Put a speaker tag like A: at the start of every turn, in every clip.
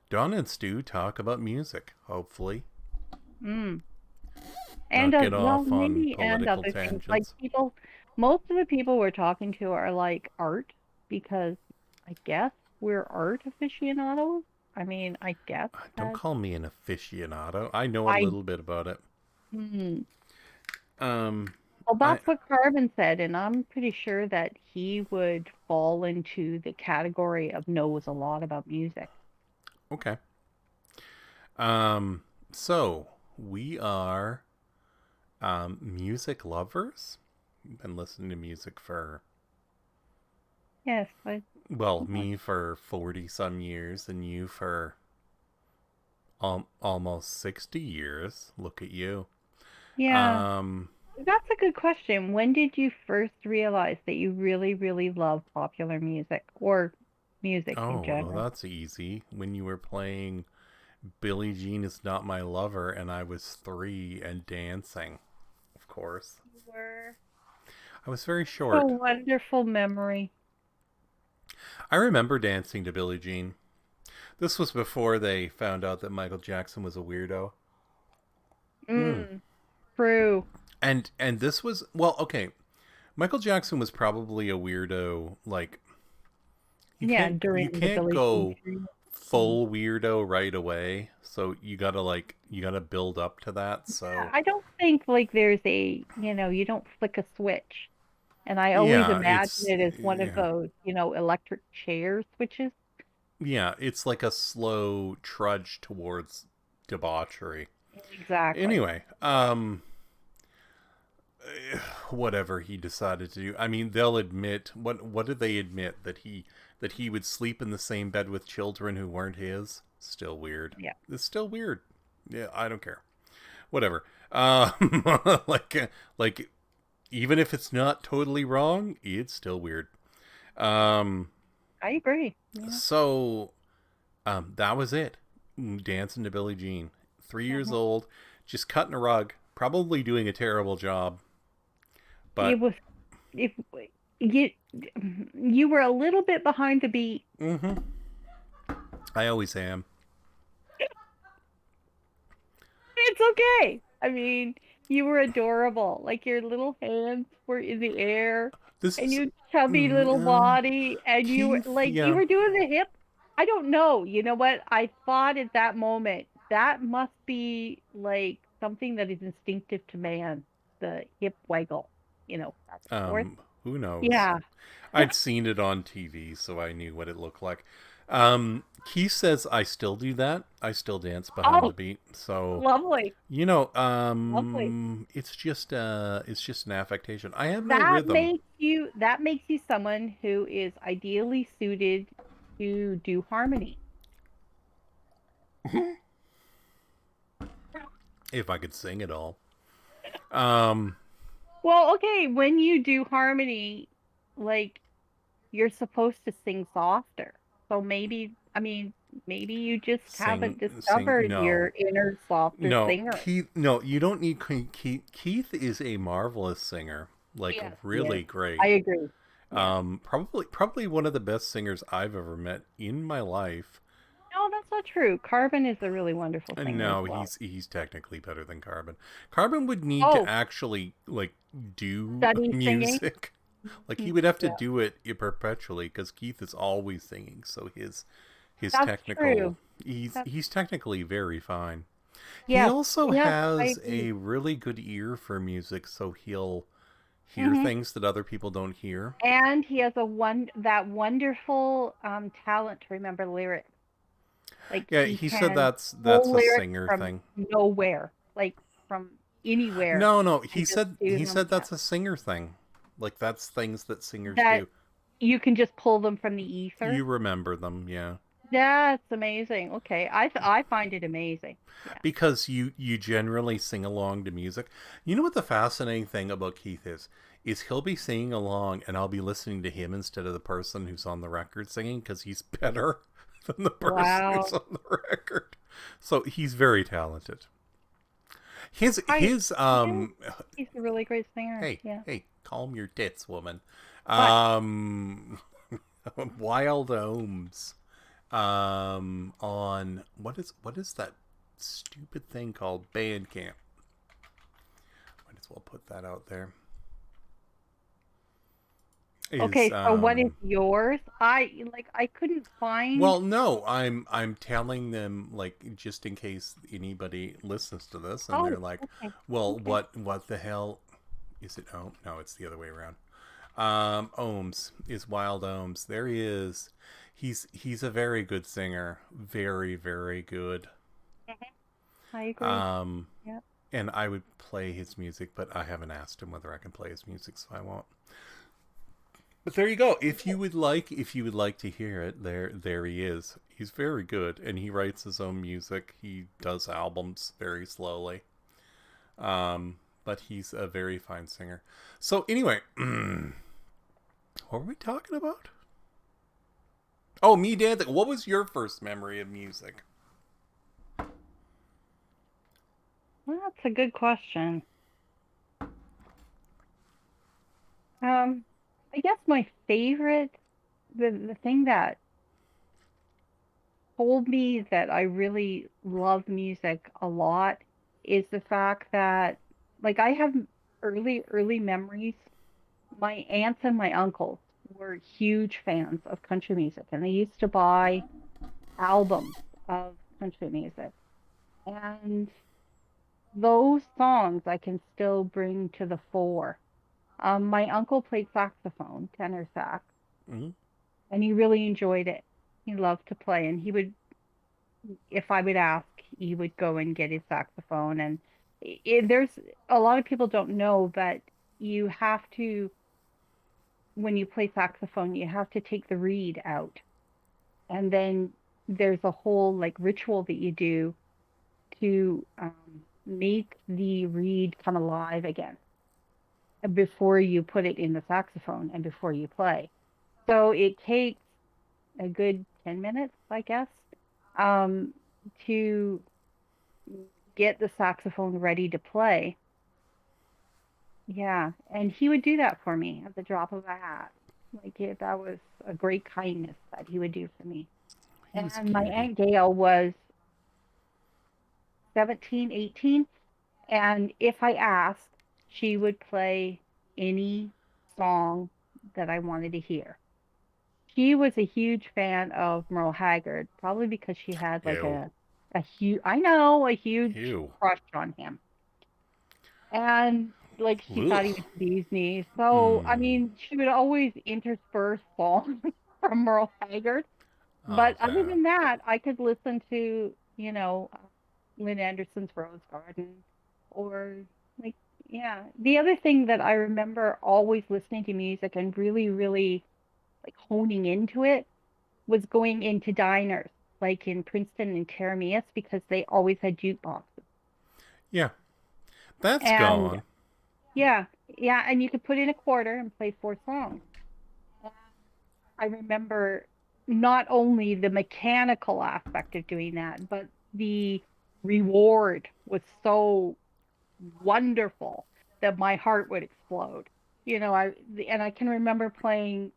A: Donna and Stu talk about music, hopefully.
B: Mm. And
A: Not get
B: well,
A: off on
B: maybe and
A: political
B: other things like
A: tangents.
B: people. Most of the people we're talking to are like art because I guess we're art aficionados. I mean, I guess
A: Don't
B: that
A: call me an aficionado. I know a
B: I.
A: little bit about it.
B: Hmm.
A: Um,
B: Well,
A: I
B: that's what Carbon said, and I'm pretty sure that he would fall into the category of knows a lot about music.
A: okay. Um, so we are music lovers. We've been listening to music for
B: Yes, I,
A: me for 40 some years, and you for almost 60 years. Look at you.
B: yeah,
A: Um,
B: that's a good question. When did you first realize that you really, really love popular music or music in
A: oh, well,
B: general?
A: that's easy. When you were playing Billie Jean is Not My Lover, and I was 3 and dancing, of course.
B: You were
A: I was very
B: a
A: short.
B: wonderful memory.
A: I remember dancing to Billie Jean. This was before they found out that Michael Jackson was a weirdo. Hmm.
B: Mm, true.
A: And this was, well, okay. Michael Jackson was probably a weirdo. Like,
B: Yeah,
A: you
B: during the
A: can't
B: Billie Jean
A: go
B: period. Mm.
A: full weirdo right away. So you gotta build up to that.
B: Yeah,
A: So
B: I don't think like there's you don't flick a switch. And I always
A: yeah,
B: imagine
A: it's
B: it as one of
A: yeah,
B: those, electric chair switches.
A: yeah, it's like a slow trudge towards debauchery.
B: Exactly.
A: Anyway, whatever he decided to do. I mean, they'll admit what did they admit that he would sleep in the same bed with children who weren't his? Still weird.
B: Yeah.
A: It's still weird. Yeah, I don't care. Whatever. Like even if it's not totally wrong, it's still weird. Um,
B: I agree. Yeah.
A: so that was it. Dancing to Billie Jean. 3 years
B: Mhm.
A: old, just cutting a rug, probably doing a terrible job,
B: It
A: but
B: was if you you were a little bit behind the beat.
A: mm-hmm, I always am.
B: It's okay. I mean, you were adorable. Like your little hands were in the air
A: This
B: and
A: is
B: your chubby little body and you were
A: Keith.
B: like you
A: Yeah.
B: were doing the hip. I don't know. You know what? I thought at that moment that must be like something that is instinctive to man, the hip waggle, back and forth.
A: Who knows?
B: Yeah.
A: I'd seen it on TV, so I knew what it looked like. Keith says I still do that. I still dance behind
B: Oh,
A: the beat. So
B: lovely. Lovely.
A: it's just an affectation. I have no
B: That
A: rhythm.
B: makes you someone who is ideally suited to do harmony.
A: If I could sing it all. Um,
B: Well, okay, when you do harmony, like you're supposed to sing softer. So maybe you just haven't
A: sing.
B: discovered your
A: No,
B: inner softer
A: no,
B: singer.
A: Keith. No, you don't need Keith. Keith is a marvelous singer. Like
B: Yes, yes.
A: really
B: I
A: great.
B: agree. Yeah.
A: Probably one of the best singers I've ever met in my life.
B: No, that's not true. Carbon is a really wonderful
A: And
B: singer as
A: no,
B: well.
A: he's technically better than Carbon. Carbon would need to
B: Oh,
A: actually like do
B: study singing?
A: music. Like he
B: Mhm.
A: would have to
B: Yeah,
A: do it perpetually because Keith is always singing. So his
B: that's
A: technical
B: true. That's
A: he's technically very fine. He
B: yes,
A: also
B: yes, I
A: has
B: agree.
A: a really good ear for music, so he'll hear
B: Hmm.
A: things that other people don't hear.
B: And he has that wonderful talent to remember lyrics. Like
A: Yeah,
B: he
A: he said
B: can
A: that's
B: pull
A: a
B: lyrics
A: singer
B: from
A: thing.
B: nowhere, like from anywhere,
A: No, no,
B: and just do
A: he
B: them.
A: said that's a singer thing. Like that's things that singers
B: That
A: do.
B: you can just pull them from the ether.
A: You remember them, yeah.
B: That's amazing. Okay, I find it amazing. Yeah.
A: Because you generally sing along to music. You know what the fascinating thing about Keith is? Is he'll be singing along and I'll be listening to him instead of the person who's on the record singing because he's better than the person who's
B: Wow.
A: on the record. So he's very talented.
B: I
A: His
B: yeah, he's a really great singer.
A: hey,
B: Yeah.
A: hey, calm your tits, woman.
B: But
A: Um Wild Ohms. On what is that stupid thing called Bandcamp? Might as well put that out there. Is
B: Okay, so what is yours? I couldn't find.
A: Well, no, I'm telling them, like, just in case anybody listens to this and they're
B: Oh,
A: like,
B: okay.
A: well,
B: Okay.
A: what the hell is it? Oh no, it's the other way around. Ohms is Wild Ohms. There he is. He's a very good singer, very very good.
B: Mhm. I agree.
A: Um,
B: Yeah.
A: and I would play his music, but I haven't asked him whether I can play his music, so I won't. But there you go. If you would like to hear it, there he is. He's very good, and he writes his own music. He does albums very slowly. But he's a very fine singer. So anyway, what were we talking about? Oh, me dancing. What was your first memory of music?
B: Well, that's a good question. Um, I guess my favorite, the thing that told me that I really love music a lot is the fact that, like, I have early memories. My aunts and my uncles were huge fans of country music, and they used to buy albums of country music. And those songs I can still bring to the fore. My uncle played saxophone, tenor sax,
A: Mm-hmm.
B: and he really enjoyed it. He loved to play, and if I would ask, he would go and get his saxophone. And there's a lot of people don't know, but you have to, when you play saxophone, you have to take the reed out, and then there's a whole like ritual that you do to make the reed come alive again before you put it in the saxophone and before you play. So it takes a good 10 minutes, I guess, um, to get the saxophone ready to play. Yeah, and he would do that for me at the drop of a hat. That was a great kindness that he would do for me.
A: He was a
B: And my
A: cutie.
B: Aunt Gail was 17, 18, and if I asked, she would play any song that I wanted to hear. She was a huge fan of Merle Haggard, probably because she had like
A: Ew.
B: a huge, I know, a huge
A: Ew.
B: crush on him. And like she thought he
A: Ugh.
B: was Disney. So, I
A: Hmm.
B: mean, she would always intersperse songs from Merle Haggard. But other
A: Okay.
B: than that, I could listen to, Lynn Anderson's Rose Garden or like, yeah. The other thing that I remember always listening to music and really, really like honing into it was going into diners like in Princeton and Teramius because they always had jukeboxes.
A: Yeah, that's
B: And
A: gone.
B: yeah, yeah, and you could put in a quarter and play four songs. And I remember not only the mechanical aspect of doing that, but the reward was so wonderful that my heart would explode. And I can remember playing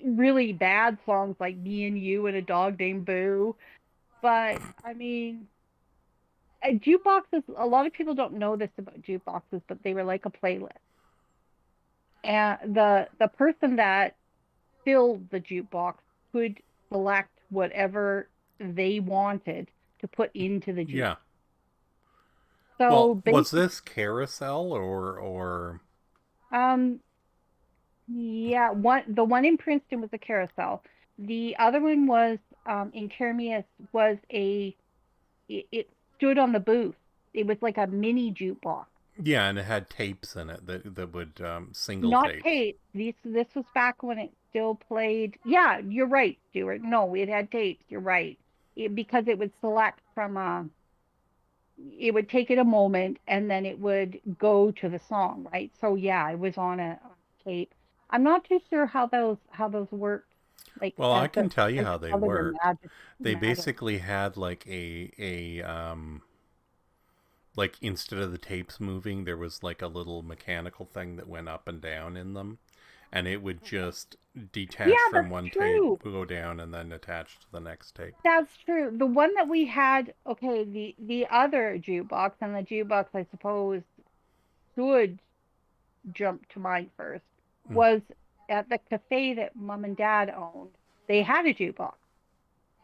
B: really bad songs like Me and You and A Dog Named Boo. But I mean, jukeboxes, a lot of people don't know this about jukeboxes, but they were like a playlist. And the person that filled the jukebox could select whatever they wanted to put into the
A: Yeah.
B: jukebox. So
A: Well, was
B: basically,
A: this Carousel or
B: um, yeah, the one in Princeton was a carousel. The other one was in Kermias was it stood on the booth. It was like a mini jukebox.
A: yeah, and it had tapes in it that would single
B: Not
A: tapes.
B: tapes. This was back when it still played. Yeah, you're right, Stuart. No, it had tapes. You're right. Because it would select from it would take it a moment and then it would go to the song, right? So yeah, it was on a tape. I'm not too sure how those worked, like
A: Well, I can tell you
B: as
A: how
B: a
A: they
B: color
A: worked. They
B: magic.
A: basically had like like instead of the tapes moving, there was like a little mechanical thing that went up and down in them, and it would just detach
B: Yeah,
A: from
B: that's
A: one tape,
B: true.
A: go down, and then attach to the next tape.
B: That's true. The one that we had, okay, the other jukebox, and the jukebox I suppose should jump to mind first,
A: Mm.
B: was at the cafe that mom and dad owned. They had a jukebox,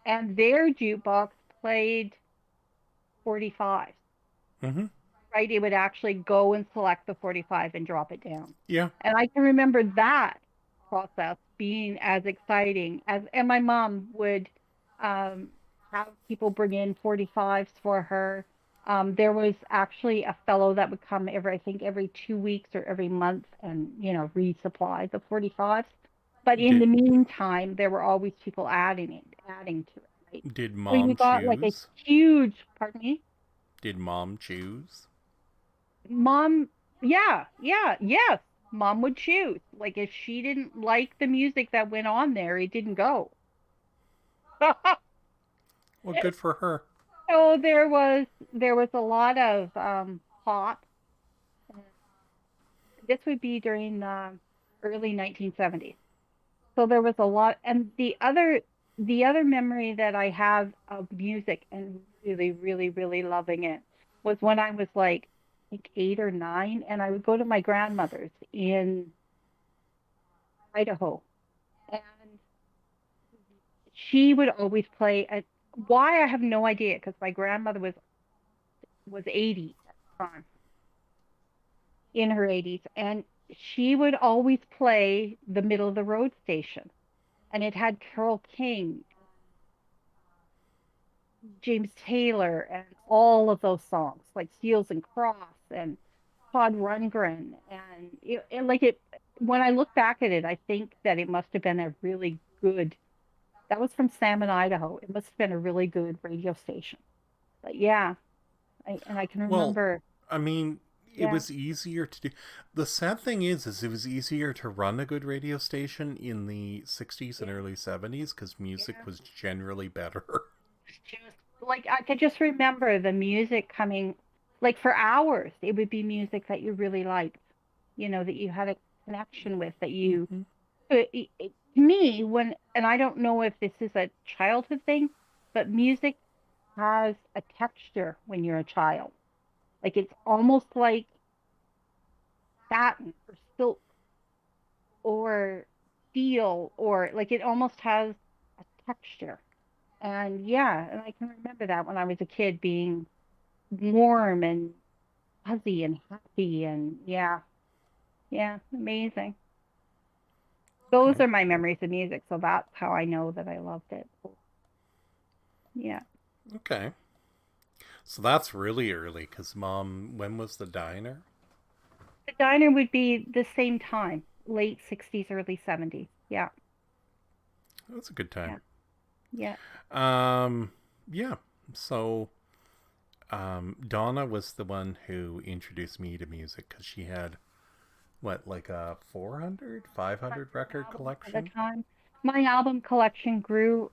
B: and their jukebox played 45.
A: Mm-hmm.
B: Right? It would actually go and select the 45 and drop it down.
A: Yeah.
B: And I can remember that process being as exciting as, and my mom would um, have people bring in 45s for her. There was actually a fellow that would come every, I think, every 2 weeks or every month and, resupply the 45s. But in
A: Did
B: the meantime, there were always people adding to it, right?
A: did
B: So you
A: mom
B: got like a
A: choose?
B: huge, pardon me?
A: Did mom choose?
B: Mom, yeah, yeah, yes. Mom would choose. Like if she didn't like the music that went on there, it didn't go.
A: Well, good for her.
B: So there was a lot of pop. This would be during the early 1970s. So there was a lot, and the other memory that I have of music and really, really, really loving it was when I was like 8 or 9, and I would go to my grandmother's in Idaho, and she would always play. Why I have no idea, because my grandmother was 80 at the time, in her 80s, and she would always play the middle of the road station, and it had Carole King, James Taylor, and all of those songs like Seals and Cross and Todd Rundgren, and like it. When I look back at it, I think that it must have been a really good. That was from Salmon, Idaho. It must have been a really good radio station. But yeah, I can
A: Well,
B: remember.
A: I mean, it
B: Yeah,
A: was easier to do. The sad thing is it was easier to run a good radio station in the 60s and
B: yeah,
A: early 70s because music
B: yeah.
A: was generally better.
B: Just like I could just remember the music coming, like for hours. It would be music that you really liked, that you had a connection with, that you.
A: Hmm.
B: To me, and I don't know if this is a childhood thing, but music has a texture when you're a child. Like it's almost like satin or silk or steel, or like it almost has a texture. And yeah, and I can remember that when I was a kid being warm and fuzzy and happy, and yeah, yeah, amazing. Those
A: Okay.
B: are my memories of music, so that's how I know that I loved it. Yeah.
A: Okay. So that's really early because mom, when was the diner?
B: The diner would be the same time, late 60s, early 70s. Yeah.
A: That's a good time.
B: Yeah. Yeah.
A: Um, yeah. So, Donna was the one who introduced me to music because she had what, like a 400, 500
B: 100
A: record
B: albums at a
A: collection?
B: time. My album collection grew.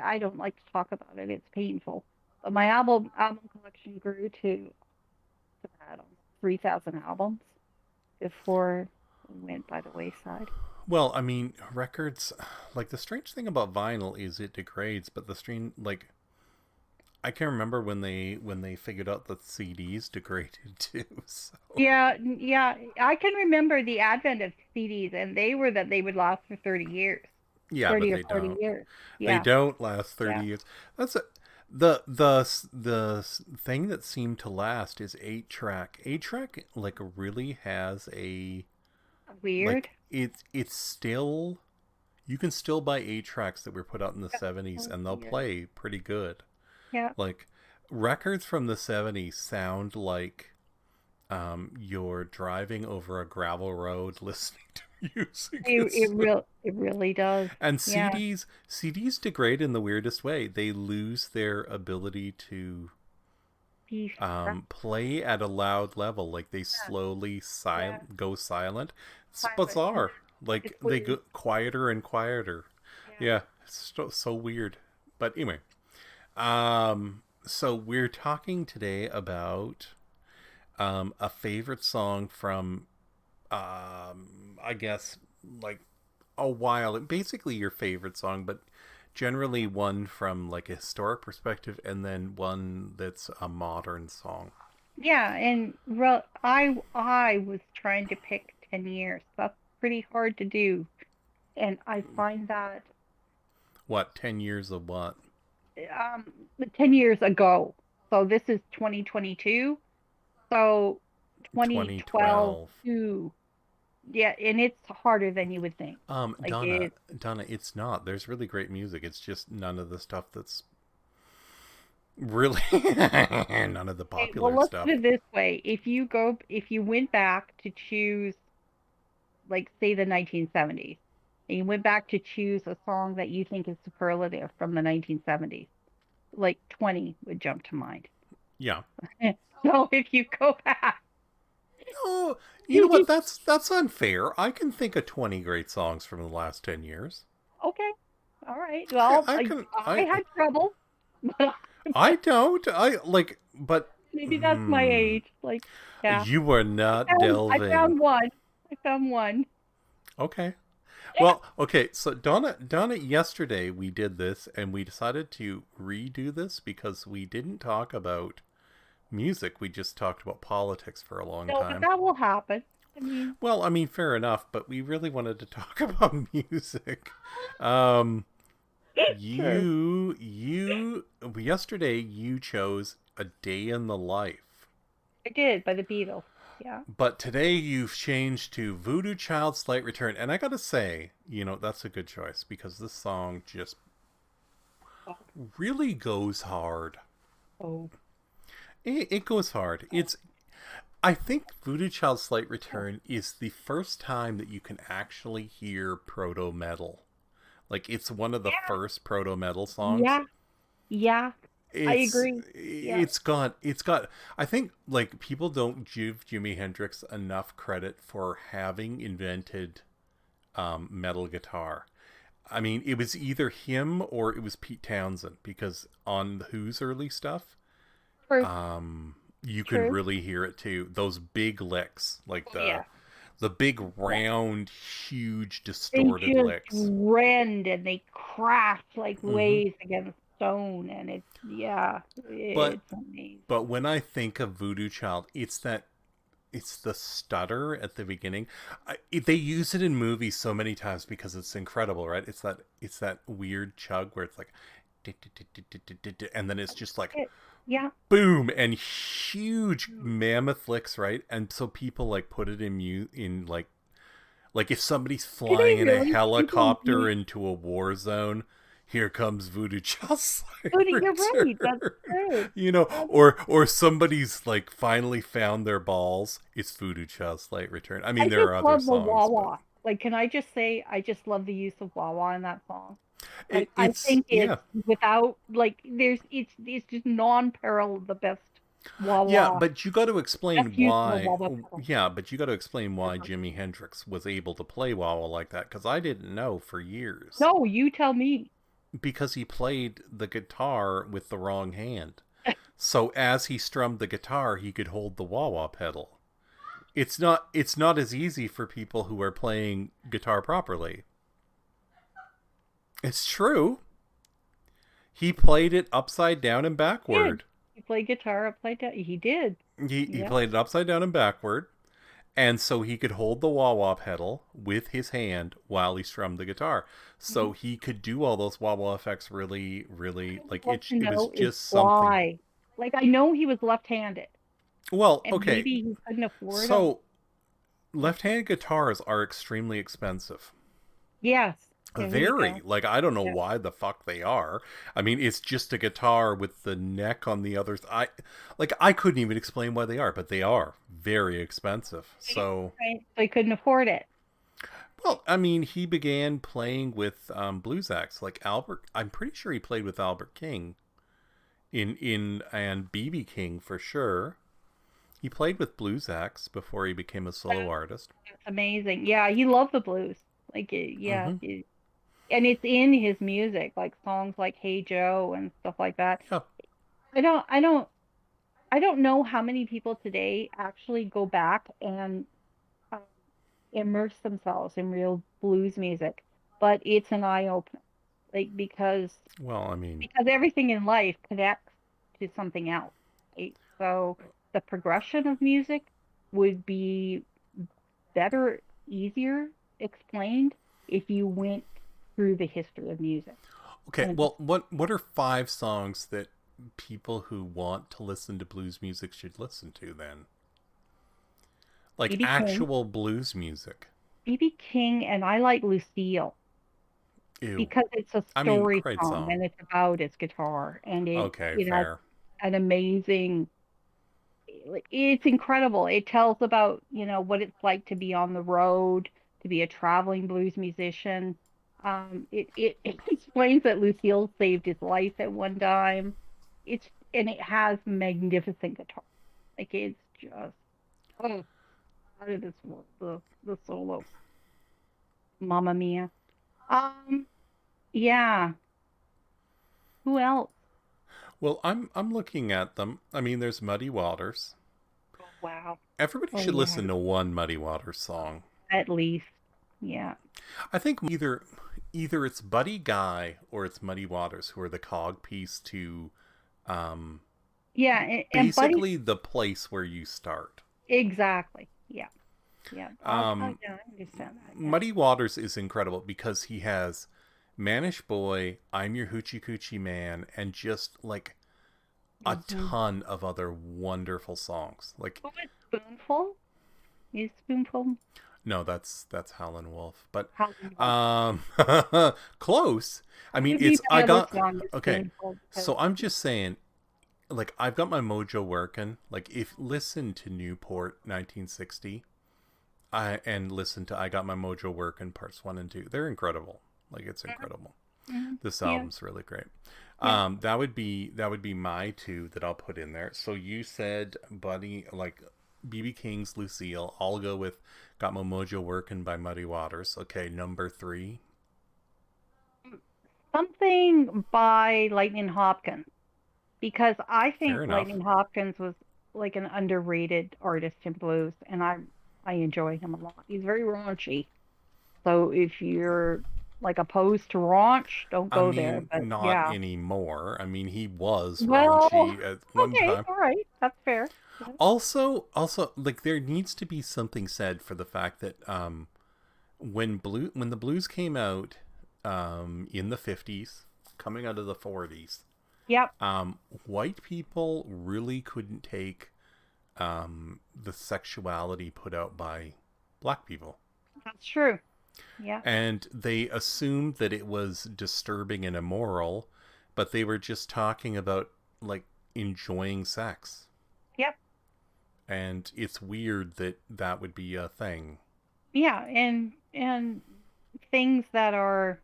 B: I don't like to talk about it. It's painful. But my album collection grew to I don't know, 3,000 albums before we went by the wayside.
A: Well, I mean, records, like the strange thing about vinyl is it degrades, but the strange, like, I can remember when they figured out that CDs degraded too. So
B: Yeah, yeah. I can remember the advent of CDs, and they would last for 30 years,
A: yeah, but
B: 30 or
A: they
B: 40
A: don't.
B: years.
A: They
B: Yeah,
A: don't last
B: yeah.
A: 30 years. That's a, the thing that seemed to last is 8 track. 8 track like really has a
B: Weird.
A: like it's still, you can still buy 8 tracks that were put out in the
B: Yeah,
A: 70s
B: so
A: and they'll
B: weird.
A: play pretty good.
B: Yeah.
A: Like records from the 70s sound like you're driving over a gravel road listening to music.
B: It really does.
A: And
B: Yeah.
A: CDs degrade in the weirdest way. They lose their ability to
B: Be fresh.
A: play at a loud level. Like they
B: Yeah.
A: slowly
B: Yeah.
A: go silent. It's
B: Silent. And
A: bizarre.
B: it's
A: Like they
B: weird.
A: go quieter and quieter.
B: Yeah.
A: Yeah, it's so weird. But anyway, so we're talking today about a favorite song from I guess like a while. Basically, your favorite song, but generally one from like a historic perspective, and then one that's a modern song.
B: Yeah, and I was trying to pick 10 years. That's pretty hard to do. And I find that
A: What 10 years of what?
B: um 10 years ago. So this is 2022. So 2012
A: 2012.
B: to yeah, and it's harder than you would think. Like
A: Donna,
B: it
A: Donna, it's not. There's really great music. It's just none of the stuff that's really none of the
B: okay, well,
A: popular
B: let's put
A: stuff.
B: it this way. If you went back to choose like say the 1970s, and you went back to choose a song that you think is superlative from the 1970s, like 20 would jump to mind.
A: Yeah.
B: So if you go back,
A: No, you know what? That's unfair. I can think of 20 great songs from the last 10 years.
B: okay, all right.
A: I,
B: Well,
A: I can.
B: I had trouble, but
A: I don't. I like. But
B: maybe that's my
A: hmm,
B: age. Like, yeah,
A: you are not delving.
B: I found one. I found one.
A: Okay. Well, okay. So Donna, yesterday we did this, and we decided to redo this because we didn't talk about music. We just talked about politics for a long
B: No, but
A: time.
B: that will happen. I mean,
A: Well, I mean, fair enough, but we really wanted to talk about music. Um,
B: sure.
A: yesterday you chose A Day in the Life.
B: I did by the Beatles. Yeah.
A: But today you've changed to Voodoo Child Slight Return. And I gotta say, that's a good choice because this song just
B: Oh,
A: really goes hard.
B: oh,
A: It goes hard. I think Voodoo Child Slight Return is the first time that you can actually hear proto metal. Like it's one of the
B: yeah,
A: first proto metal songs.
B: yeah, yeah. I
A: It's
B: agree. Yeah.
A: it's got I think like people don't give Jimi Hendrix enough credit for having invented metal guitar. I mean, it was either him or it was Pete Townsend because on the Who's early stuff,
B: True.
A: you could
B: True.
A: really hear it too. Those big licks, like
B: Oh, yeah.
A: the big
B: Yeah.
A: round, huge,
B: They
A: distorted
B: just
A: licks.
B: rend and they crack like
A: Hmm.
B: waves against stone, and it's yeah,
A: But
B: it's amazing.
A: but when I think of Voodoo Child, it's the stutter at the beginning. They use it in movies so many times because it's incredible, right? It's that weird chug where it's like, and then it's just like
B: Yeah.
A: boom and huge mammoth licks, right? And so people like put it in like if somebody's
B: Do they
A: flying in a
B: really? People
A: helicopter
B: use.
A: into a war zone, here comes Voodoo Child's
B: Oh, you're
A: return.
B: right. That's true. That is
A: Or somebody's like finally found their balls. It's Voodoo Child's Slight Return. I
B: I
A: mean, there
B: just
A: are other
B: love the
A: songs, but
B: wah-wah. Like, can I just say, I just love the use of wah-wah in that song. Like, I
A: it's
B: think
A: yeah,
B: it's without, like, it's just non-parallel the best
A: yeah.
B: wah-wah,
A: But you got to explain
B: best use of a
A: why.
B: wah-wah pedal.
A: Yeah, but you got to explain why
B: Ever.
A: Jimi Hendrix was able to play wah wah like that because I didn't know for years.
B: No, you tell me.
A: Because he played the guitar with the wrong hand. So as he strummed the guitar, he could hold the wah wah pedal. It's not as easy for people who are playing guitar properly. It's true. He played it upside down and
B: He did.
A: backward.
B: He played guitar upside down. He did.
A: He
B: Yeah.
A: played it upside down and backward, and so he could hold the wah wah pedal with his hand while he strummed the guitar. So
B: Mhm.
A: he could do all those wah wah effects really, really
B: What
A: like
B: I'd love to
A: it was
B: know is
A: just something.
B: why. Like, I know he was left-handed,
A: Well,
B: and
A: okay,
B: maybe he couldn't afford a.
A: so left-handed guitars are extremely expensive.
B: Yes. There you
A: Very.
B: go.
A: Like I don't know
B: Yeah.
A: why the fuck they are. I mean, it's just a guitar with the neck on the other. I couldn't even explain why they are, but they are very expensive. So,
B: Right. So he couldn't afford it.
A: well, I mean, he began playing with blues acts like Albert. I'm pretty sure he played with Albert King in and BB King for sure. He played with blues acts before he became a solo artist.
B: That's amazing. Yeah, he loved the blues. Like, yeah,
A: Mm-hmm.
B: and it's in his music, like songs like "Hey Joe" and stuff like that.
A: Yeah.
B: I don't, I don't, I don't know how many people today actually go back and um, immerse themselves in real blues music. But it's an eye opener, like
A: Well, I mean,
B: because everything in life connects to something else. Right? So the progression of music would be better, easier explained if you went through the history of music.
A: okay.
B: And
A: Well, what are 5 songs that people who want to listen to blues music should listen to then? Like
B: BB King,
A: actual blues music.
B: BB King, and I like Lucille
A: Ew.
B: because it's a
A: I mean,
B: story
A: great
B: song
A: song.
B: and it's about his guitar and
A: Okay,
B: it has
A: fair.
B: an amazing, it's incredible. It tells about, what it's like to be on the road, to be a traveling blues musician. It explains that Lucille saved his life at one time. And it has magnificent guitar. Like it's just, oh, out of this world, the solo. Mamma mia. Um, yeah. Who else?
A: Well, I'm looking at them. I mean, there's Muddy Waters.
B: Oh, wow.
A: Everybody
B: Oh,
A: should
B: yeah.
A: listen to one Muddy Waters song.
B: At least. Yeah.
A: I think either it's Buddy Guy or it's Muddy Waters who are the cog piece to um,
B: Yeah. And Buddy,
A: basically the place where you start.
B: exactly. Yeah. Yeah.
A: Um,
B: Yeah, I understand that. Yeah.
A: Muddy Waters is incredible because he has Manish Boy, I'm Your Hoochie Coochie Man, and just like a
B: Mm-hmm.
A: ton of other wonderful songs. Like,
B: Who is Spoonful? Is Spoonful
A: no, that's Howlin' Wolf, but
B: Howlin' Wolf?
A: um, close. I
B: What
A: mean,
B: would be
A: it's
B: my
A: I
B: other
A: got
B: song is
A: okay.
B: Spoonful because
A: So I'm just saying, like I've got my mojo working. Like if listen to Newport 1960, and listen to I Got My Mojo Working parts 1 and 2. They're incredible. Like it's incredible.
B: mm-hmm.
A: This
B: Yeah.
A: album's really great.
B: Yeah.
A: That would be my 2 that I'll put in there. So you said Buddy like BB King's Lucille. I'll go with Got My Mojo Working by Muddy Waters. Okay, number 3.
B: Something by Lightning Hopkins because I
A: Fair
B: think
A: enough.
B: Lightning Hopkins was like an underrated artist in blues, and I enjoy him a lot. He's very raunchy. So if you're like opposed to raunch, don't
A: I
B: go there.
A: mean,
B: But
A: not
B: yeah.
A: anymore. I mean, he was
B: Well,
A: raunchy at one
B: okay,
A: time.
B: all right, that's fair. Yeah.
A: Also, like there needs to be something said for the fact that when the blues came out in the 50s, coming out of the 40s,
B: Yep,
A: white people really couldn't take the sexuality put out by black people.
B: that's true. Yeah.
A: And they assumed that it was disturbing and immoral, but they were just talking about like enjoying sex.
B: Yep.
A: And it's weird that that would be a thing.
B: Yeah, and things that are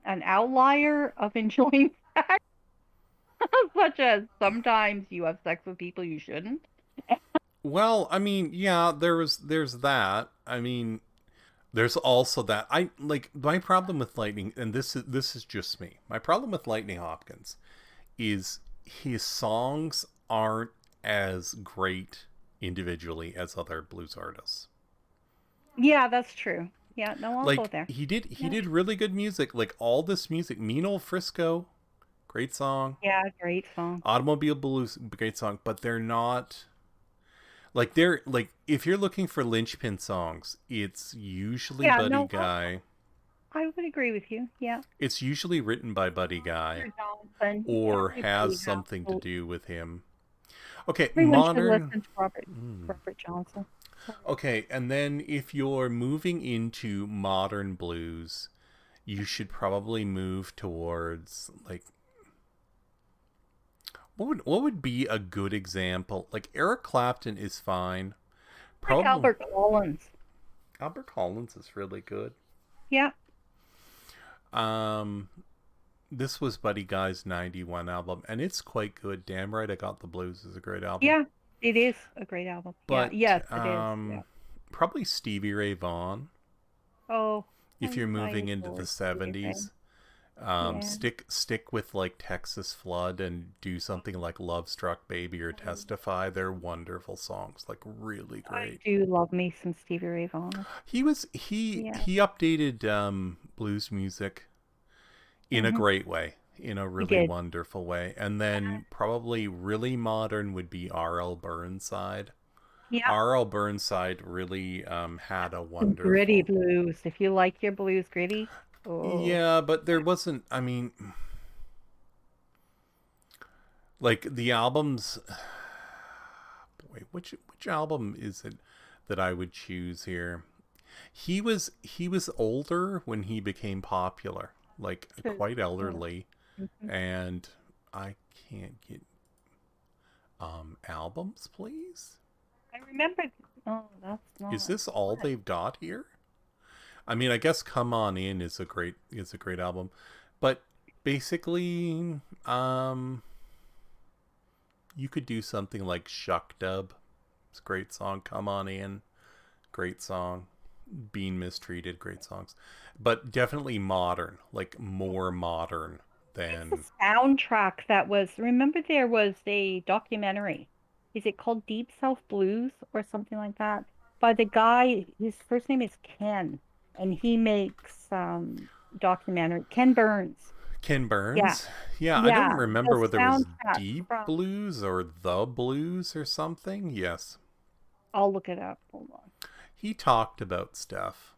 B: an outlier of enjoying sex, such as sometimes you have sex with people you shouldn't.
A: Well, I mean, yeah, there's that. I mean, there's also that. I like my problem with Lightning, and this is just me. My problem with Lightning Hopkins is his songs aren't as great individually as other blues artists.
B: Yeah, that's true. Yeah, no, I'll go
A: Like
B: there.
A: he
B: Yeah.
A: did really good music. Like all this music, Mean Old Frisco, great song.
B: Yeah, great song.
A: Automobile Blues, great song, but they're not like they're like if you're looking for linchpin songs, it's usually
B: Yeah,
A: Buddy
B: no,
A: Guy.
B: I would agree with you. Yeah.
A: It's usually written by Buddy Guy
B: Peter Johnson. Yeah,
A: or has
B: everybody has
A: something to
B: to.
A: do with him. Okay,
B: Everyone should
A: modern.
B: listen to Robert Johnson.
A: Okay, and then if you're moving into modern blues, you should probably move towards like what would be a good example? Like Eric Clapton is fine.
B: Like
A: Probably
B: Albert Collins.
A: Albert Collins is really good.
B: Yeah.
A: Um, this was Buddy Guy's '91 album, and it's quite good. Damn right, I Got the Blues is a great album.
B: Yeah, it is a great album. Yeah.
A: But
B: Yes, it is. Yeah.
A: probably Stevie Ray Vaughan
B: Oh,
A: if you're
B: I
A: moving into
B: adore
A: the
B: Stevie Ray.
A: '70s.
B: Yeah.
A: Stick with like Texas Flood and do something like Love Struck Baby or Testify. They're wonderful songs, like really
B: I
A: great.
B: do love me some Stevie Ray Vaughan. Yeah.
A: He updated blues music in a
B: Hmm.
A: great way, in a
B: He
A: really
B: did.
A: wonderful way. And then probably really modern would be R.L. Burnside.
B: Yeah.
A: R.L. Burnside really had a
B: Some gritty
A: wonderful.
B: blues. If you like your blues gritty, oh,
A: Yeah, but there wasn't. I mean, like the albums. Boy, which album is it that I would choose here? He was older when he became popular, like
B: true.
A: quite
B: Yeah.
A: elderly,
B: Mhm.
A: and I can't get albums, please.
B: I remember. Oh, that's
A: Is
B: not
A: this all
B: what.
A: they've got here? I mean, I guess "Come On In" is a great album, but basically, you could do something like "Shuck Dub." It's a great song. "Come On In," great song. "Being Mistreated," great songs, but definitely modern, like more modern
B: It's
A: than.
B: a soundtrack that was. Remember, there was a documentary. Is it called Deep South Blues or something like that? By the guy. His first name is Ken, and he makes documentary. Ken Burns.
A: Ken
B: Yeah.
A: Burns. Yeah, I don't
B: Yeah. The
A: remember whether it was
B: soundtrack
A: Deep
B: from.
A: Blues or The Blues or something. Yes,
B: I'll look it up. Hold on.
A: he talked about stuff.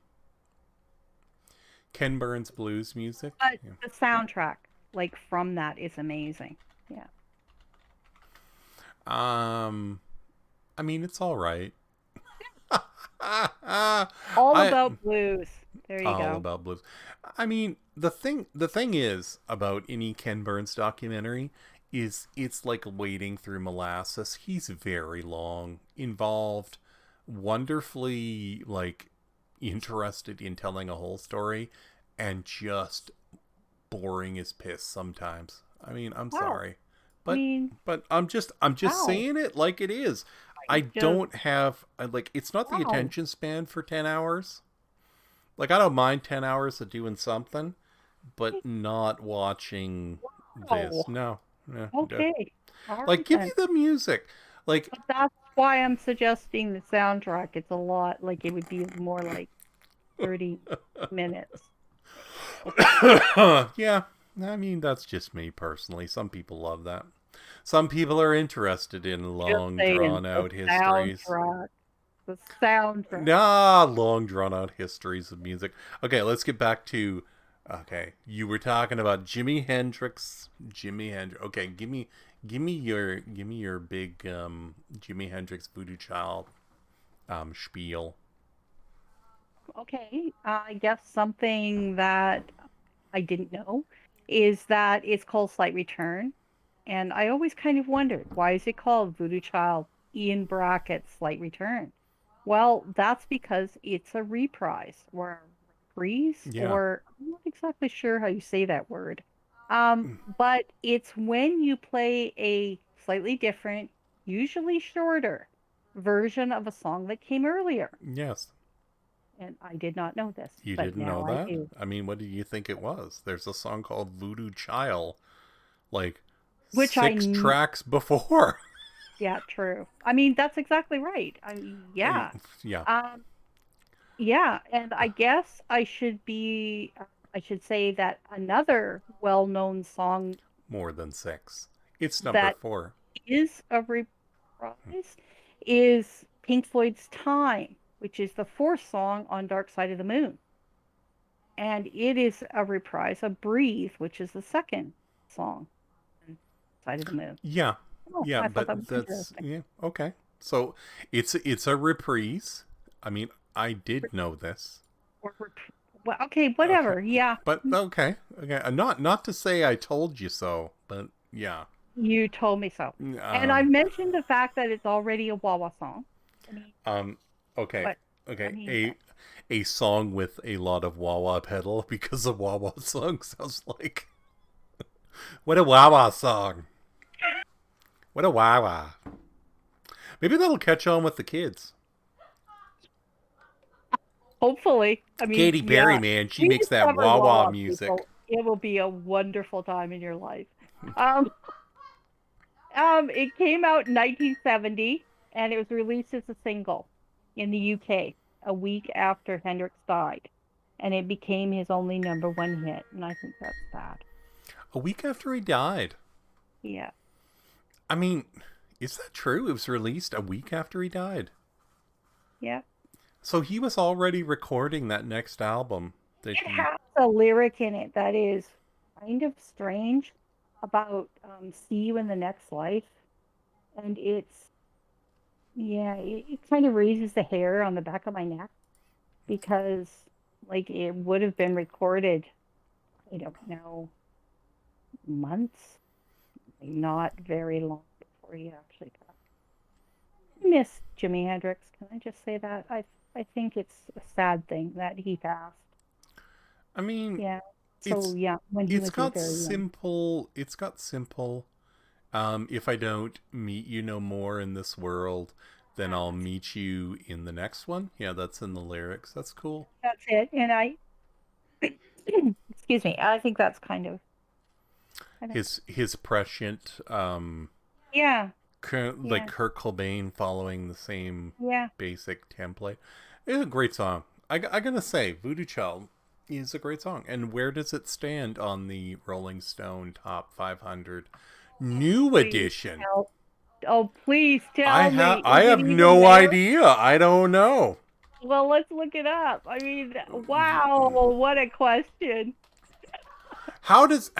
A: Ken Burns blues music.
B: But the soundtrack, like from that, is amazing. Yeah.
A: Yeah. I mean, it's all right.
B: All
A: I
B: about blues. There you
A: all
B: go.
A: about blues. I mean, the thing is about any Ken Burns documentary is it's like wading through molasses. He's very long, involved, wonderfully like interested in telling a whole story, and just boring as piss sometimes. I mean, I'm
B: Wow.
A: sorry.
B: I
A: But
B: mean,
A: I'm just
B: wow.
A: saying it like it is. I
B: I just,
A: don't have like it's not the
B: wow.
A: attention span for 10 hours. Like I don't mind 10 hours of doing something, but not watching
B: Wow.
A: this. No. No.
B: Okay. All
A: Like
B: right
A: give me
B: then.
A: the music. Like
B: But that's why I'm suggesting the soundtrack. It's a lot, like it would be more like 30 minutes.
A: yeah, I mean that's just me personally. Some people love that. Some people are interested in
B: Just
A: long
B: saying,
A: drawn
B: the
A: out histories.
B: soundtrack. The soundtrack.
A: Nah, long drawn out histories of music. Okay, let's get back to. Okay, you were talking about Jimi Hendrix. Jimi Hendrix. Okay, give me your big Jimi Hendrix Voodoo Child spiel.
B: Okay. I guess something that I didn't know is that it's called Slight Return. And I always kind of wondered, why is it called Voodoo Child in brackets Slight Return? Well, that's because it's a reprise or a reprise,
A: Yeah,
B: or I'm not exactly sure how you say that word. But it's when you play a slightly different, usually shorter version of a song that came earlier.
A: yes.
B: And I did not know this,
A: You
B: but
A: didn't know
B: now I
A: that?
B: do.
A: I mean, what do you think it was? There's a song called Voodoo Child, like
B: Which I,
A: 6 tracks before.
B: yeah, true. I mean, that's exactly right. Yeah.
A: Yeah,
B: Um, yeah, and I guess I should say that another well-known song
A: more than 6. It's number
B: that
A: 4.
B: is a reprise is Pink Floyd's Time, which is the fourth song on Dark Side of the Moon. And it is a reprise of Breathe, which is the second song on Side of the Moon.
A: Yeah,
B: Oh,
A: yeah,
B: I thought
A: but
B: that was
A: that's
B: interesting.
A: yeah okay. So it's a reprise. I mean, I did know this.
B: Or well, okay,
A: Okay,
B: whatever. Yeah,
A: but okay, okay. Not to say I told you so, but yeah.
B: you told me so. And I've
A: Um,
B: mentioned the fact that it's already a Wawa song. I mean,
A: um. Okay,
B: but I
A: okay.
B: mean,
A: A song with a lot of wah wah pedal because a wah wah song sounds like what a wah wah song. What a wah wah. Maybe that'll catch on with the kids.
B: hopefully. I mean,
A: Katy Perry,
B: yeah,
A: man, she
B: we
A: makes that
B: discovered
A: wah wah
B: Wawa
A: music.
B: people It will be a wonderful time in your life. Um, it came out in 1970, and it was released as a single in the UK a week after Hendrix died, and it became his only #1 hit, and I think that's sad.
A: A week after he died.
B: Yeah.
A: I mean, is that true? It was released a week after he died.
B: Yeah.
A: So he was already recording that next album that
B: It
A: he.
B: has a lyric in it that is kind of strange about see you in the next life. And yeah, it kind of raises the hair on the back of my neck because, like, it would have been recorded, I don't know, months, like, not very long before he actually passed. I miss Jimi Hendrix. Can I just say that? I think it's a sad thing that he passed.
A: I mean,
B: Yeah, so
A: it's
B: young when he
A: it's
B: was
A: got
B: very young.
A: simple. It's got simple. If I don't meet you no more in this world, then I'll meet you in the next one. Yeah, that's in the lyrics. That's cool.
B: That's it. And excuse me, I think that's kind of,
A: His prescient,
B: yeah,
A: like
B: yeah,
A: Kurt Cobain following the same
B: yeah.
A: basic template. It's a great song. I gotta say, Voodoo Child is a great song. And where does it stand on the Rolling Stone Top 500 New
B: Please
A: Edition?
B: tell, oh, please tell me,
A: I
B: is it
A: have
B: even
A: no
B: there?
A: idea. I don't know.
B: Well, let's look it up. I mean, wow, what a question.
A: How does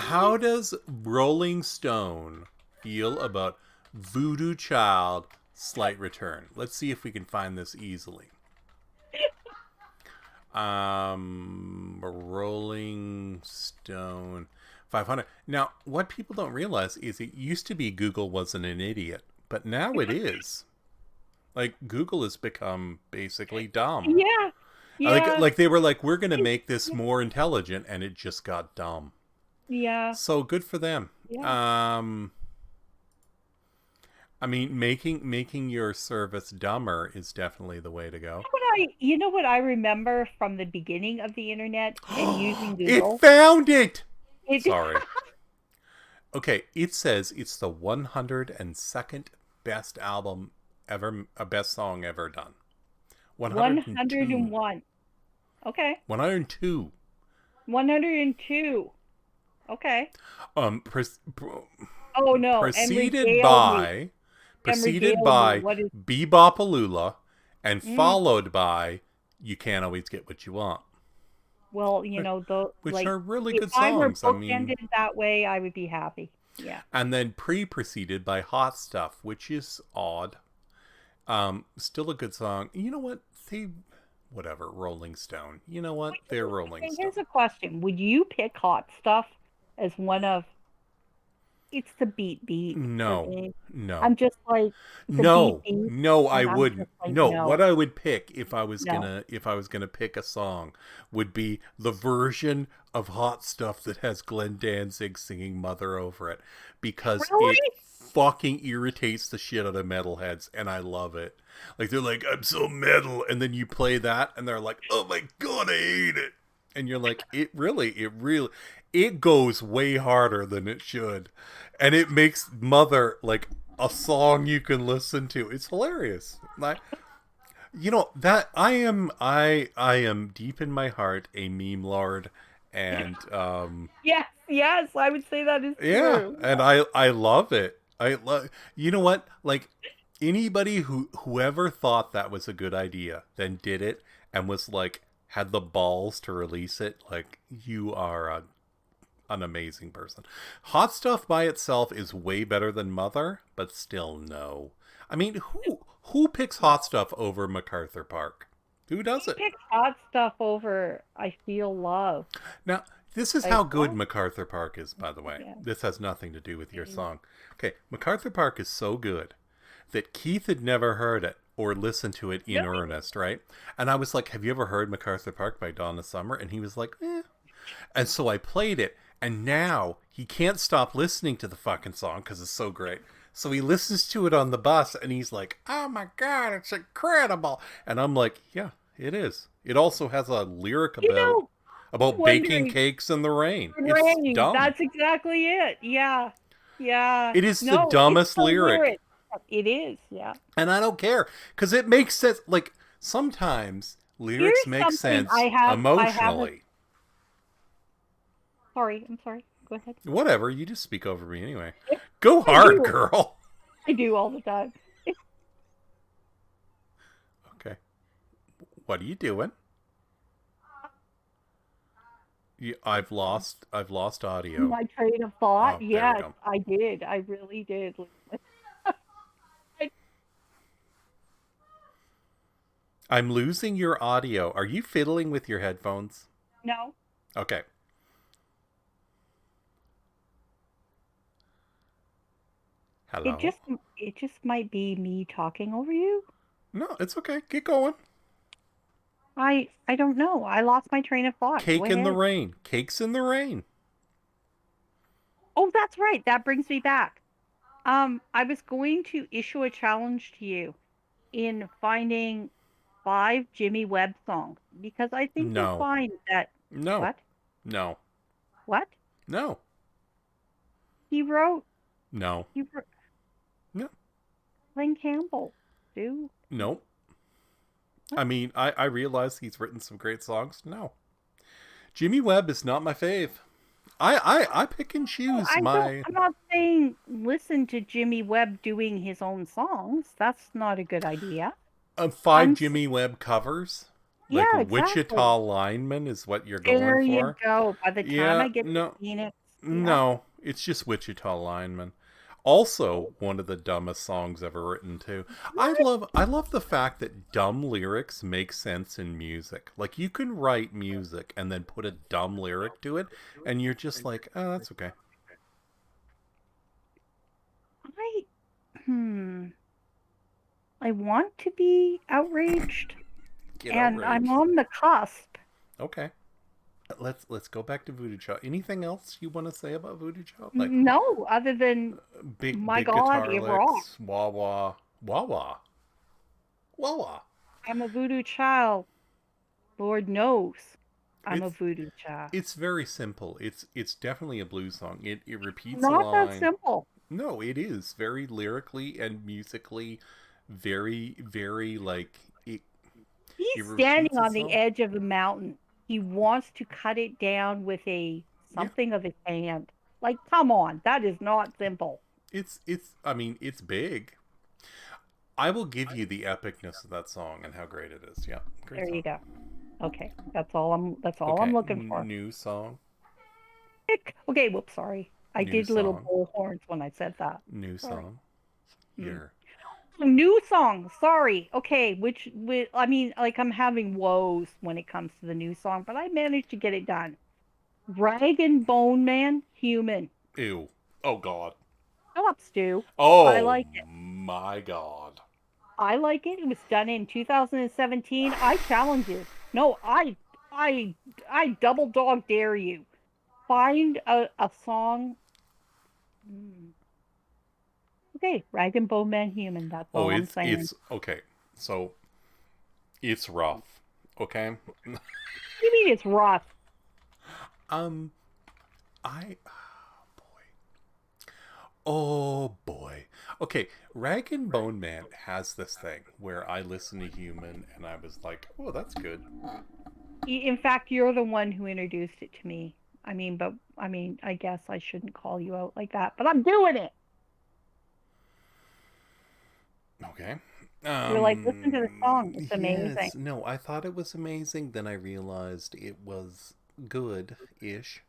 A: Rolling Stone feel about Voodoo Child Slight Return? Let's see if we can find this easily. Rolling Stone 500. Now, what people don't realize is it used to be Google wasn't an idiot, but now it is. Like Google has become basically dumb.
B: Yeah,
A: Like
B: yeah,
A: like they were like, we're gonna make this more intelligent, and it just got dumb.
B: yeah,
A: So good for them.
B: yeah.
A: Um, I mean, making your service dumber is definitely the way to go.
B: You know what I remember from the beginning of the internet and using
A: It
B: Google?
A: found it.
B: It,
A: Sorry. Okay, it says it's the 102nd best album ever, a best song ever done. 102.
B: 101. Okay.
A: 102.
B: 102. Okay.
A: Um, pre-
B: Oh no, and
A: preceded
B: regale me.
A: by
B: And
A: preceded
B: regale me.
A: by
B: What is
A: Bebopalula, and
B: mm,
A: followed by You Can't Always Get What You Want,
B: well, you know, the
A: which
B: like
A: are really
B: if
A: good
B: I were
A: songs. I mean,
B: bookended that way, I would be happy. Yeah.
A: and then preceded by Hot Stuff, which is odd. Still a good song. You know what? Whatever, Rolling Stone. You know what? They're Rolling
B: And
A: Stone.
B: here's a question. Would you pick Hot Stuff as one of it's the beat for
A: No,
B: me.
A: no.
B: I'm just like it's a
A: No,
B: beat,
A: no, I
B: and I'm
A: wouldn't.
B: just like
A: No, what
B: no,
A: I would pick
B: no.
A: if I was gonna pick a song would be the version of Hot Stuff that has Glenn Danzig singing Mother over it, because
B: Really?
A: it fucking irritates the shit out of metalheads, and I love it. Like they're like, I'm so metal, and then you play that, and they're like, oh my god, I hate it, and you're like, it goes way harder than it should, and it makes Mother like a song you can listen to. It's hilarious. Like, you know that I am deep in my heart a meme lord, and
B: Yes, yes, I would say that is
A: yeah,
B: true.
A: and I love it. I love, you know what, like anybody whoever thought that was a good idea then did it and was like had the balls to release it, like you are an amazing person. Hot Stuff by itself is way better than Mother, but still no. I mean, who picks Hot Stuff over MacArthur Park? Who does
B: He
A: it?
B: picked Hot Stuff over I Feel Love.
A: Now, this is
B: Like
A: how good
B: what?
A: MacArthur Park is, by the way.
B: Yeah.
A: This has nothing to do with your
B: Mm.
A: song. Okay, MacArthur Park is so good that Keith had never heard it or listened to it in
B: Really?
A: earnest, right? And I was like, have you ever heard MacArthur Park by Donna Summer? And he was like, eh. And so I played it, and now he can't stop listening to the fucking song because it's so great. So he listens to it on the bus, and he's like, oh my god, it's incredible. And I'm like, yeah, it is. It also has a lyric
B: You
A: about
B: know,
A: about baking
B: Wondering.
A: cakes in the rain. It's
B: Rain.
A: dumb.
B: That's exactly it. Yeah. Yeah.
A: It is the
B: No, it's
A: dumbest
B: the
A: lyric.
B: lyric. It is. Yeah.
A: And I don't care. Because it makes sense. Like, sometimes lyrics
B: Here's
A: make
B: something
A: sense
B: I have a
A: emotionally.
B: sorry, I'm sorry. Go ahead.
A: Whatever, you just speak over me anyway. Go
B: I
A: hard,
B: do.
A: girl.
B: I do all the time.
A: Okay. What are you doing? I've lost audio.
B: My train of thought.
A: Oh, there we
B: Yes,
A: go.
B: I did. I really did. I-
A: I'm losing your audio. Are you fiddling with your headphones?
B: no,
A: Okay.
B: it
A: Hello?
B: just it just might be me talking over you.
A: No, it's okay. Get going.
B: I don't know. I lost my train of thought. Go
A: Cake in the
B: ahead.
A: rain. Cakes in the rain.
B: Oh, that's right. That brings me back. I was going to issue a challenge to you in finding 5 Jimmy Webb songs because I think you'll
A: No.
B: find that
A: No.
B: what?
A: No.
B: What?
A: No.
B: He wrote
A: No.
B: he wrote
A: No.
B: Glenn Campbell. Do
A: No.
B: what?
A: I mean, I realize he's written some great songs. No. Jimmy Webb is not my fave. I pick and
B: No,
A: choose
B: I don't.
A: my
B: I'm not saying listen to Jimmy Webb doing his own songs. That's not a good idea.
A: five
B: I'm
A: Jimmy Webb covers. Like
B: yeah,
A: Wichita
B: exactly.
A: Lineman is what you're going
B: There you
A: for.
B: go. By the time
A: Yeah,
B: I get to
A: no,
B: Phoenix, yeah.
A: no, it's just Wichita Lineman. Also, one of the dumbest songs ever written too.
B: What?
A: I love the fact that dumb lyrics make sense in music. Like you can write music and then put a dumb lyric to it, and you're just like, oh, that's okay.
B: I hmm. I want to be outraged,
A: Get
B: and I'm
A: outraged.
B: on the cusp.
A: Okay. Let's go back to Voodoo Child. Anything else you want to say about Voodoo Child? Like
B: No, other than my
A: big
B: God,
A: guitar
B: it rocks.
A: licks, wah wah, wah wah, wah wah.
B: I'm a voodoo child. Lord knows I'm a
A: It's
B: voodoo child.
A: it's very simple. It's definitely a blues song. It repeats a
B: Not that
A: line.
B: simple.
A: No, it is very lyrically and musically, very like it
B: He's standing
A: repeats
B: on the
A: itself.
B: edge of a mountain. He wants to cut it down with a
A: Yeah,
B: something of his hand. Like, come on, that is not simple.
A: it's. I mean, it's big. I will give you the epicness of that song and how great it is. Yeah, great
B: There you
A: song.
B: go. Okay, that's all I'm
A: Okay,
B: looking for.
A: new song,
B: Okay, whoops, sorry. I
A: new
B: did little
A: song,
B: bull horns when I said that.
A: new
B: Sorry.
A: song.
B: Hmm.
A: Here.
B: New song. Sorry. Okay, which I mean, like I'm having woes when it comes to the new song, but I managed to get it done. Rag and Bone Man, Human.
A: Ew. Oh God.
B: Stop, Stu. I
A: Oh
B: like it.
A: my God.
B: I like it. It was done in 2017. I challenge you. No, I, I double dog dare you. Find a song. Hmm. Okay, Rag and Bone Man, Human. That's
A: Oh,
B: all I'm saying.
A: it's okay. So it's rough. Okay.
B: What do you mean it's rough?
A: um, I. Oh boy. Okay, Rag and Bone Man has this thing where I listen to Human and I was like, oh, that's good.
B: In fact, you're the one who introduced it to me. I mean, I guess I shouldn't call you out like that, but I'm doing it.
A: Okay.
B: You're like, listen to the song. It's amazing.
A: Yes. No, I thought it was amazing. Then I realized it was good ish.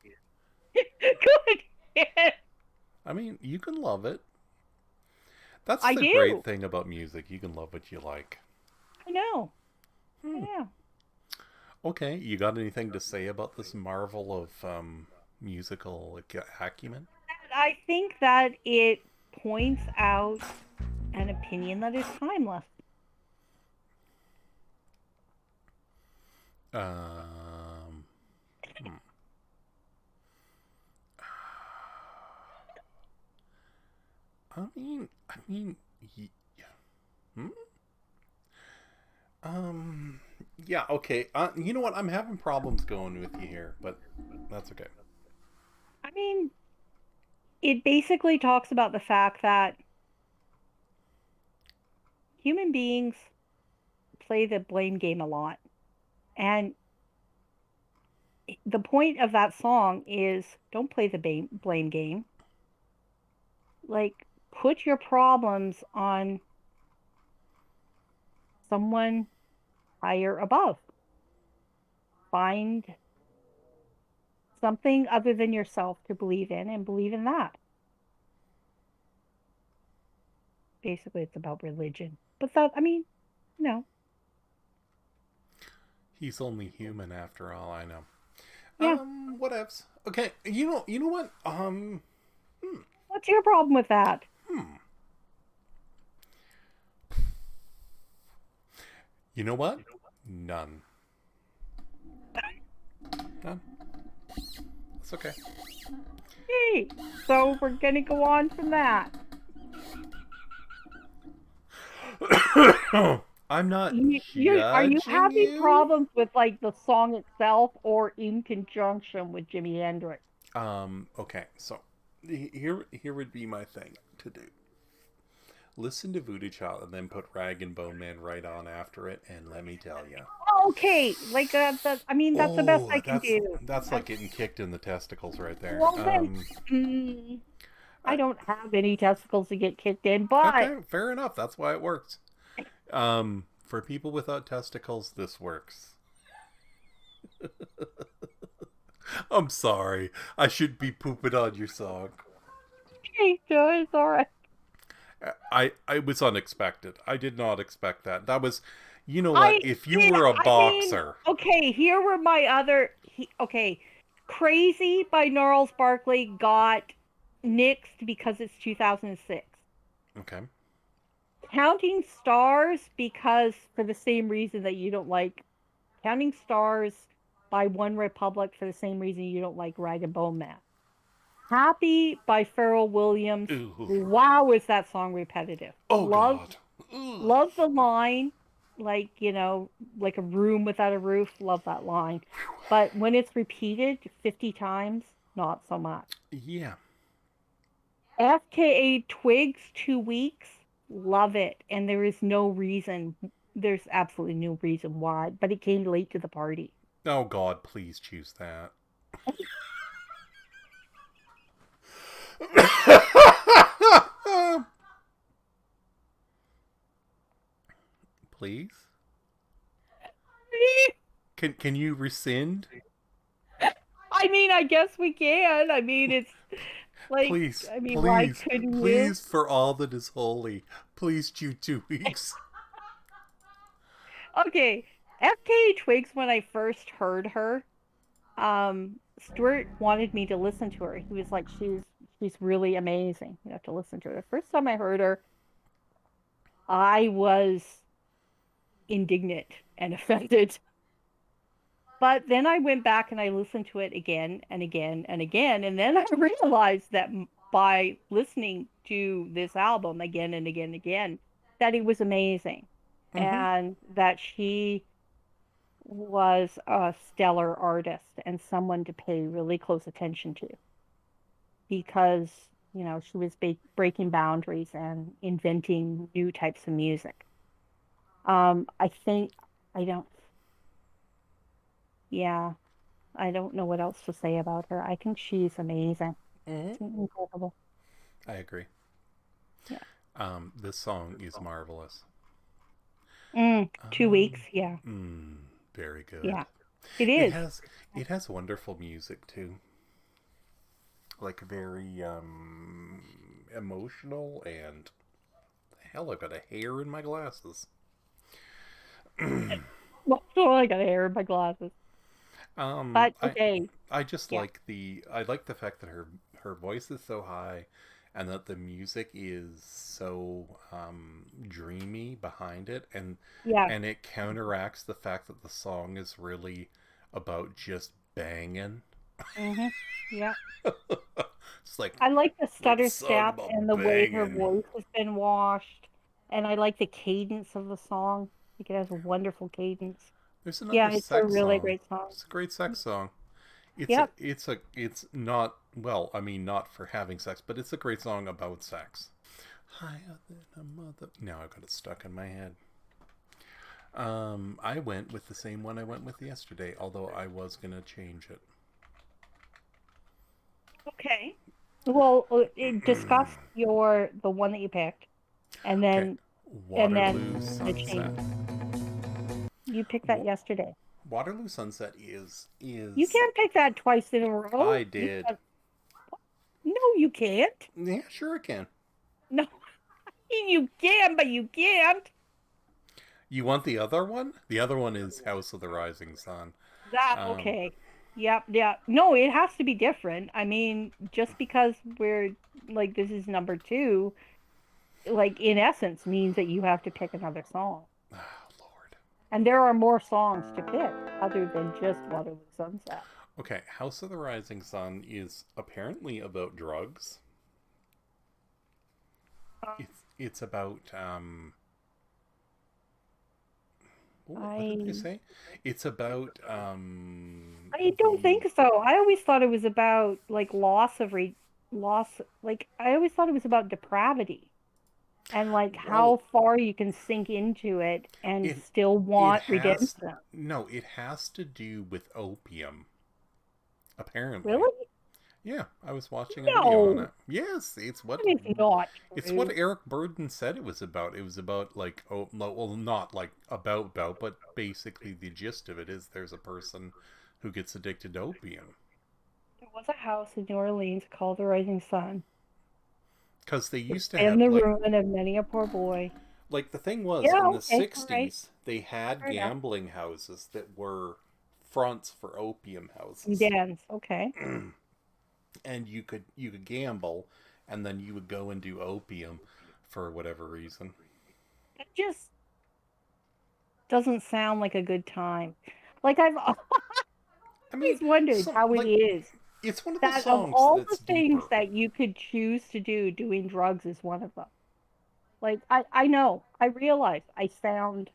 B: Good.
A: I mean, you can love it. That's
B: I
A: the great
B: do.
A: thing about music. You can love what you like.
B: I know.
A: Hmm.
B: Yeah.
A: Okay, you got anything to say about this marvel of musical acumen?
B: I think that it points out an opinion that is timeless.
A: Um, hmm. I mean, y- hmm? Yeah, okay. You know what? I'm having problems going with you here, but that's okay.
B: I mean, it basically talks about the fact that human beings play the blame game a lot. And the point of that song is don't play the blame game. Like, put your problems on someone higher above. Find something other than yourself to believe in and believe in that. Basically, it's about religion. But that, I mean, you know,
A: He's only human after all, I know.
B: yeah.
A: Whatevs. Okay, you know what?
B: What's your problem with that?
A: Hmm. You know what? None. None. It's okay.
B: Hey, so we're gonna go on from that.
A: I'm not
B: Are you
A: judging
B: having
A: you.
B: problems with like the song itself or in conjunction with Jimi Hendrix?
A: Okay, so here would be my thing to do. Listen to Voodoo Child and then put Rag and Bone Man right on after it, and let me tell you.
B: Okay, like I mean, that's the best
A: Oh,
B: I can do.
A: that's like
B: That's,
A: getting kicked in the testicles right there.
B: well then, mm, I
A: I,
B: don't have any testicles to get kicked in, but
A: okay, fair enough. That's why it works. For people without testicles, this works. I'm sorry. I should be pooping on your song.
B: hey, Joe, it's all right.
A: I was unexpected. I did not expect that. That was, you know what?
B: I
A: If you
B: did.
A: were a
B: I mean,
A: boxer,
B: okay, here were my other. Okay, Crazy by Gnarls Barkley got nixed because it's 2006.
A: okay.
B: Counting Stars because for the same reason that you don't like Counting Stars by One Republic for the same reason you don't like Rag and Bone Man. Happy by Pharrell Williams.
A: Ooh.
B: Wow, is that song repetitive?
A: Oh
B: Love
A: God. Ooh.
B: love the line, like, like a room without a roof. Love that line. But when it's repeated 50 times, not so much.
A: Yeah.
B: FKA Twigs 2 weeks, love it. And there's absolutely no reason why, but it came late to the party.
A: Oh God, please choose that. Please. Can you rescind?
B: I mean, I guess we can. I mean, it's like,
A: Please,
B: I mean, why
A: please,
B: couldn't you?
A: please, for all that is holy, please choose 2 weeks.
B: Okay, FKA Twigs, when I first heard her, Stuart wanted me to listen to her. He was like, she's really amazing. You have to listen to her. The first time I heard her, I was indignant and offended. But then I went back and I listened to it again and again and again. And then I realized that by listening to this album again and again and again, that it was amazing
A: Mm-hmm.
B: and that she was a stellar artist and someone to pay really close attention to because, she was breaking boundaries and inventing new types of music. I think, I don't, yeah, I don't know what else to say about her. I think she's amazing.
A: Mm-hmm.
B: She's incredible.
A: I agree.
B: Yeah.
A: This song is marvelous.
B: 2 weeks.
A: Um,
B: Yeah.
A: mm, very
B: Yeah.
A: good.
B: It
A: It
B: is.
A: has it has wonderful music too, like very emotional and hell, I've got a hair in my glasses.
B: Well, so I got hair in my glasses.
A: um,
B: But
A: I
B: okay.
A: I just
B: Yeah.
A: like the fact that her voice is so high, and that the music is so dreamy behind it,
B: Yeah.
A: and it counteracts the fact that the song is really about just banging.
B: hmm Yeah.
A: It's like
B: I like the
A: the
B: stutter
A: song
B: step
A: about
B: and the way her
A: banging.
B: voice has been washed. And I like the cadence of the song. I think it has a wonderful cadence.
A: There's
B: Yeah,
A: another
B: it's a
A: sex
B: really
A: song.
B: great song.
A: It's a great sex song.
B: Yep.
A: It's not, well, I mean, not for having sex, but it's a great song about sex. Higher than a mother. Now I've got it stuck in my head. I went with the same one I went with yesterday, although I was gonna change it.
B: Okay. Well, discuss the one that you picked, and
A: Okay,
B: then
A: Waterloo
B: the change.
A: Sunset.
B: You picked that
A: Wa-
B: yesterday.
A: Waterloo Sunset
B: You
A: is
B: can't pick that twice in a row.
A: I did.
B: No, you can't.
A: Yeah, sure I can.
B: No, you can, but you can't.
A: You want the other one? The other one is House of the Rising Sun.
B: That
A: Um,
B: okay. Yep, yeah. No, it has to be different. I mean, just because we're like this is number two, like in essence means that you have to pick another song.
A: oh Lord.
B: And there are more songs to pick other than just Waterloo Sunset.
A: Okay, House of the Rising Sun is apparently about drugs. It's about what did they
B: I
A: say? It's about
B: I don't think so. I always thought it was about like loss. Like I always thought it was about depravity and like how
A: well,
B: far you can sink into it and
A: it
B: still
A: it
B: want
A: has
B: redemption.
A: no, it has to do with opium apparently.
B: Really?
A: Yeah, I was watching a video on
B: No,
A: it. Yes,
B: that is not
A: it's what
B: true.
A: Eric Burden said it was about. It was about like oh no, well not like about, but basically the gist of it is there's a person who gets addicted to opium
B: There was a house in New Orleans called the Rising Sun.
A: because they used
B: It's
A: to
B: been
A: have
B: the ruin of many a poor boy.
A: like the thing was
B: Yeah,
A: in the
B: okay, all right.
A: 60s they had
B: Fair enough.
A: gambling houses that were fronts for opium houses.
B: Dance, okay.
A: And you could gamble and then you would go and do opium for whatever reason.
B: It just doesn't sound like a good time. Like I've
A: I mean,
B: always wondered
A: some
B: how it
A: like
B: is
A: it's one of the
B: that of
A: songs
B: all the
A: that's
B: things
A: deeper.
B: that you could choose to do, doing drugs is one of them. Like I know, I realize I sound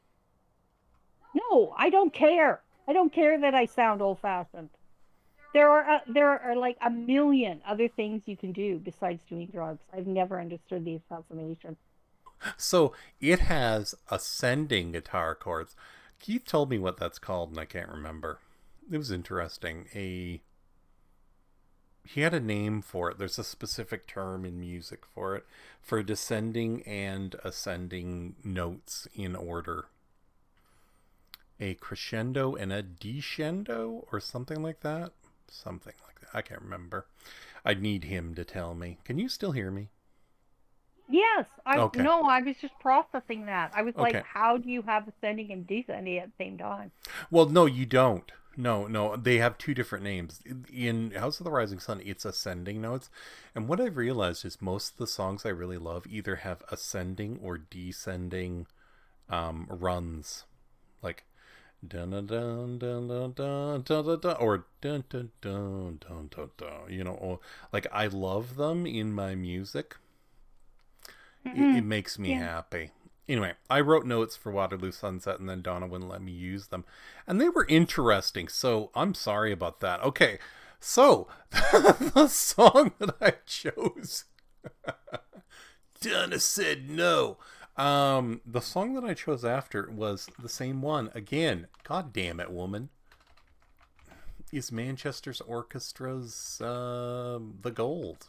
B: no, I don't care. I don't care that I sound old fashioned. There are like a million other things you can do besides doing drugs. I've never understood the fascination.
A: So it has ascending guitar chords. Keith told me what that's called, and I can't remember. It was interesting. He had a name for it. There's a specific term in music for it, for descending and ascending notes in order. A crescendo and a descendo, or something like that. Something like that. I can't remember. I'd need him to tell me. Can you still hear me?
B: Yes, I
A: Okay.
B: no, I was just processing that. I was like,
A: Okay.
B: how do you have ascending and descending at the same time?
A: Well, no, you don't. No, no, they have two different names. In House of the Rising Sun, it's ascending notes. And what I've realized is most of the songs I really love either have ascending or descending runs. Like dun dun dun dun dun dun dun dun, dun or dun dun dun dun dun dun. Or, like I love them in my music. It
B: Mm-mm.
A: makes me
B: Yeah.
A: happy. Anyway, I wrote notes for Waterloo Sunset and then Donna wouldn't let me use them. And they were interesting, so I'm sorry about that. Okay, so the song that I chose, Donna said no. The song that I chose after was the same one. Again, god damn it, woman. Is Manchester's Orchestra's The Gold.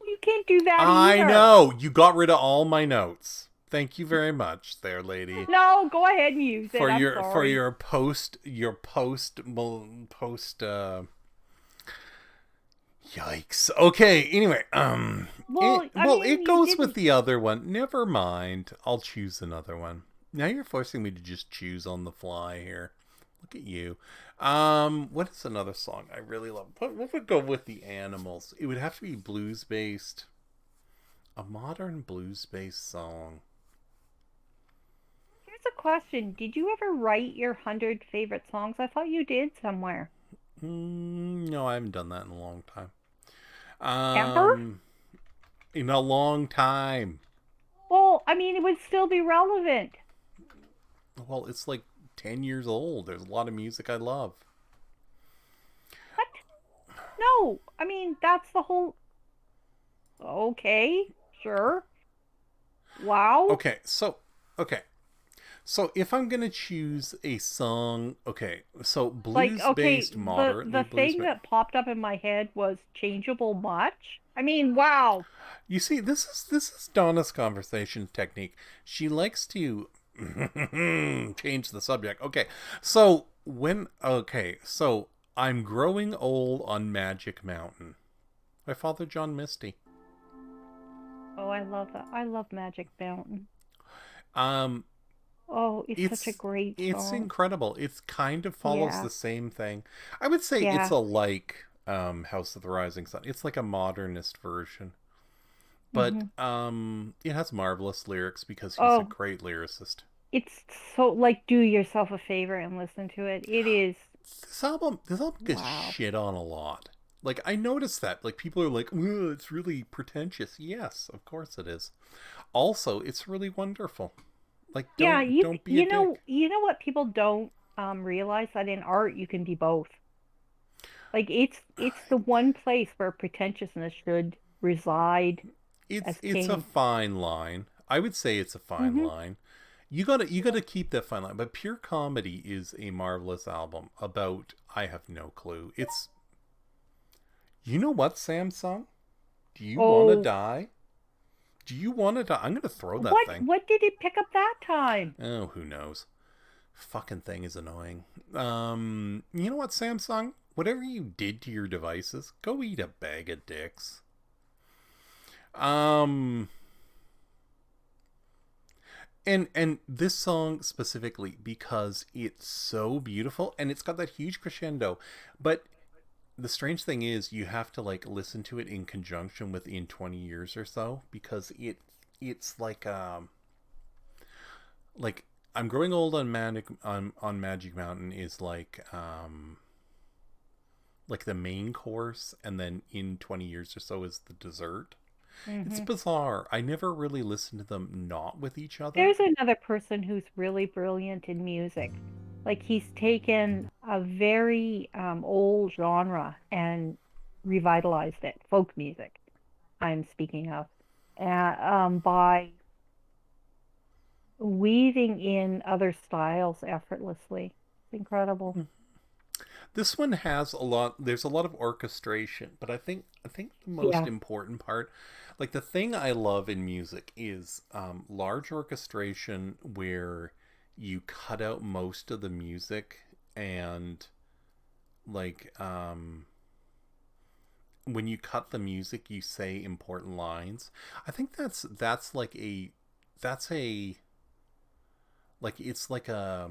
B: You can't do that
A: I
B: either.
A: know. You got rid of all my notes. Thank you very much, there, lady,
B: No, go ahead and use it.
A: for
B: I'm
A: your for
B: sorry.
A: your post. Yikes. Okay. Anyway,
B: Well, I
A: well,
B: mean,
A: it
B: you
A: goes with
B: didn't.
A: the other one. Never mind. I'll choose another one. Now you're forcing me to just choose on the fly here. Look at you. What is another song I really love? What would go with the Animals? It would have to be blues based. A modern blues based song.
B: Here's a question. Did you ever write your 100 favorite songs? I thought you did somewhere.
A: No, I haven't done that in a long time.
B: Ever?
A: Um, in a long time.
B: Well, I mean, it would still be relevant.
A: Well, it's like 10 years old. There's a lot of music I love.
B: What? No, I mean that's the whole. Okay, sure. Wow.
A: Okay, so okay. So if I'm gonna choose a song, okay, so
B: Like,
A: blues
B: okay,
A: based,
B: the
A: moderately blues.
B: thing that popped up in my head was changeable much. I mean, wow.
A: You see, this is Donna's conversation technique. She likes to change the subject. So I'm growing old on Magic Mountain by Father John Misty.
B: Oh, I love that. I love Magic Mountain.
A: Um,
B: Oh, it's such a
A: it's
B: great
A: it's
B: song.
A: incredible. It's kind of follows
B: Yeah.
A: the same thing. I would say it's
B: Yeah.
A: a like House of the Rising Sun. It's like a modernist version. But
B: Mhm.
A: it has marvelous lyrics because he's a
B: Oh,
A: great lyricist.
B: it's so like do yourself a favor and listen to it. It is
A: This album gets
B: wow.
A: shit on a lot. Like I noticed that. Like people are like, "Ugh, it's really pretentious." Yes, of course it is. Also, it's really wonderful. Like
B: Yeah,
A: don't be a dick.
B: you know what people don't realize that in art you can be both. Like it's the one place where pretentiousness should reside as
A: It's a
B: king.
A: fine line. I would say it's a fine
B: Mhm.
A: line. You gotta keep that fine line. But Pure Comedy is a marvelous album about I have no clue. It's you know what, Samsung? Do you wanna
B: Oh,
A: die? Do you wanna die? I'm gonna throw that thing.
B: what did he pick up that time?
A: Oh, who knows? Fucking thing is annoying. You know what, Samsung? Whatever you did to your devices, go eat a bag of dicks. Um, and this song specifically because it's so beautiful and it's got that huge crescendo, but the strange thing is you have to like listen to it in conjunction with In 20 Years or so because it's like I'm growing old on Magic Mountain is like the main course, and then In 20 Years or so is the dessert. It's
B: Mhm.
A: bizarre. I never really listened to them not with each other.
B: There's another person who's really brilliant in music. Like he's taken a very old genre and revitalized it, folk music. I'm speaking of, by weaving in other styles effortlessly. It's incredible.
A: This one has a lot. There's a lot of orchestration, but I think the most
B: Yeah.
A: important part, like the thing I love in music, is large orchestration where you cut out most of the music and like when you cut the music, you say important lines. I think that's a like it's like I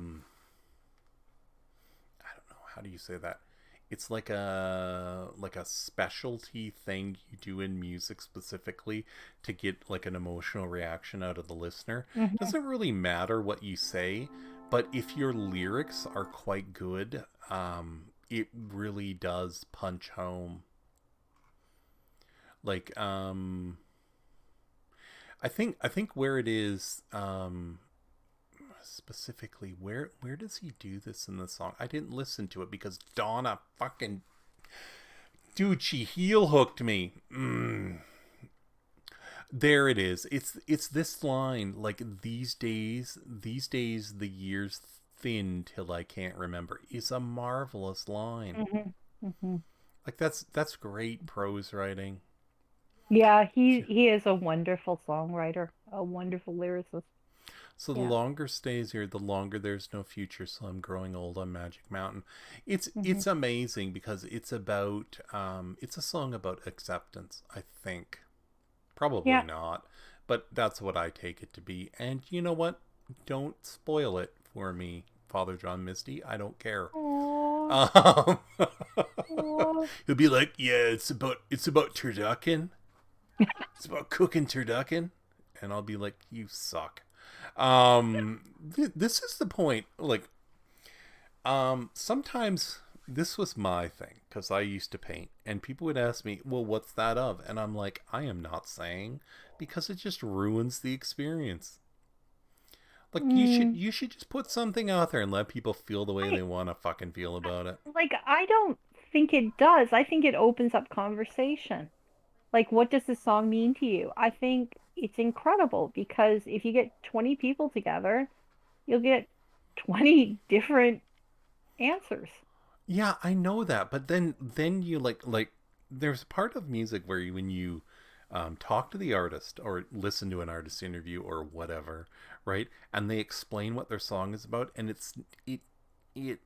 A: don't know how do you say that. It's like a specialty thing you do in music specifically to get like an emotional reaction out of the listener. It
B: Hmm.
A: doesn't really matter what you say, but if your lyrics are quite good, it really does punch home. Like I think where it is specifically where does he do this in the song? I didn't listen to it because Donna fucking dude, she heel hooked me. There it is. It's this line like these days the years thin till I can't remember is a marvelous line.
B: Hmm. Hmm.
A: Like that's great prose writing.
B: Yeah, he is a wonderful songwriter, a wonderful lyricist.
A: So the
B: Yeah.
A: longer stays here, the longer there's no future. So I'm growing old on Magic Mountain. It's
B: Hmm.
A: it's amazing because it's a song about acceptance. I think probably
B: Yeah.
A: not, but that's what I take it to be. And you know what? Don't spoil it for me, Father John Misty. I don't care.
B: Aww.
A: Um,
B: Aww.
A: he'll be like, yeah, it's about turducken. It's about cooking turducken, and I'll be like, you suck. This is the point. Like, sometimes this was my thing because I used to paint, and people would ask me, "Well, what's that of?" And I'm like, I am not saying because it just ruins the experience. Like
B: Mm,
A: you should just put something out there and let people feel the way
B: I
A: they want to fucking feel about it.
B: I don't think it does. I think it opens up conversation. Like, what does this song mean to you? I think it's incredible because if you get 20 people together, you'll get 20 different answers.
A: Yeah, I know that, but then you like there's a part of music where when you talk to the artist or listen to an artist interview or whatever, right? And they explain what their song is about, and it it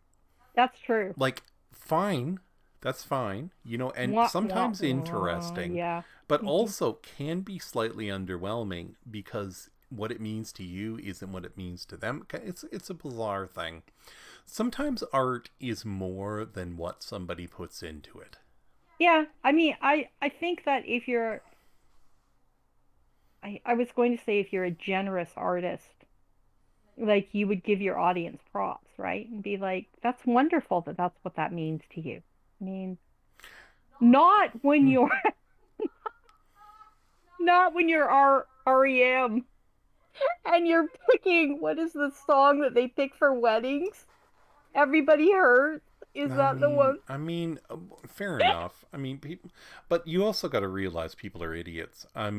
B: That's true.
A: like fine, that's fine, you know, and
B: Wah, wah,
A: sometimes
B: wah.
A: interesting,
B: Yeah.
A: but
B: Hmm.
A: also can be slightly underwhelming because what it means to you isn't what it means to them. It's a bizarre thing. Sometimes art is more than what somebody puts into it.
B: Yeah. I mean, I think that if you're, I was going to say if you're a generous artist, like you would give your audience props, right? And be like, that's wonderful that that's what that means to you. I mean, not when
A: Hmm.
B: you're not when you're REM and you're picking what is the song that they pick for weddings? Everybody Hurts. Is that the one?
A: Fair enough. I mean, people, but you also got to realize people are idiots. I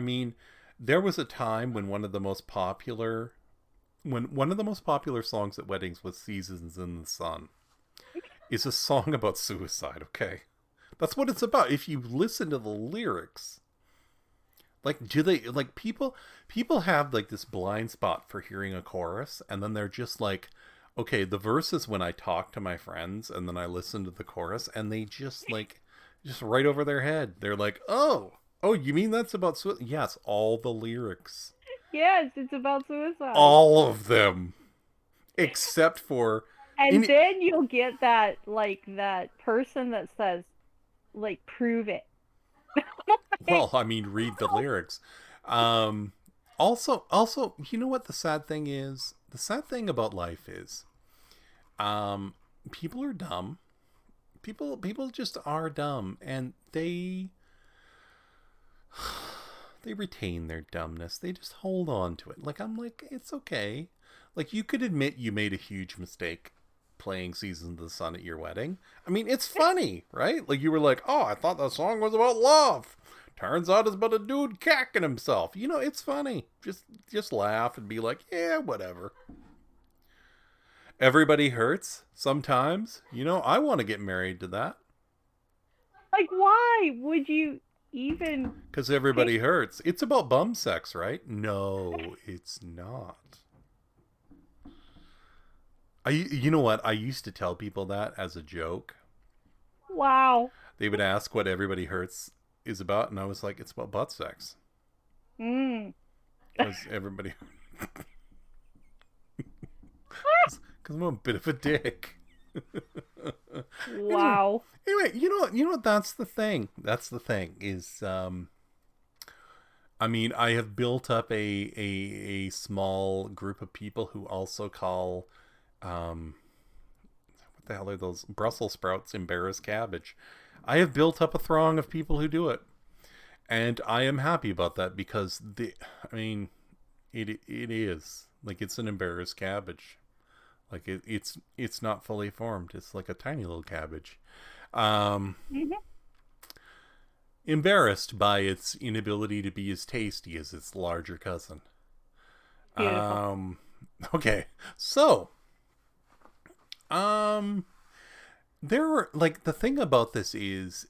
A: mean, there was a time when one of the most popular songs at weddings was "Seasons in the Sun." Is a song about suicide. Okay, that's what it's about. If you listen to the lyrics, like, do they like people have like this blind spot for hearing a chorus, and then they're just like, okay, the verse is when I talk to my friends, and then I listen to the chorus, and they just like just right over their head. They're like, oh, you mean that's about suicide? Yes, all the lyrics,
B: Yes, it's about suicide.
A: all of them, except for
B: And
A: in.
B: then you'll get that like that person that says like prove it.
A: Well, I mean, read the lyrics. Um, also, you know what the sad thing is? The sad thing about life is, um, people are dumb. People just are dumb, and they retain their dumbness. They just hold on to it. Like I'm like, it's okay. Like you could admit you made a huge mistake playing Seasons of the Sun at your wedding. I mean, it's funny, right? Like you were like, oh, I thought that song was about love. Turns out it's about a dude cacking himself. You know, it's funny. Just laugh and be like, yeah, whatever. Everybody hurts sometimes. You know, I want to get married to that
B: Like why would you even
A: because
B: pick
A: everybody hurts. It's about bum sex, right? No, it's not. You know what? I used to tell people that as a joke.
B: wow.
A: They would ask what Everybody Hurts is about, and I was like, it's about butt sex
B: Mm.
A: because everybody because I'm a bit of a dick. anyway,
B: Wow.
A: you know what? That's the thing. That's the thing is, I mean, I have built up a small group of people who also call, um, what the hell are those Brussels sprouts embarrassed cabbage. I have built up a throng of people who do it, and I am happy about that because I mean, it is like it's an embarrassed cabbage. Like it's not fully formed. It's like a tiny little cabbage. Um,
B: Hmm.
A: Embarrassed by its inability to be as tasty as its larger cousin.
B: Beautiful.
A: Um, okay, so um, there are like the thing about this is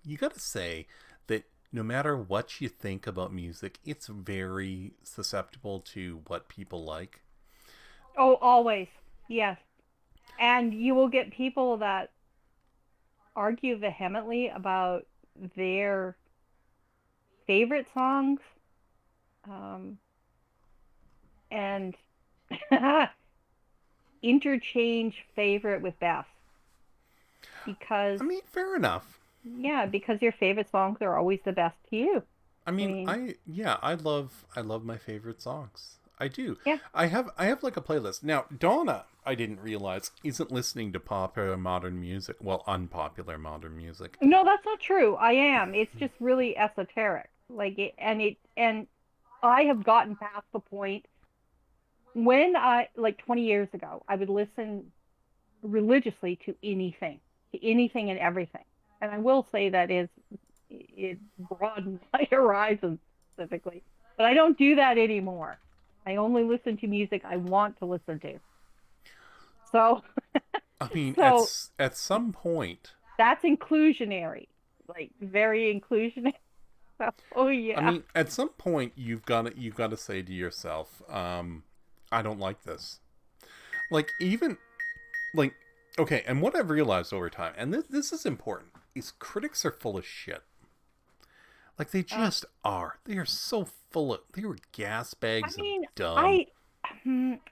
A: you got to say that no matter what you think about music, it's very susceptible to what people like.
B: Oh, always. Yes. And you will get people that argue vehemently about their favorite songs, um, and interchange favorite with best because
A: I mean, fair enough.
B: yeah, because your favorite songs are always the best to you.
A: I
B: I
A: mean,
B: mean,
A: I love my favorite songs. I do.
B: yeah.
A: I have like a playlist. Now, Donna, I didn't realize isn't listening to popular modern music. Well, unpopular modern music.
B: No, that's not true. I am. It's just really esoteric. Like it and I have gotten past the point when like 20 years ago, I would listen religiously to anything and everything. And I will say that is it broadened my horizons specifically. But I don't do that anymore. I only listen to music I want to listen to. So
A: I mean,
B: so
A: at some point,
B: that's inclusionary. Like very inclusionary. So, oh
A: I
B: yeah.
A: mean, at some point, you've got to say to yourself, I don't like this. Like even like okay, and what I've realized over time, and this is important, is critics are full of shit. Like they
B: Uh,
A: just are. They are so full of. They were gas
B: I
A: bags of
B: mean,
A: dumb.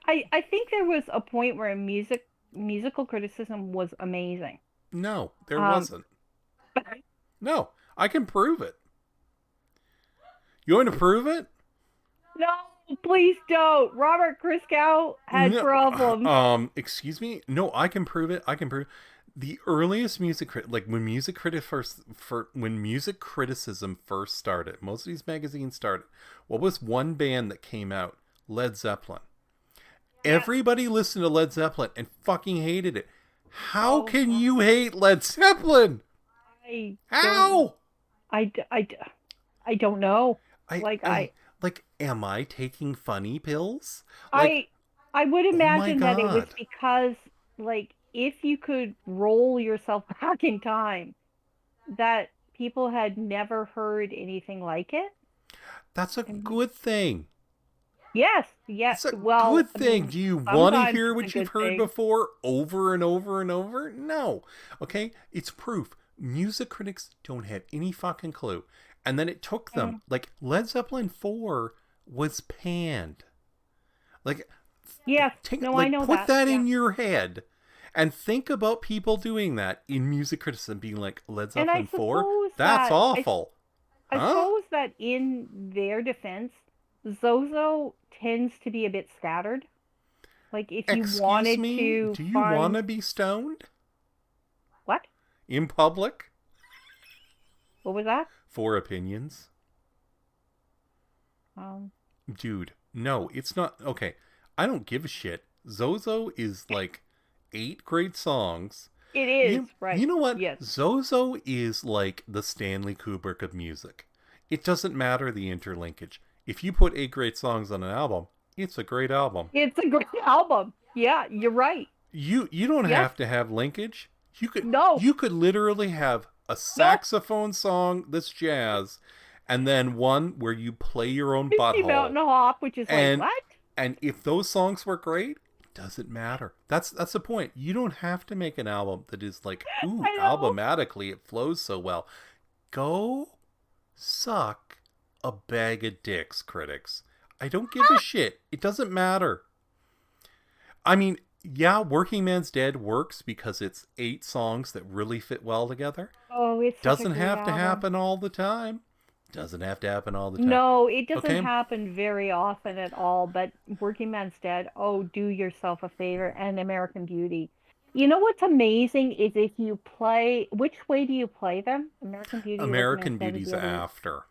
B: I I think there was a point where musical criticism was amazing.
A: No, there
B: Um,
A: wasn't. No, I can prove it. You want to prove it?
B: no, please don't. Robert Christgau had
A: No.
B: problems.
A: Excuse me. No, I can prove it. I can prove. The earliest like when music criticism first started, most of these magazines started. What was one band that came out? Led Zeppelin.
B: Yeah.
A: Everybody listened to Led Zeppelin and fucking hated it. How
B: Oh,
A: can you hate Led Zeppelin?
B: I don't.
A: How?
B: I, I, I don't know.
A: I
B: Like
A: I like am I taking funny pills? Like,
B: I I would
A: oh my
B: imagine that it was
A: god.
B: because like if you could roll yourself back in time, that people had never heard anything like it.
A: That's a
B: And
A: good thing.
B: yes, yeah.
A: It's a
B: Well,
A: good
B: I
A: thing.
B: mean,
A: Do you want to
B: sometimes
A: hear
B: it's a
A: what you've
B: good
A: heard
B: thing.
A: before over and over and over? No. Okay? It's proof. Music critics don't have any fucking clue. And then it took them,
B: Mm,
A: like, Led Zeppelin 4 was panned. Like,
B: yes, no, I
A: like
B: know
A: put
B: that.
A: that
B: Yeah.
A: in your head and think about people doing that in music criticism, being like, Led
B: And I
A: Zeppelin 4?
B: suppose
A: That's
B: that
A: awful.
B: I
A: Huh?
B: suppose that in their defense, Zozo tends to be a bit scattered. Like if you
A: Excuse
B: wanted
A: me?
B: to
A: Do you want
B: find
A: to be stoned
B: what?
A: in public
B: What was that?
A: for opinions?
B: Um,
A: Dude, no, it's not. Okay, I don't give a shit. Zozo is like 8 great songs.
B: it is,
A: You
B: right.
A: know what?
B: Yes.
A: Zozo is like the Stanley Kubrick of music. It doesn't matter the interlinkage. If you put 8 great songs on an album, it's a great album.
B: It's a great album. Yeah, you're right.
A: You don't
B: Yes.
A: have to have linkage.
B: No.
A: You could literally have a
B: No.
A: saxophone song that's jazz, and then one where you play your own
B: Misty
A: butthole.
B: Mountain Hop, which is like,
A: And
B: what?
A: if those songs were great, it doesn't matter. That's the point. You don't have to make an album that is like, ooh,
B: I know.
A: albumatically it flows so well. Go suck a bag of dicks, critics. I don't give a shit. It doesn't matter. I mean, yeah, Working Man's Dead works because it's 8 songs that really fit well together.
B: Oh, it's such a
A: Doesn't
B: great
A: have to
B: album.
A: happen all the time. Doesn't have to happen all the time.
B: No, it doesn't
A: Okay?
B: happen very often at all, but Working Man's Dead, oh, do yourself a favor, and American Beauty. You know what's amazing is if you play, which way do you play them? American Beauty, Working Man's
A: American
B: Dead, or
A: Beauty's
B: the other way?
A: after.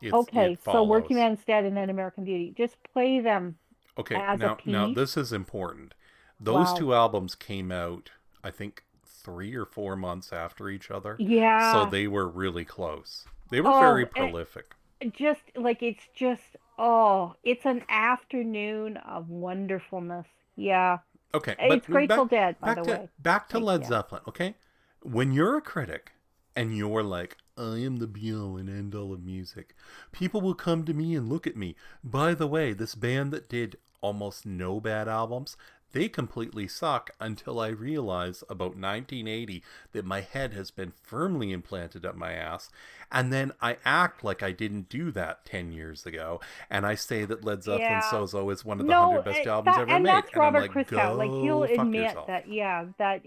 A: It
B: Okay, so Working
A: follows.
B: Man's Dead and then American Beauty. Just play them
A: Okay,
B: as a
A: now
B: piece.
A: this is important. Those
B: Wow.
A: 2 albums came out, I think, 3 or 4 months after each other, so
B: Yeah.
A: they were really close. They were very
B: Oh,
A: prolific.
B: just like it's just oh, it's an afternoon of wonderfulness. Yeah.
A: Okay, but
B: It's Grateful Dead, by the way.
A: back to
B: Like,
A: Led
B: yeah.
A: Zeppelin. Okay, when you're a critic and you're like, I am the be all and end all of music, people will come to me and look at me. By the way, this band that did almost no bad albums, they completely suck until I realize about 1980 that my head has been firmly implanted up my ass. And then I act like I didn't do that 10 years ago. And I say that Led Zeppelin
B: Yeah.
A: Sozo is one of the
B: No,
A: 100 best albums
B: that
A: ever
B: and
A: made.
B: that's
A: And I'm
B: Robert
A: like,
B: Christgau. Like he'll
A: go fuck
B: admit
A: yourself.
B: that yeah, that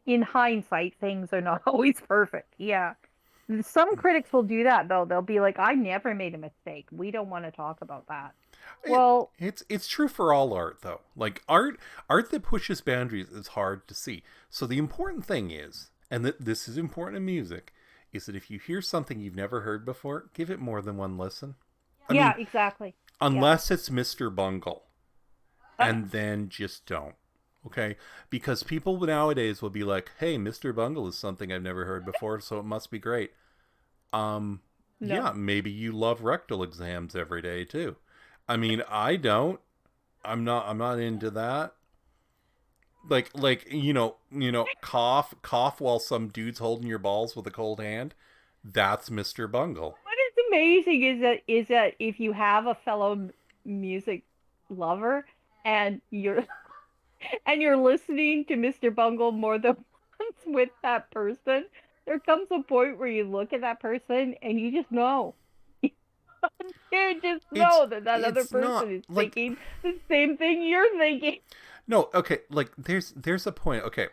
B: in hindsight things are not always perfect. Yeah. Some critics will do that though. They'll be like, I never made a mistake. We don't want to talk about that. Well,
A: It's true for all art though. Like art that pushes boundaries is hard to see. So the important thing is, and this is important in music, is that if you hear something you've never heard before, give it more than one listen. I mean,
B: Yeah, exactly. Yeah.
A: unless it's Mr. Bungle, and then just don't. Okay? Because people nowadays will be like, hey, Mr. Bungle is something I've never heard before, so it must be great. Um,
B: No.
A: yeah, maybe you love rectal exams every day too. I mean, I don't. I'm not into that. Like cough while some dude's holding your balls with a cold hand. That's Mr. Bungle.
B: What is amazing is that if you have a fellow music lover and you're listening to Mr. Bungle more than once with that person, there comes a point where you look at that person and you just know. You just
A: It's
B: know that that other
A: it's not
B: person is
A: like
B: thinking the same thing you're thinking.
A: no, okay, like there's a point. Okay.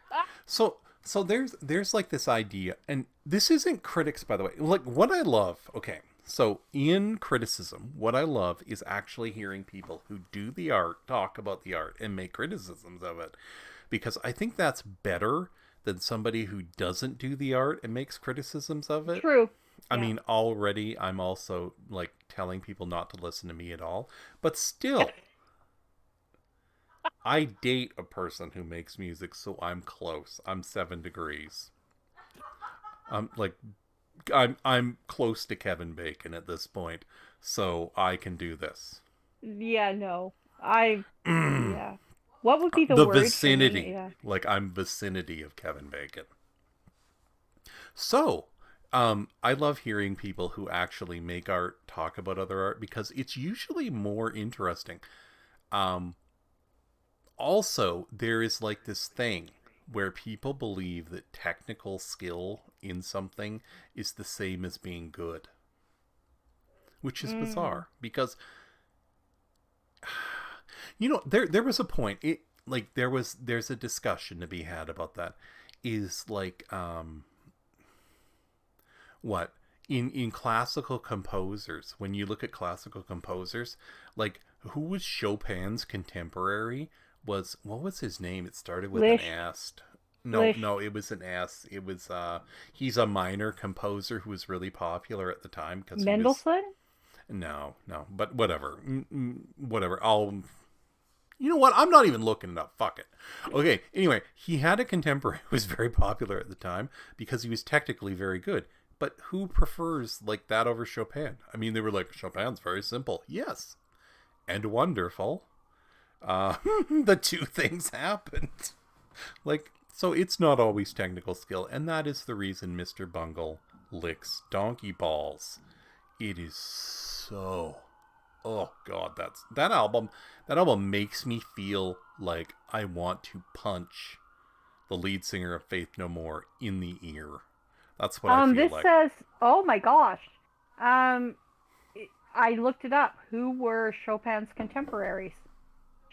A: So there's like this idea, and this isn't critics, by the way. Like what I love, okay. So in criticism, what I love is actually hearing people who do the art talk about the art and make criticisms of it. Because I think that's better than somebody who doesn't do the art and makes criticisms of it.
B: True.
A: I
B: Yeah.
A: mean, already I'm also like telling people not to listen to me at all. But still, I date a person who makes music, so I'm close. I'm 7 degrees. I'm like I'm close to Kevin Bacon at this point, so I can do this.
B: Yeah, no. Yeah. What would be the
A: The
B: word for me?
A: vicinity,
B: Yeah.
A: like I'm vicinity of Kevin Bacon. So, I love hearing people who actually make art talk about other art because it's usually more interesting. Um, Also, there is like this thing where people believe that technical skill in something is the same as being good, which is
B: Mm.
A: bizarre because there was a point it like there's a discussion to be had about that is like what in classical composers, when you look at classical composers, like who was Chopin's contemporary? Was What was his name? It started with an
B: Liszt.
A: S.
B: Liszt.
A: No, it was an S. It was he's a minor composer who was really popular at the time because he was
B: Mendelssohn?
A: no, but whatever. Whatever. You know what? I'm not even looking it up. Fuck it. Okay, anyway, he had a contemporary who was very popular at the time because he was technically very good. But who prefers like that over Chopin? I mean, they were like, Chopin's very simple. Yes. And wonderful. The two things happened. Like, so it's not always technical skill, and that is the reason Mr. Bungle licks donkey balls. It is so, oh god, that album makes me feel like I want to punch the lead singer of Faith No More in the ear. That's what I feel
B: This
A: like.
B: says, oh my gosh. Um, I looked it up. Who were Chopin's contemporaries?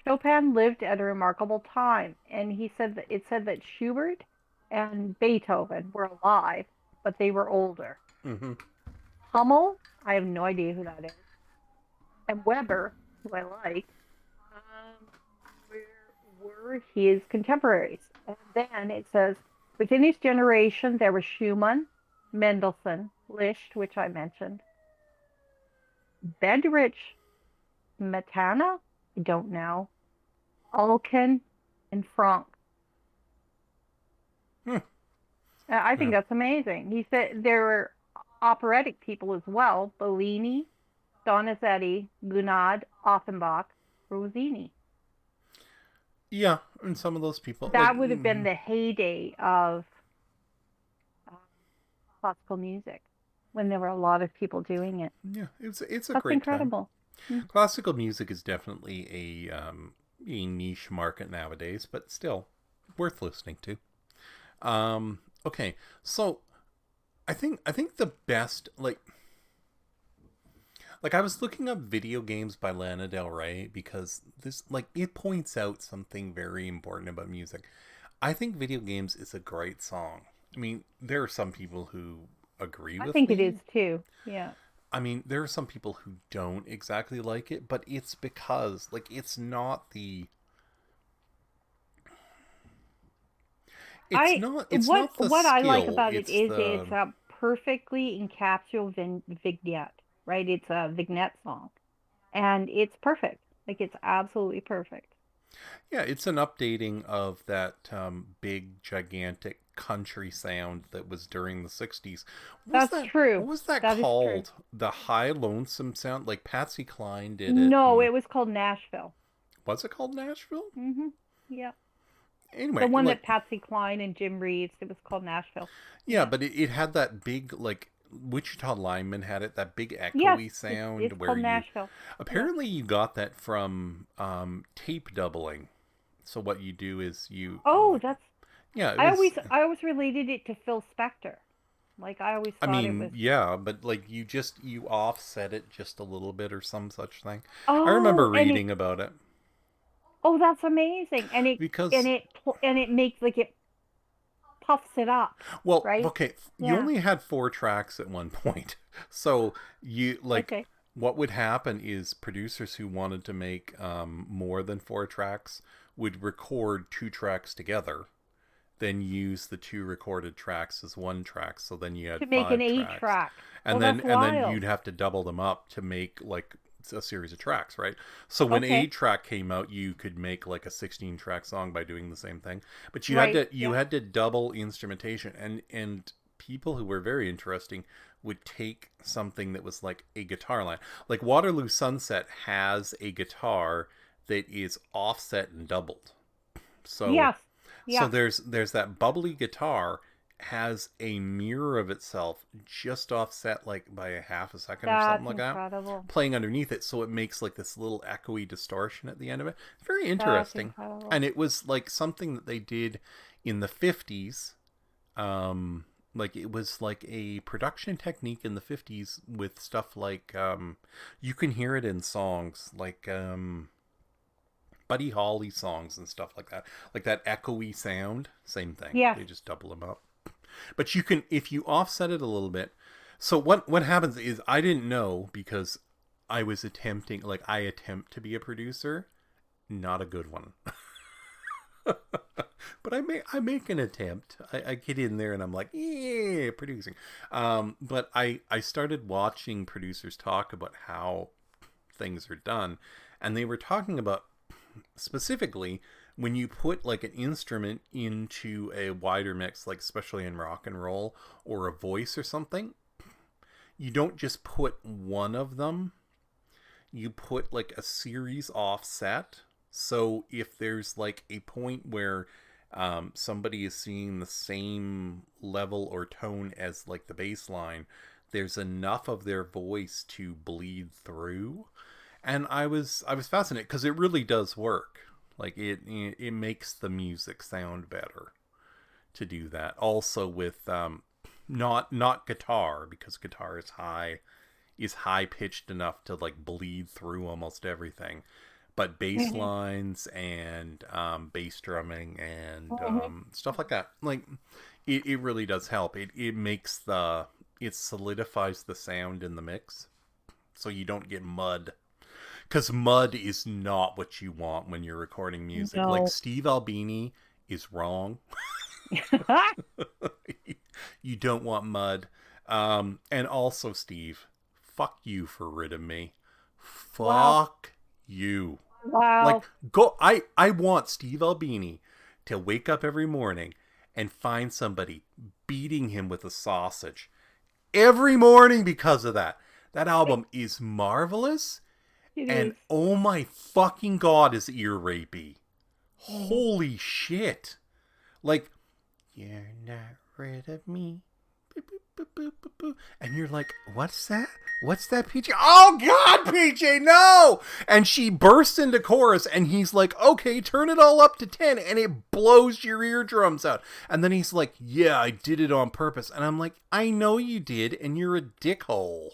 B: Chopin lived at a remarkable time, and he said that it said that Schubert and Beethoven were alive, but they were older.
A: Mm-hmm.
B: Hummel, I have no idea who that is, and Weber, who I like, um, were his contemporaries. And then it says within his generation there was Schumann, Mendelssohn, Liszt, which I mentioned, Bedrich, Smetana, I don't know, Alkan, and Franck.
A: Hmm.
B: I think
A: Yeah.
B: that's amazing. He said there were operatic people as well: Bellini, Donizetti, Gounod, Offenbach, Rossini.
A: Yeah, and some of those people, like,
B: That would have been the heyday of um, classical music when there were a lot of people doing it.
A: yeah, it's a
B: That's
A: great time.
B: incredible. Mm.
A: Classical music is definitely a niche market nowadays, but still worth listening to. Okay, so I think the best like I was looking up video games by Lana Del Rey because this like it points out something very important about music. I think video games is a great song. I mean, there are some people who agree
B: I
A: with
B: think it is
A: me.
B: too. Yeah.
A: I mean, there are some people who don't exactly like it, but it's because like
B: I
A: it's
B: what
A: not the
B: what I like
A: skill,
B: about it
A: it's
B: is
A: the
B: it's a perfectly encapsulated vignette. right? It's a vignette song, and it's perfect. Like it's absolutely perfect.
A: Yeah, it's an updating of that big, gigantic country sound that was during the 60s.
B: That's
A: What
B: true.
A: was that
B: That is true.
A: called? The high lonesome sound? Like Patsy Cline did it.
B: No,
A: And
B: it was called Nashville.
A: was it called Nashville?
B: Yeah. The
A: Anyway,
B: one
A: like,
B: that Patsy Cline and Jim Reeves, it was called Nashville.
A: yeah,
B: Yeah.
A: but it had that big, like, Wichita Lineman had it, that big
B: Yes,
A: echoey
B: it's
A: sound where
B: called
A: you
B: Nashville. Yeah.
A: apparently you got that from tape doubling. So what you do is you
B: Oh,
A: like,
B: that's
A: yeah, it
B: I
A: was.
B: always related it to Phil Spector. Like I always
A: I
B: thought it
A: mean,
B: was.
A: yeah, but like you offset it just a little bit or some such thing. I remember
B: Oh, and it
A: reading about it
B: oh, that's amazing.
A: because,
B: And it makes like it puffs it up,
A: well,
B: right?
A: okay, you
B: Yeah.
A: only had 4 tracks at one point, so you like
B: Okay.
A: what would happen is producers who wanted to make more than 4 tracks would record 2 tracks together, then use the 2 recorded tracks as 1 track, so then you had
B: To make an
A: five
B: eight
A: tracks
B: track. Oh, that's
A: and then
B: wild.
A: you'd have to double them up to make like a series of tracks, right? So when
B: Okay.
A: 8 track came out, you could make like a 16 track song by doing the same thing, but
B: Right.
A: you
B: Yeah.
A: had to double instrumentation, and people who were very interesting would take something that was like a guitar line, like Waterloo Sunset has a guitar that is offset and doubled. So
B: Yes. Yeah.
A: there's that bubbly guitar has a mirror of itself just offset like by a half a second or something
B: That's
A: like that,
B: incredible.
A: playing underneath it, so it makes like this little echoey distortion at the end of it. It's very
B: That's
A: interesting.
B: incredible.
A: And it was like something that they did in the 50s. Like it was like a production technique in the 50s with stuff like you can hear it in songs like Buddy Holly songs and stuff like that. Like that echoey sound, same thing.
B: Yes.
A: They just double them up. But you can, if you offset it a little bit. So what happens is, I didn't know because I was attempting, like I attempt to be a producer, not a good one. But I make an attempt. I get in there and I'm like, yeah, producing. But I started watching producers talk about how things are done, and they were talking about specifically when you put like an instrument into a wider mix, like especially in rock and roll or a voice or something, you don't just put one of them, you put like a series offset. So if there's like a point where somebody is singing the same level or tone as like the bass line, there's enough of their voice to bleed through. And I was fascinated because it really does work. Like it makes the music sound better to do that. Also with not guitar, because guitar is high pitched enough to like bleed through almost everything, but bass
B: Hmm.
A: lines and bass drumming and
B: Hmm.
A: stuff like that, like it really does help. It makes it solidifies the sound in the mix, so you don't get mud, because mud is not what you want when you're recording music. Like
B: No.
A: Steve Albini is wrong. You don't want mud. And also, Steve, fuck you for rid of me.
B: Wow.
A: Fuck you. Like,
B: Wow.
A: go. I want Steve Albini to wake up every morning and find somebody beating him with a sausage every morning because of that. That album is marvelous.
B: It
A: And
B: is.
A: oh my fucking god, is ear rapey.
B: Hmm.
A: Holy shit. Like, you're not rid of me. Boop, boop, boop, boop, boop, boop. And you're like, what's that? What's that, PJ? Oh god, PJ, no! And she bursts into chorus and he's like, okay, turn it all up to 10, and it blows your eardrums out. And then he's like, yeah, I did it on purpose. And I'm like, I know you did, and you're a dickhole.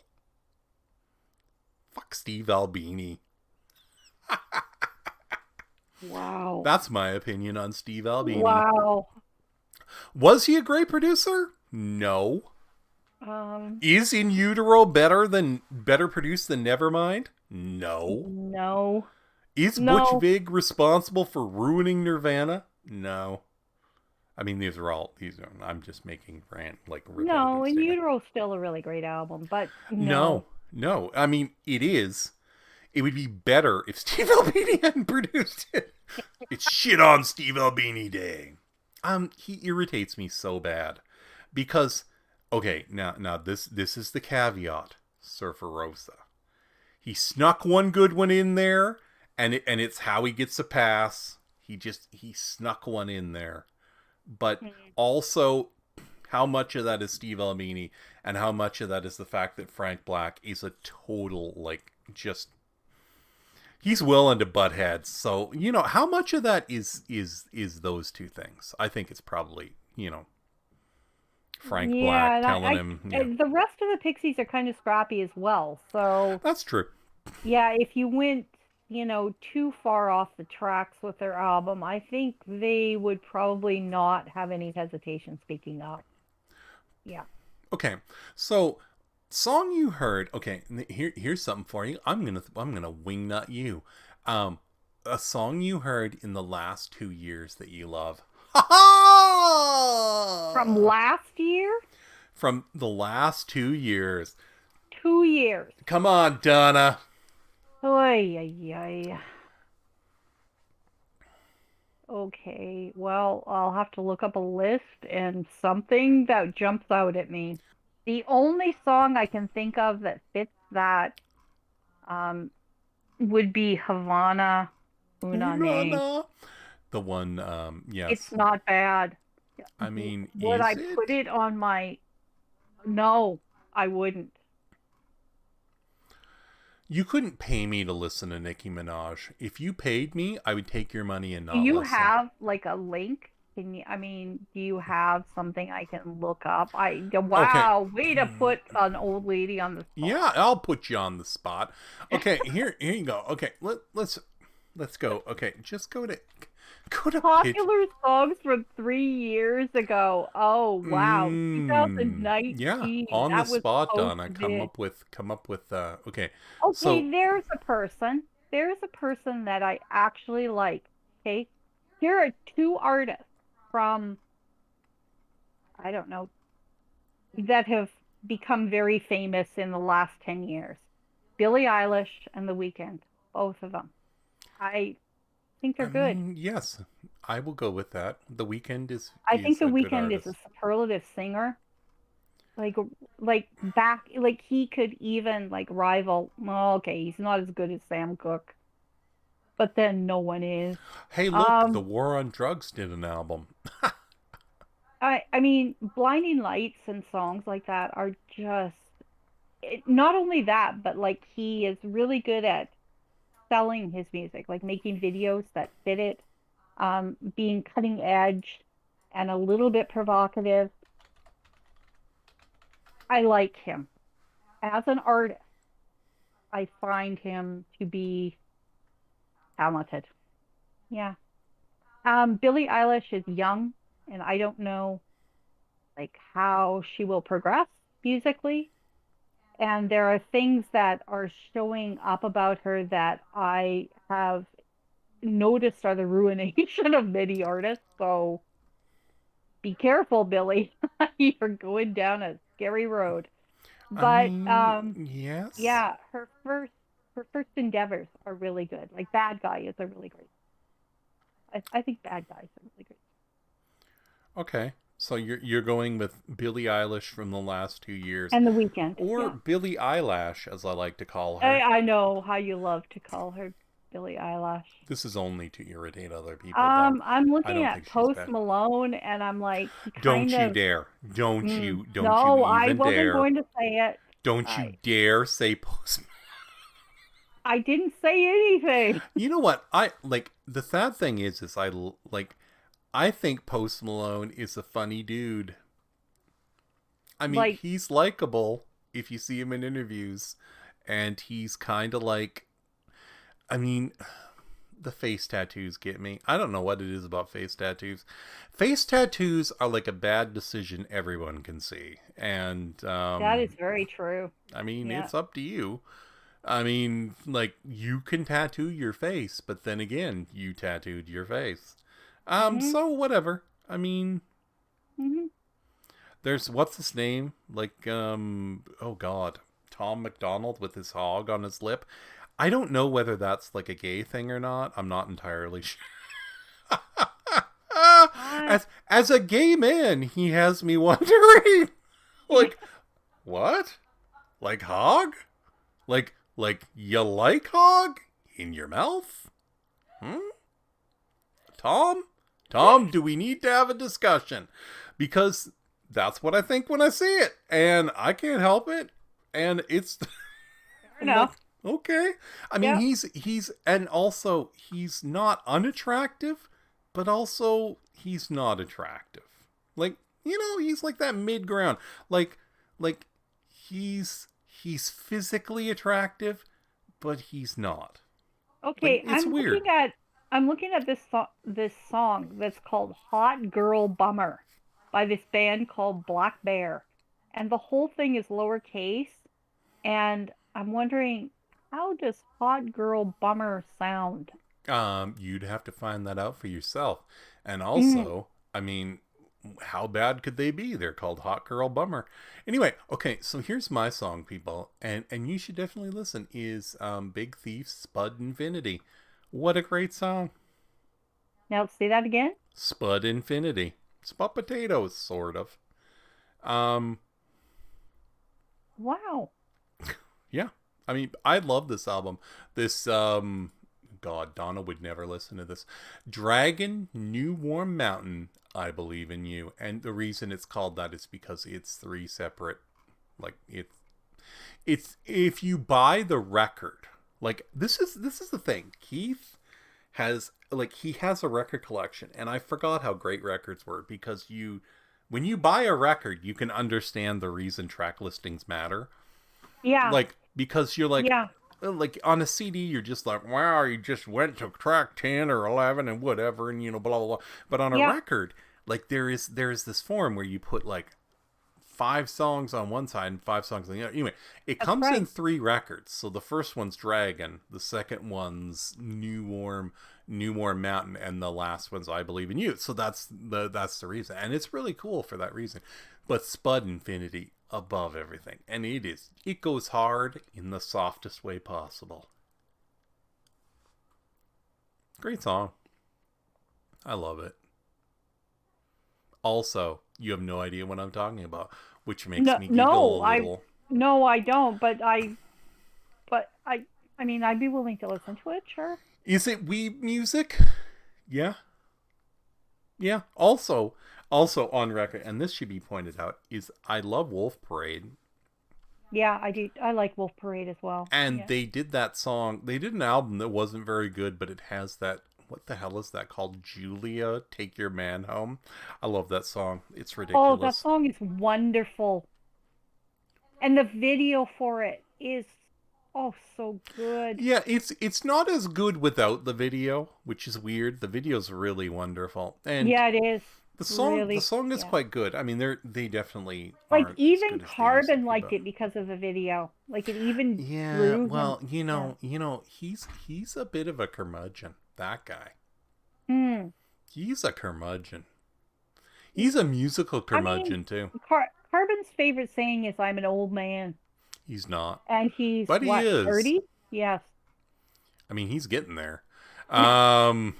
A: Fuck Steve Albini.
B: Wow.
A: That's my opinion on Steve Albini.
B: Wow.
A: Was he a great producer? No.
B: Um,
A: Is In Utero better produced than Nevermind? No.
B: no.
A: Is Butch
B: No.
A: Vig responsible for ruining Nirvana? No. I mean, I'm just making like
B: No,
A: repetitive
B: In
A: statement.
B: Utero's still a really great album, but
A: No,
B: no.
A: No, I mean, it is. It would be better if Steve Albini hadn't produced it. It's shit on Steve Albini Day. He irritates me so bad. Because, okay, now this is the caveat, Surfer Rosa. He snuck one good one in there, and it's how he gets a pass. He snuck one in there. But also, how much of that is Steve Albini, and how much of that is the fact that Frank Black is a total, like, just... He's willing to butt heads. So, how much of that is those two things? I think it's probably, Frank Black telling him... Yeah.
B: The rest of the Pixies are kind of scrappy as well. So
A: That's true.
B: Yeah, if you went, too far off the tracks with their album, I think they would probably not have any hesitation speaking up. Yeah.
A: Okay, so song you heard. Okay, here's something for you. I'm gonna wingnut you. A song you heard in the last 2 years that you love.
B: From last year?
A: From the last 2 years.
B: 2 years.
A: Come on, Donna.
B: Oy, oy, oy. Okay, well, I'll have to look up a list, and something that jumps out at me. The only song I can think of that fits that would be Havana Unane.
A: The one, yes.
B: It's not bad.
A: I mean,
B: would I put it on my... No, I wouldn't.
A: You couldn't pay me to listen to Nicki Minaj. If you paid me, I would take your money and not listen.
B: Do you have, like, a link? Do you have something I can look up? Wow, okay. Way to put an old lady on the spot.
A: Yeah, I'll put you on the spot. Okay, here you go. Okay, let's go. Okay, just go to
B: popular songs from 3 years ago. Oh wow, 2019.
A: Yeah, on the spot, Donna. Come up with. Okay.
B: Okay, so, there's a person that I actually like. Okay, here are 2 artists from, I don't know, that have become very famous in the last 10 years. Billie Eilish and The Weeknd, both of them. I think they're good.
A: Yes, I will go with that. The Weeknd is...
B: I think The Weeknd is a superlative singer. Like he could even, like, rival... Well, okay, he's not as good as Sam Cooke. But then no one is.
A: Hey, look, The War on Drugs did an album.
B: I mean, Blinding Lights and songs like that are just... not only that, but, like, he is really good at selling his music, like making videos that fit it, being cutting edge and a little bit provocative. I like him. As an artist, I find him to be talented. Yeah. Billie Eilish is young, and I don't know, like, how she will progress musically. And there are things that are showing up about her that I have noticed are the ruination of many artists. So be careful, Billie. You're going down a scary road. But
A: yes.
B: Yeah, her first endeavors are really good. Like Bad Guy is a really great. I think Bad Guy is a really great.
A: Okay. So you're going with Billie Eilish from the last 2 years.
B: And The Weeknd.
A: Or Billie Eyelash, as I like to call her.
B: I know how you love to call her Billie Eyelash.
A: This is only to irritate other people.
B: I'm looking at Post Malone, and I'm like...
A: Don't you dare. Don't you even dare.
B: No, I wasn't going to say it.
A: Don't you dare say Post Malone.
B: I didn't say anything.
A: You know what? The sad thing is I think Post Malone is a funny dude. I mean, he's likable if you see him in interviews. And he's kind of like... I mean, the face tattoos get me. I don't know what it is about face tattoos. Face tattoos are like a bad decision everyone can see. And...
B: that is very true.
A: I mean, It's up to you. I mean, like, you can tattoo your face, but then again, you tattooed your face. So whatever. I mean, there's, what's his name? Like, oh God, Tom McDonald with his hog on his lip. I don't know whether that's like a gay thing or not. I'm not entirely sure. As a gay man, he has me wondering, like, what? Like hog? Like you like hog in your mouth? Hmm? Tom, do we need to have a discussion? Because that's what I think when I see it, and I can't help it. And it's
B: Fair
A: I'm like,
B: enough.
A: okay. I mean,
B: Yep.
A: he's and also he's not unattractive, but also he's not attractive. Like, he's like that mid ground. Like he's physically attractive, but he's not. Like,
B: Okay,
A: it's weird.
B: I'm looking at this song that's called "Hot Girl Bummer" by this band called Black Bear, and the whole thing is lowercase. And I'm wondering, how does "Hot Girl Bummer" sound?
A: You'd have to find that out for yourself. And
B: Mm,
A: also, I mean, how bad could they be? They're called Hot Girl Bummer. Anyway, okay, so here's my song, people, and you should definitely listen. Is Big Thief's Spud Infinity? What a great song!
B: now say that again.
A: Spud Infinity. Spud potatoes, sort of. Um,
B: Wow.
A: yeah. I mean, I love this album. This God, Donna would never listen to this. Dragon, New Warm Mountain, I Believe in You. And the reason it's called that is because it's three separate, like, it's if you buy the record, like, this is the thing. Keith he has a record collection, and I forgot how great records were, because when you buy a record, you can understand the reason track listings matter.
B: Yeah.
A: Like, because you're
B: Yeah.
A: like on a CD, you're just like, wow, you just went to track 10 or 11 and whatever, and blah blah blah. But on a
B: Yeah.
A: record, like, there is this form where you put like 5 songs on one side and 5 songs on the other. Anyway, it
B: That's
A: comes in
B: right.
A: 3 records. So the first one's Dragon, the second one's New Warm Mountain, and the last one's I Believe in You. So that's the reason, and it's really cool for that reason. But Spud Infinity above everything, and it goes hard in the softest way possible. Great song. I love it. Also, you have no idea what I'm talking about, which makes
B: No,
A: me giggle
B: no,
A: a little.
B: I don't, but I mean, I'd be willing to listen to it, sure.
A: Is it weeb music? Yeah. Yeah. Also on record, and this should be pointed out, is I love Wolf Parade.
B: Yeah, I do. I like Wolf Parade as well.
A: And
B: Yeah.
A: they did that song. They did an album that wasn't very good, but it has that. What the hell is that called? Julia, Take Your Man Home. I love that song. It's
B: Oh, that
A: ridiculous.
B: song is wonderful. And the video for it is oh so good.
A: Yeah, it's not as good without the video, which is weird. The video's really wonderful, and
B: Yeah, it is.
A: the song the
B: Really,
A: song is
B: yeah.
A: quite good. I mean, they definitely
B: Like
A: aren't as
B: even
A: good as they used to
B: Carbon
A: be,
B: liked
A: but
B: it because of the video. Like it even
A: yeah,
B: drew him.
A: well,
B: Yeah.
A: he's a bit of a curmudgeon. That guy,
B: Hmm.
A: he's a curmudgeon. He's a musical
B: I mean,
A: curmudgeon too.
B: Carbon's favorite saying is "I'm an old man,"
A: He's not,
B: and he's
A: but he
B: what,
A: is.
B: 30? Yes.
A: I mean, he's getting there. Um,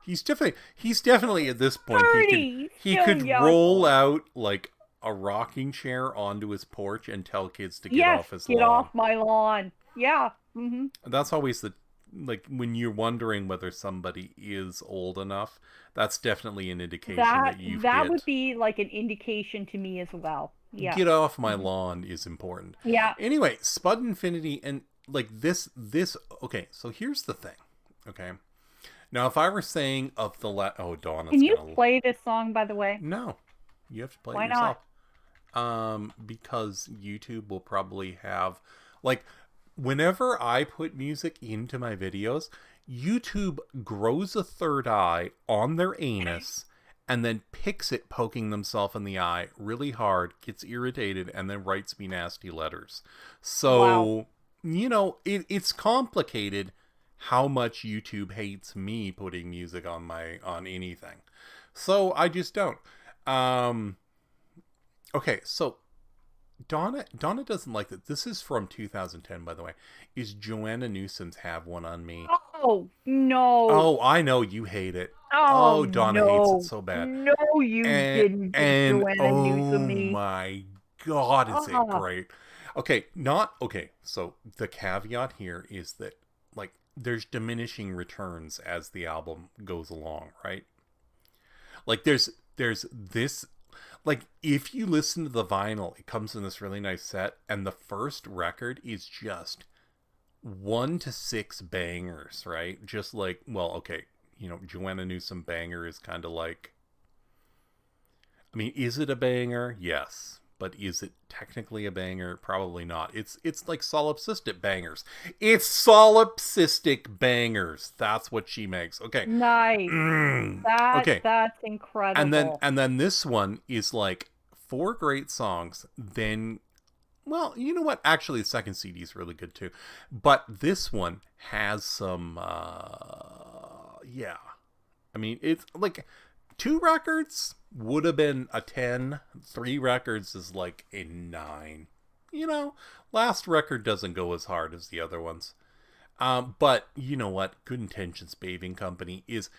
A: he's definitely at this point
B: 30,
A: he
B: still
A: could
B: young.
A: roll out like a rocking chair onto his porch and tell kids to get
B: Yes,
A: off his
B: get
A: lawn.
B: off my lawn. Yeah. Mm-hmm.
A: That's always the like when you're wondering whether somebody is old enough. That's definitely an indication
B: That
A: that you've
B: that would
A: hit.
B: be like an indication to me as well. Yes.
A: Get off my
B: Hmm.
A: lawn is important.
B: Yeah.
A: Anyway, Spud Infinity and like this. Okay, so here's the thing. Okay, now if I were saying of the oh,
B: Can
A: Donna's
B: you
A: gonna
B: play this song, by the way?
A: no, you have to play it
B: Why not?
A: yourself. Because YouTube will probably have like whenever I put music into my videos, YouTube grows a third eye on their anus and then picks it poking themselves in the eye really hard, gets irritated, and then writes me nasty letters.
B: Wow.
A: So, it's complicated how much YouTube hates me putting music on anything. So I just don't. Okay, so Donna doesn't like that. This is from 2010, by the way. Is Joanna Newsom's "Have One on Me"?
B: Oh no.
A: Oh, I know you hate it.
B: Oh
A: Oh, Donna hates it
B: no.
A: so bad.
B: No, you didn't, Joanna Newsom
A: Oh
B: me.
A: my God, is it
B: Oh,
A: great? Okay, not okay. So the caveat here is that like there's diminishing returns as the album goes along, right? Like there's this like if you listen to the vinyl, it comes in this really nice set, and the first record is just 1 to 6 bangers, right? Just like, well, okay, Joanna Newsom banger is kind of like, I mean, is it a banger? Yes. But is it technically a banger? Probably not. It's like solipsistic bangers. It's solipsistic bangers. That's what she makes. Okay.
B: nice.
A: Okay.
B: That's
A: And then
B: incredible.
A: and then this one is like 4 great songs. Then, well, you know what? Actually, the second CD is really good too. But this one has some yeah. I mean, it's like 2 records would have been a 10. 3 records is like a 9. Last record doesn't go as hard as the other ones. But you know what? Good Intentions Bathing Company is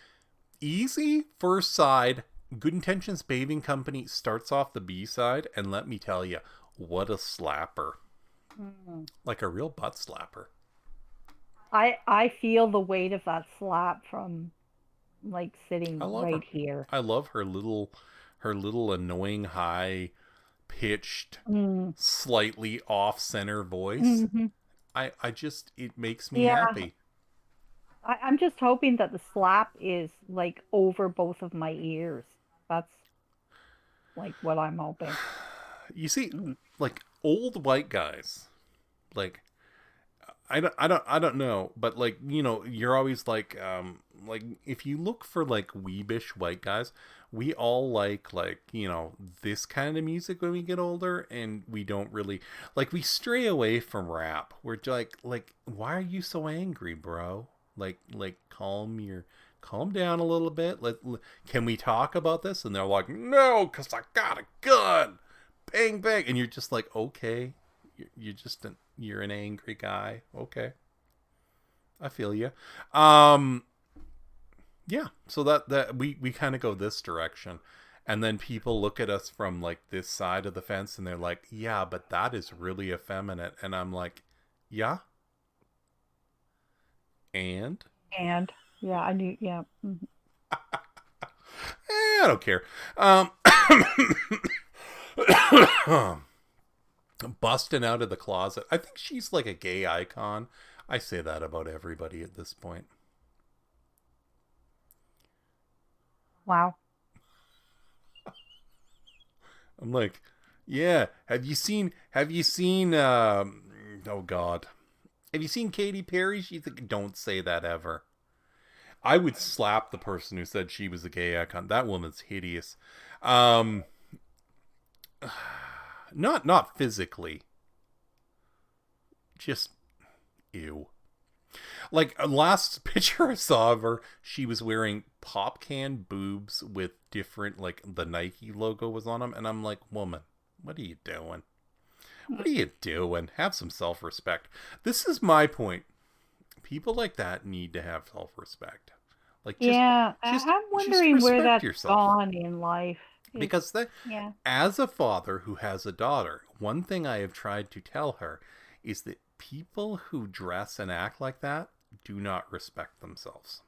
A: easy first side. Good Intentions Bathing Company starts off the B side, and let me tell you, what a slapper.
B: Mm.
A: Like a real butt slapper.
B: I feel the weight of that slap from like
A: I
B: sitting
A: love her.
B: right here.
A: I love her little annoying high pitched,
B: Mm.
A: slightly off center voice.
B: Hmm.
A: I just it makes me
B: Yeah,
A: happy.
B: I'm just hoping that the slap is like over both of my ears. That's like what I'm hoping.
A: You see,
B: Mm.
A: like old white guys, like I don't know, but like you're always like if you look for like weebish white guys, we all like this kind of music when we get older, and we don't really like we stray away from rap. We're like why are you so angry, bro? Like calm down a little bit. Can we talk about this? And they're like, no, cuz I got a gun. Bang bang, and you're just like, okay, you're an angry guy. Okay, I feel you. Um, yeah. So that we kind of go this direction, and then people look at us from like this side of the fence, and they're like, yeah, but that is really effeminate, and I'm like, yeah, and
B: And yeah, I knew. Yeah. Mhm.
A: I don't care. Busting out of the closet. I think she's like a gay icon. I say that about everybody at this point.
B: Wow.
A: I'm like, yeah. Have you seen? Oh God. Have you seen Katy Perry? She's like, don't say that ever. I would slap the person who said she was a gay icon. That woman's hideous. Um, not physically. Just ew. Like last picture I saw of her, she was wearing pop can boobs with different like the Nike logo was on them, and I'm like, woman, what are you doing? What are you doing? Have some self respect. This is my point. People like that need to have self respect. Like
B: Yeah,
A: just
B: I'm
A: just
B: wondering where
A: respect
B: that's
A: yourself.
B: gone in life. It's
A: Because
B: yeah.
A: as a father who has a daughter, one thing I have tried to tell her is that people who dress and act like that do not respect themselves.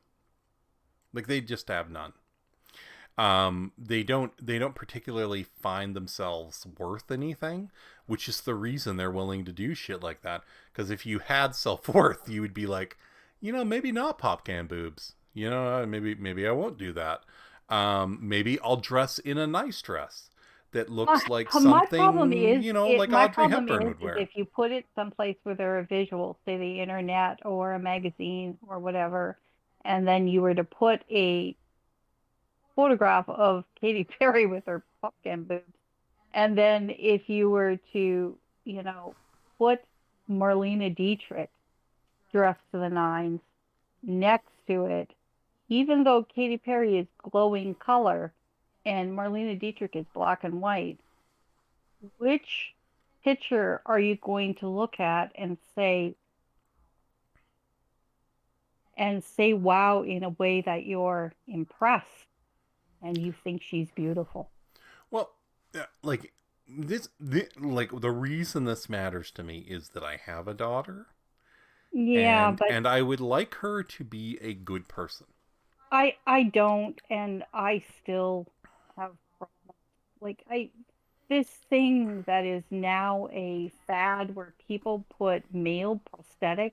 A: Like they just have none. They don't particularly find themselves worth anything, which is the reason they're willing to do shit like that. Because if you had self-worth, you would be like, maybe not pop can boobs. Maybe I won't do that. Maybe I'll dress in a nice dress that looks like
B: My problem
A: something,
B: is
A: like Audrey Hepburn would
B: is
A: wear.
B: if you put it someplace where there are visuals, say the internet or a magazine or whatever, and then you were to put a photograph of Katy Perry with her pumpkin boobs, and then if you were to, you know, put Marlena Dietrich dressed to the nines next to it, even though Katy Perry is glowing color and Marlena Dietrich is black and white, which picture are you going to look at and say wow in a way that you're impressed and you think she's beautiful?
A: Well, like like the reason this matters to me is that I have a daughter,
B: Yeah, but
A: and I would like her to be a good person.
B: I don't, and I still have problems. Like I this thing that is now a fad where people put male prosthetics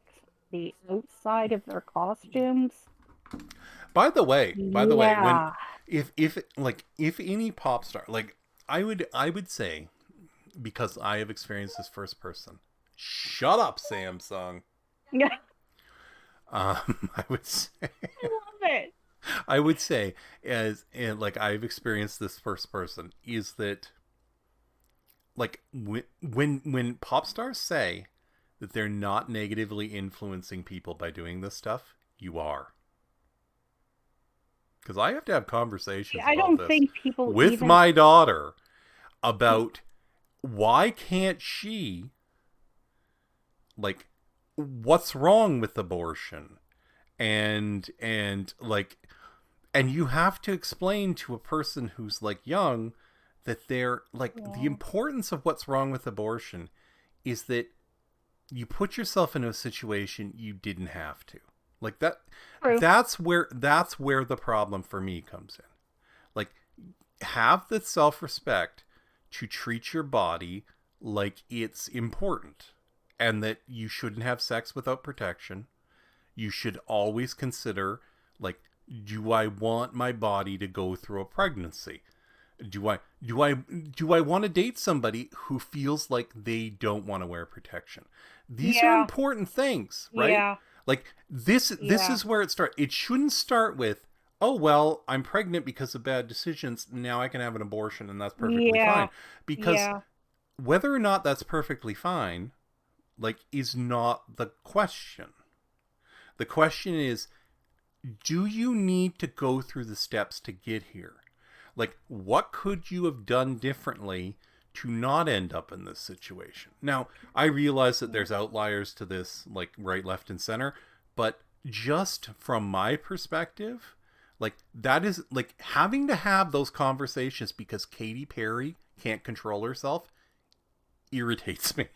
B: the outside of their costumes.
A: By the way, when
B: Yeah.
A: if like if any pop star, like I would say, because I have experienced this first person. Shut up, Samsung.
B: Yeah.
A: I would say,
B: I love it.
A: I would say, as and like I've experienced this first person, is that like when pop stars say that they're not negatively influencing people by doing this stuff, you are. Because I have to have conversations
B: I
A: about
B: don't
A: this
B: think people
A: with
B: even
A: my daughter about why can't she, like, what's wrong with abortion, and like, and you have to explain to a person who's like young that they're like, the
B: yeah,
A: importance of what's wrong with abortion is that you put yourself into a situation you didn't have to. Like that,
B: true.
A: that's where the problem for me comes in. Like, have the self-respect to treat your body like it's important, and that you shouldn't have sex without protection. You should always consider, like, do I want my body to go through a pregnancy? Do I want to date somebody who feels like they don't want to wear protection? These are
B: Yeah,
A: important things, right?
B: yeah,
A: Like, this
B: yeah,
A: is where it starts. It shouldn't start with, oh well, I'm pregnant because of bad decisions, now I can have an abortion and that's perfectly
B: yeah,
A: fine. Because
B: yeah.
A: whether or not that's perfectly fine, like, is not the question. The question is, do you need to go through the steps to get here? Like, what could you have done differently to not end up in this situation? Now, I realize that there's outliers to this, like right, left, and center, but just from my perspective, like, that is like having to have those conversations because Katy Perry can't control herself irritates me.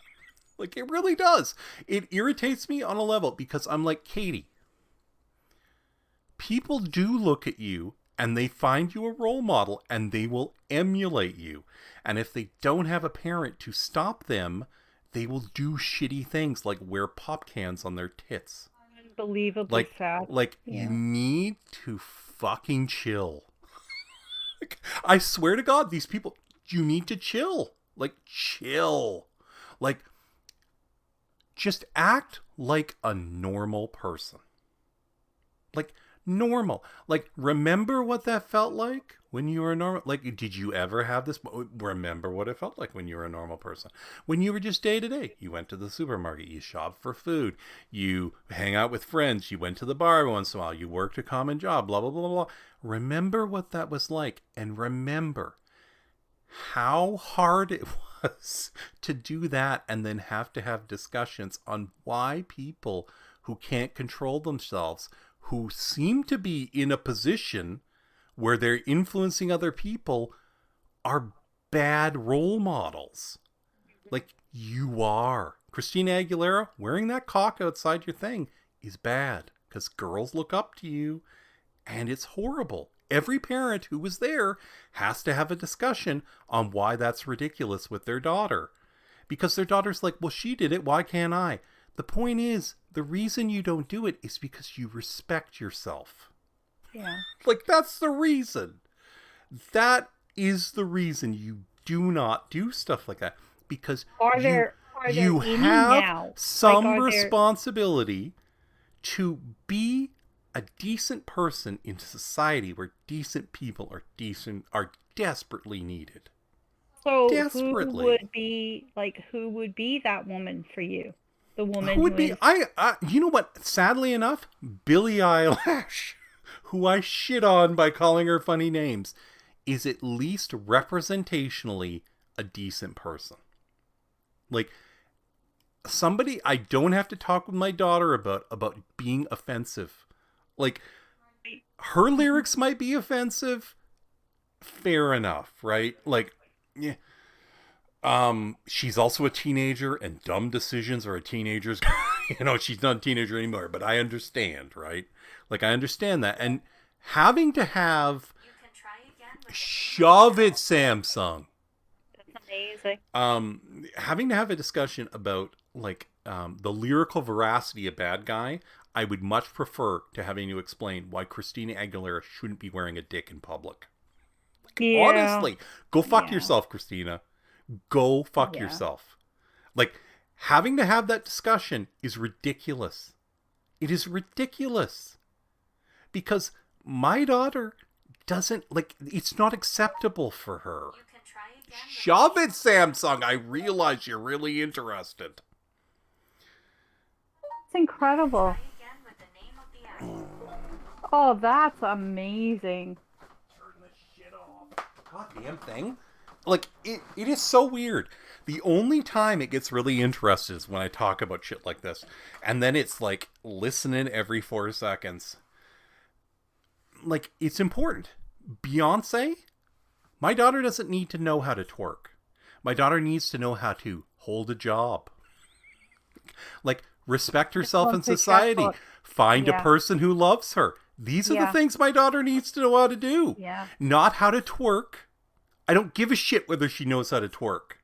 A: Like, it really does. It irritates me on a level because I'm like, Katie, people do look at you and they find you a role model and they will emulate you. And if they don't have a parent to stop them, they will do shitty things like wear pop cans on their tits.
B: Unbelievably
A: Like
B: sad.
A: like you
B: Yeah.
A: need to fucking chill. Like, I swear to God, these people, you need to chill. Like, chill. Like, just act like a normal person. Like, normal. Like, remember what that felt like when you were normal? Like, did you ever have this? Remember what it felt like when you were a normal person. When you were just day to day. You went to the supermarket. You shopped for food. You hang out with friends. You went to the bar once in a while. You worked a common job. Blah, blah, blah, blah. Remember what that was like. And remember how hard it was to do that and then have to have discussions on why people who can't control themselves, who seem to be in a position where they're influencing other people, are bad role models. Like, you are. Christina Aguilera wearing that cock outside your thing is bad because girls look up to you, and it's horrible. Every parent who was there has to have a discussion on why that's ridiculous with their daughter. Because their daughter's like, well, she did it, why can't I? The point is, the reason you don't do it is because you respect yourself.
B: Yeah.
A: Like, that's the reason. That is the reason you do not do stuff like that. Because
B: Are there
A: you
B: any
A: have
B: now? Like
A: some
B: are there
A: responsibility to be a decent person in society where decent people are desperately needed.
B: so
A: Desperately.
B: who would be that woman for you? The
A: Who
B: woman
A: would
B: who
A: be
B: is
A: I you know what, sadly enough, Billie Eilish, who I shit on by calling her funny names, is at least representationally a decent person. Like, somebody I don't have to talk with my daughter about being offensive. Like, her lyrics might be offensive. Fair enough, right? Like, yeah. She's also a teenager, and dumb decisions are a teenager's. She's not a teenager anymore, but I understand, right? Like, I understand that, and having to have shove it, Samsung.
B: That's amazing.
A: Having to have a discussion about like the lyrical veracity of Bad Guy, I would much prefer to having to explain why Christina Aguilera shouldn't be wearing a dick in public.
B: Yeah.
A: Honestly, go fuck yourself, Christina. Go fuck yourself. Like, having to have that discussion is ridiculous. It is ridiculous. Because my daughter doesn't, like, it's not acceptable for her. Shove it, Samsung. I realize you're really interested.
B: It's incredible. Oh, that's amazing.
A: Turn this shit off. Goddamn thing. Like, it is so weird. The only time it gets really interested is when I talk about shit like this. And then it's like, listening every 4 seconds. Like, it's important. Beyonce, my daughter doesn't need to know how to twerk. My daughter needs to know how to hold a job. Like, respect herself in society. Find a person who loves her. These are the things my daughter needs to know how to do.
B: Yeah.
A: Not how to twerk. I don't give a shit whether she knows how to twerk.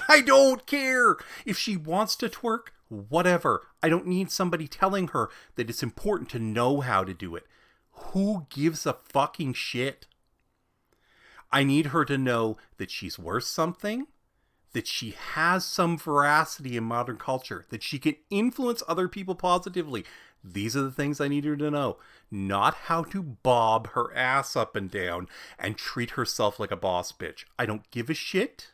A: I don't care. If she wants to twerk, whatever. I don't need somebody telling her that it's important to know how to do it. Who gives a fucking shit? I need her to know that she's worth something, that she has some veracity in modern culture, that she can influence other people positively. These are the things I need her to know. Not how to bob her ass up and down and treat herself like a boss bitch. I don't give a shit.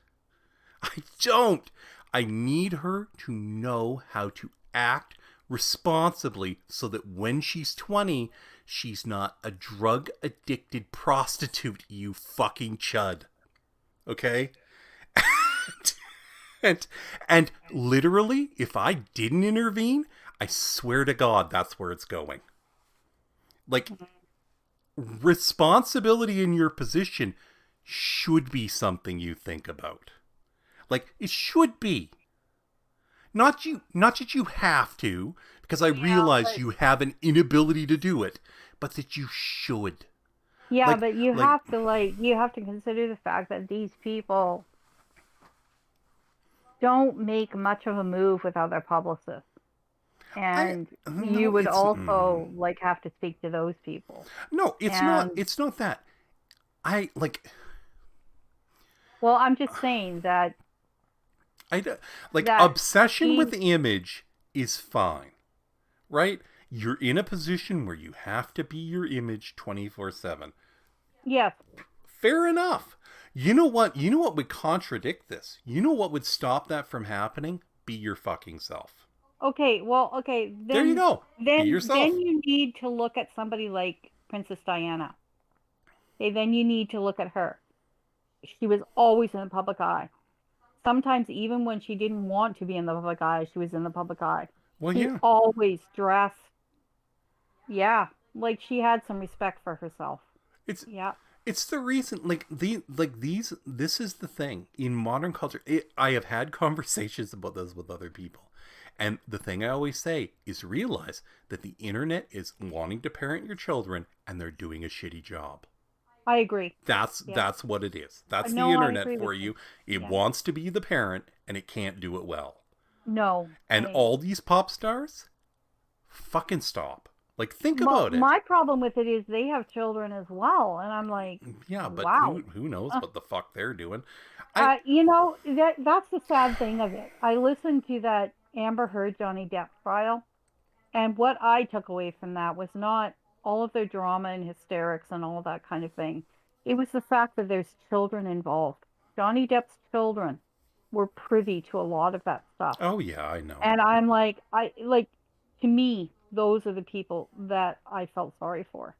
A: I don't. I need her to know how to act responsibly so that when she's 20, she's not a drug-addicted prostitute, you fucking chud. Okay? And literally, if I didn't intervene, I swear to God, that's where it's going. Like, responsibility in your position should be something you think about. Like, it should be. Not that you have to, because I realize you have an inability to do it, but that you should.
B: Yeah, but you have to consider the fact that these people don't make much of a move without their publicist. And you would also have to speak to those people.
A: No, it's not that.
B: Well, I'm just saying that
A: obsession with the image is fine. Right? You're in a position where you have to be your image 24/7.
B: Yes.
A: Fair enough. You know what would contradict this? You know what would stop that from happening? Be your fucking self.
B: Okay, then,
A: there you go.
B: Then,
A: be yourself.
B: Then you need to look at somebody like Princess Diana. Okay, then you need to look at her. She was always in the public eye. Sometimes even when she didn't want to be in the public eye, she was in the public eye.
A: Well,
B: she always dressed. Yeah, like she had some respect for herself.
A: It's the reason, this is the thing in modern culture. I have had conversations about this with other people. And the thing I always say is realize that the internet is wanting to parent your children and they're doing a shitty job.
B: I agree.
A: That's what it is. That's the internet for you. It wants to be the parent and it can't do it well.
B: No.
A: And all these pop stars, fucking stop. Like, think about it.
B: My problem with it is they have children as well. And I'm like,
A: yeah, but
B: wow.
A: Who knows what the fuck they're doing?
B: That's the sad thing of it. I listened to that Amber Heard Johnny Depp trial, and what I took away from that was not all of their drama and hysterics and all that kind of thing. It was the fact that there's children involved. Johnny Depp's children were privy to a lot of that stuff.
A: Oh yeah, I know.
B: And I'm like, to me, those are the people that I felt sorry for.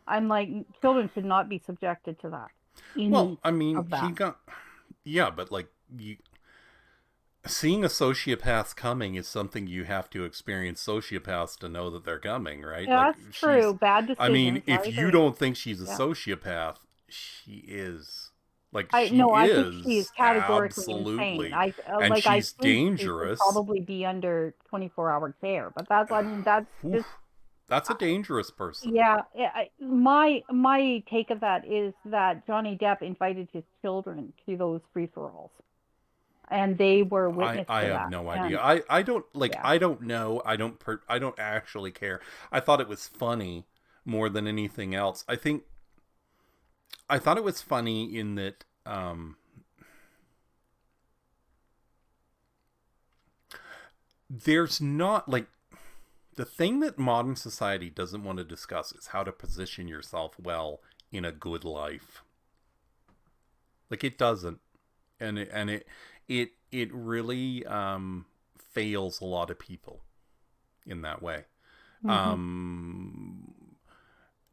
B: I'm like, children should not be subjected to that.
A: Well, I mean, he got, yeah, but like seeing a sociopath coming is something you have to experience sociopaths to know that they're coming, right? Like
B: That's true.
A: she's,
B: Bad
A: I mean,
B: decisions. I
A: if you
B: agree.
A: don't think she's a
B: Yeah.
A: sociopath, she is. Like
B: I
A: she
B: no, I think she is
A: is
B: categorically insane.
A: absolutely, and
B: I
A: she's
B: think she should
A: dangerous.
B: probably be under 24-hour care. But that's I mean that's
A: Oof,
B: just
A: that's a dangerous person.
B: yeah. My take of that is that Johnny Depp invited his children to those free for alls, and they were witness
A: I
B: to
A: have
B: that.
A: no idea.
B: And
A: I don't like
B: yeah,
A: I don't know. I don't actually care. I thought it was funny more than anything else. I thought it was funny in that there's not like the thing that modern society doesn't want to discuss is how to position yourself well in a good life. Like it doesn't, and it really fails a lot of people in that way.
B: hmm
A: Um,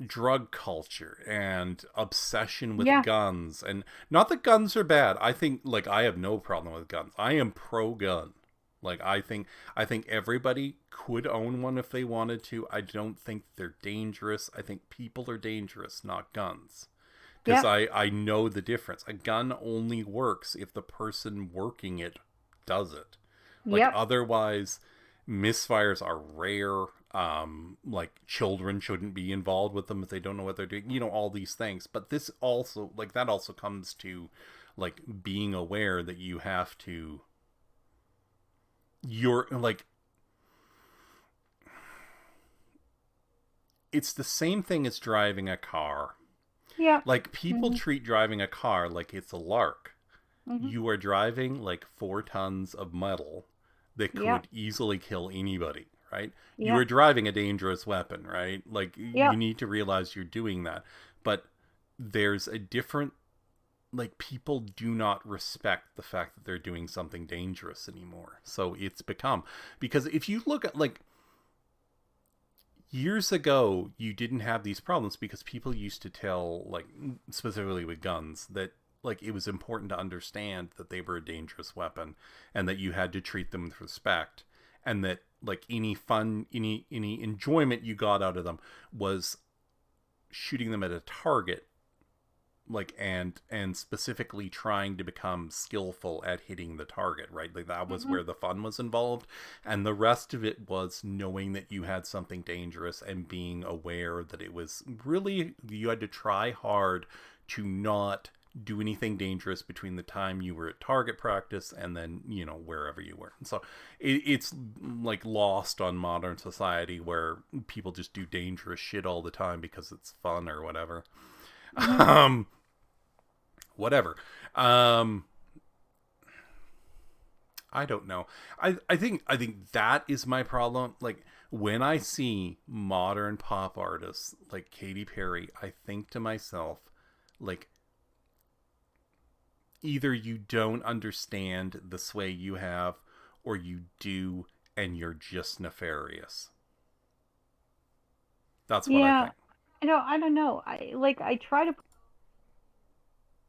A: Drug culture and obsession with
B: yeah,
A: guns, and not that guns are bad. I think like I have no problem with guns. I am pro gun. Like I think everybody could own one if they wanted to. I don't think they're dangerous. I think people are dangerous, not guns. Because
B: yeah,
A: I know the difference. A gun only works if the person working it does it. Like
B: yep,
A: otherwise, misfires are rare. Like children shouldn't be involved with them if they don't know what they're doing. You know, all these things. But this also like that also comes to like being aware that you have to. You're like it's the same thing as driving a car.
B: yeah,
A: Like people
B: hmm
A: treat driving a car like it's a lark.
B: hmm
A: You are driving like 4 tons of metal that
B: yeah,
A: could easily kill anybody, right? You
B: yeah,
A: are driving a dangerous weapon, right? Like
B: yeah,
A: you need to realize you're doing that. But there's a different like people do not respect the fact that they're doing something dangerous anymore. So it's become because if you look at like years ago you didn't have these problems because people used to tell like specifically with guns that like it was important to understand that they were a dangerous weapon and that you had to treat them with respect and that like any fun any enjoyment you got out of them was shooting them at a target like and specifically trying to become skillful at hitting the target, right? Like that was
B: hmm
A: where the fun was involved, and the rest of it was knowing that you had something dangerous and being aware that it was really you had to try hard to not do anything dangerous between the time you were at target practice and then you know wherever you were. So it's like lost on modern society where people just do dangerous shit all the time because it's fun or whatever.
B: hmm
A: um Whatever. Um, I don't know. I think that is my problem. Like when I see modern pop artists like Katy Perry, I think to myself, like either you don't understand the sway you have, or you do, and you're just nefarious. That's what I
B: yeah.
A: think.
B: I don't know. I try to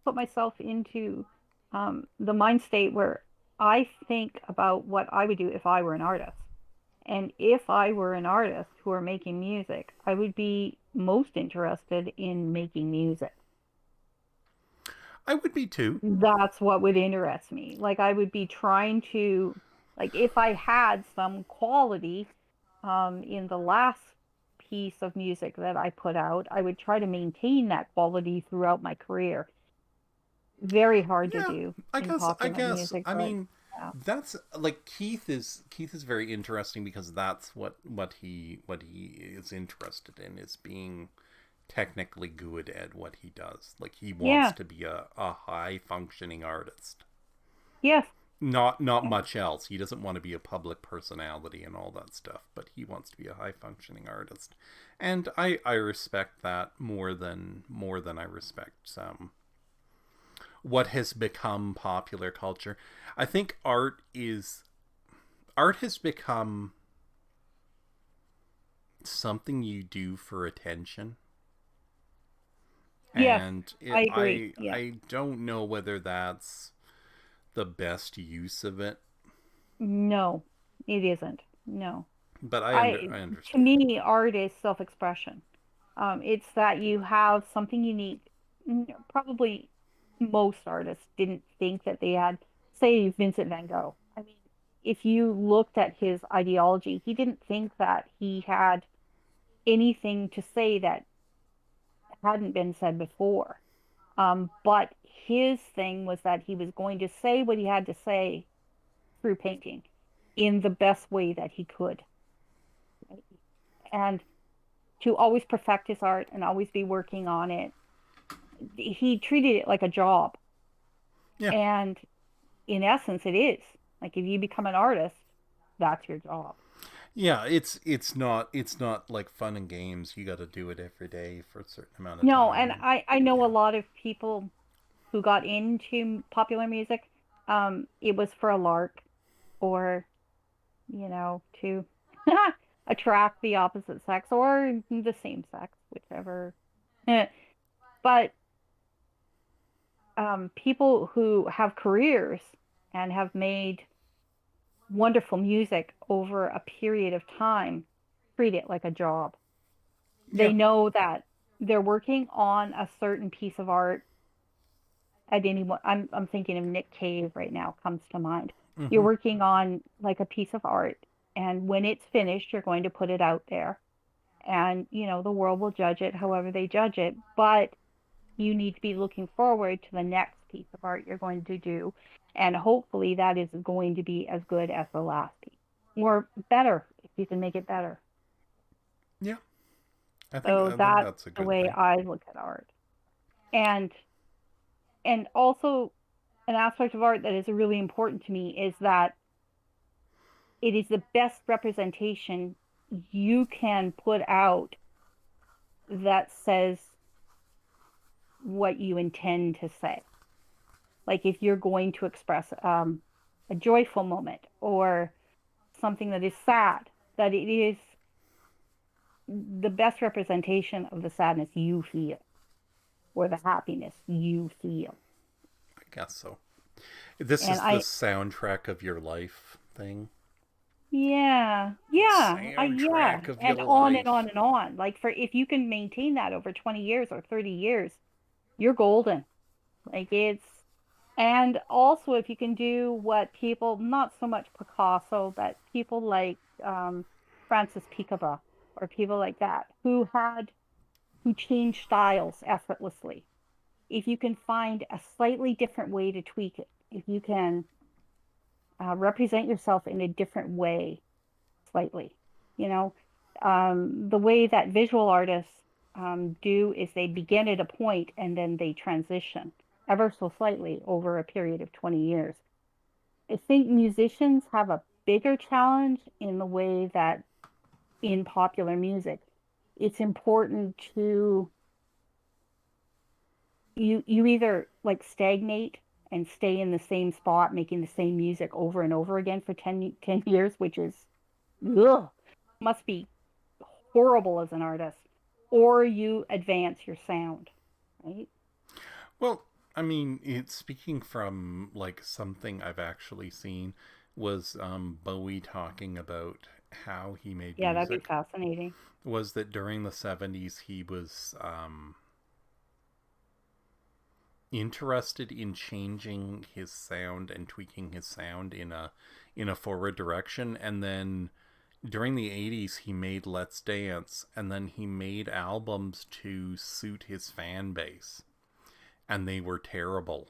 B: put myself into the mind state where I think about what I would do if I were an artist. And if I were an artist who are making music, I would be most interested in making music.
A: I would be too.
B: That's what would interest me. Like I would be trying to, like if I had some quality in the last piece of music that I put out, I would try to maintain that quality throughout my career. Very hard to
A: Yeah,
B: do
A: I
B: in
A: guess. I
B: popular
A: guess.
B: music,
A: I
B: but
A: mean,
B: yeah.
A: that's like Keith is very interesting because that's what he is interested in is being technically good at what he does. Like he wants
B: Yeah.
A: to be a high functioning artist.
B: Yes.
A: Not
B: Yeah.
A: much else. He doesn't want to be a public personality and all that stuff, but he wants to be a high functioning artist. And I respect that more than I respect what has become popular culture. I think art has become something you do for attention,
B: Yes.
A: and
B: I agree. Yeah.
A: I don't know whether that's the best use of it.
B: No, it isn't. No.
A: But I
B: To
A: understand.
B: me, art is self-expression. It's that you have something unique. Probably most artists didn't think that they had, say, Vincent van Gogh. I mean, if you looked at his ideology, he didn't think that he had anything to say that hadn't been said before. But his thing was that he was going to say what he had to say through painting in the best way that he could. Right? And to always perfect his art and always be working on it. He treated it like a job.
A: Yeah.
B: And in essence, it is. Like if you become an artist, that's your job.
A: Yeah, it's not like fun and games. You got to do it every day for a certain amount of
B: No,
A: time
B: and
A: and
B: I know a
A: yeah.
B: lot of people who got into popular music. It was for a lark or, to attract the opposite sex or the same sex, whichever. But people who have careers and have made wonderful music over a period of time treat it like a job.
A: Yeah.
B: They know that they're working on a certain piece of art at any one. I'm thinking of Nick Cave right now comes to mind. You're
A: Mhm.
B: working on like a piece of art, and when it's finished, you're going to put it out there, and the world will judge it however they judge it. But you need to be looking forward to the next piece of art you're going to do. And hopefully that is going to be as good as the last piece or better if you can make it better.
A: Yeah.
B: So
A: I think
B: that's
A: that's a
B: the
A: good
B: way
A: thing.
B: I look at art. And also an aspect of art that is really important to me is that it is the best representation you can put out that says what you intend to say. Like if you're going to express a joyful moment or something that is sad, that it is the best representation of the sadness you feel or the happiness you feel.
A: I guess so. This
B: And
A: is the
B: I,
A: soundtrack of your life thing.
B: yeah,
A: The
B: yeah,
A: soundtrack of your
B: and on and
A: life.
B: on and on. Like for if you can maintain that over 20 years or 30 years, you're golden. Like and also if you can do what people, not so much Picasso, but people like Francis Picaba or people like that who change styles effortlessly. If you can find a slightly different way to tweak it, if you can represent yourself in a different way, slightly, you know, the way that visual artists do is they begin at a point and then they transition ever so slightly over a period of 20 years. I think musicians have a bigger challenge in the way that in popular music, it's important to you either like stagnate and stay in the same spot making the same music over and over again for 10 years, which is ugh, must be horrible as an artist, or you advance your sound, right?
A: Well, I mean, speaking from like something I've actually seen was Bowie talking about how he made
B: Yeah, that'd be
A: music.
B: fascinating.
A: Was that during the 70s he was interested in changing his sound and tweaking his sound in a forward direction, and then during the 80s he made Let's Dance, and then he made albums to suit his fan base, and they were terrible.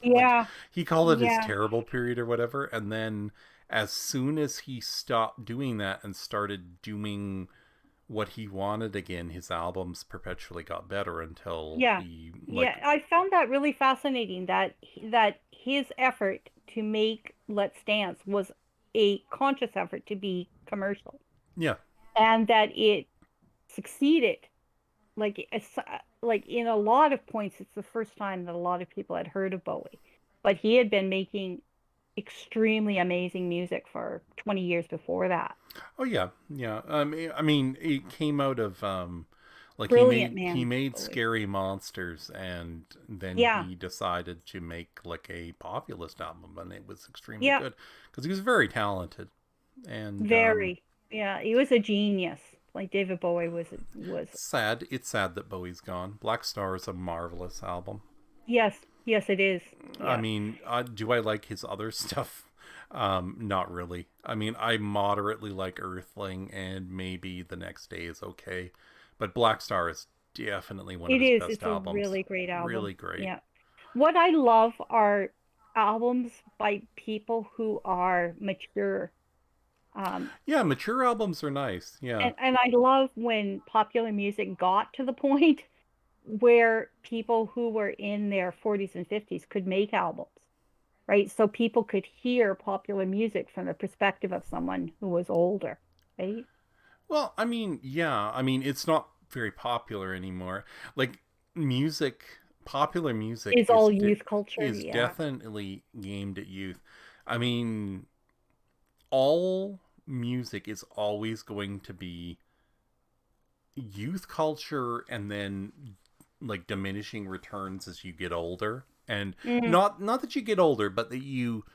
B: Yeah,
A: He called it his
B: yeah,
A: terrible period or whatever, and then as soon as he stopped doing that and started doing what he wanted again, his albums perpetually got better until
B: yeah,
A: he
B: yeah. I found that really fascinating that his effort to make Let's Dance was a conscious effort to be commercial,
A: yeah.
B: and that it succeeded. Like in a lot of points, it's the first time that a lot of people had heard of Bowie, but he had been making extremely amazing music for 20 years before that.
A: Oh yeah, yeah. I mean, it came out of Like
B: Brilliant
A: he
B: man,
A: made
B: Bowie.
A: Scary Monsters, and then
B: Yeah,
A: he decided to make like a populist album, and it was extremely
B: yeah,
A: good because he was very talented. And
B: very. Yeah, he was a genius. Like David Bowie was.
A: sad, it's sad that Bowie's gone. Black Star is a marvelous album.
B: Yes, yes, it is.
A: I
B: Yeah.
A: mean, do I like his other stuff? Not really. I mean, I moderately like Earthling, and maybe The Next Day is okay, but Black Star is definitely one of
B: It
A: his
B: is.
A: best
B: It's a
A: albums.
B: really great album.
A: Really great.
B: Yeah. What I love are albums by people who are mature. Um,
A: Yeah, mature albums are nice. Yeah.
B: and I love when popular music got to the point where people who were in their 40s and 50s could make albums, right? So people could hear popular music from the perspective of someone who was older, right?
A: Well, I mean, yeah. I mean, it's not very popular anymore. Like music, popular music
B: Is all youth culture.
A: is
B: Yeah.
A: definitely aimed at youth. I mean, all music is always going to be youth culture, and then like diminishing returns as you get older. And
B: Mm,
A: not that you get older, but that you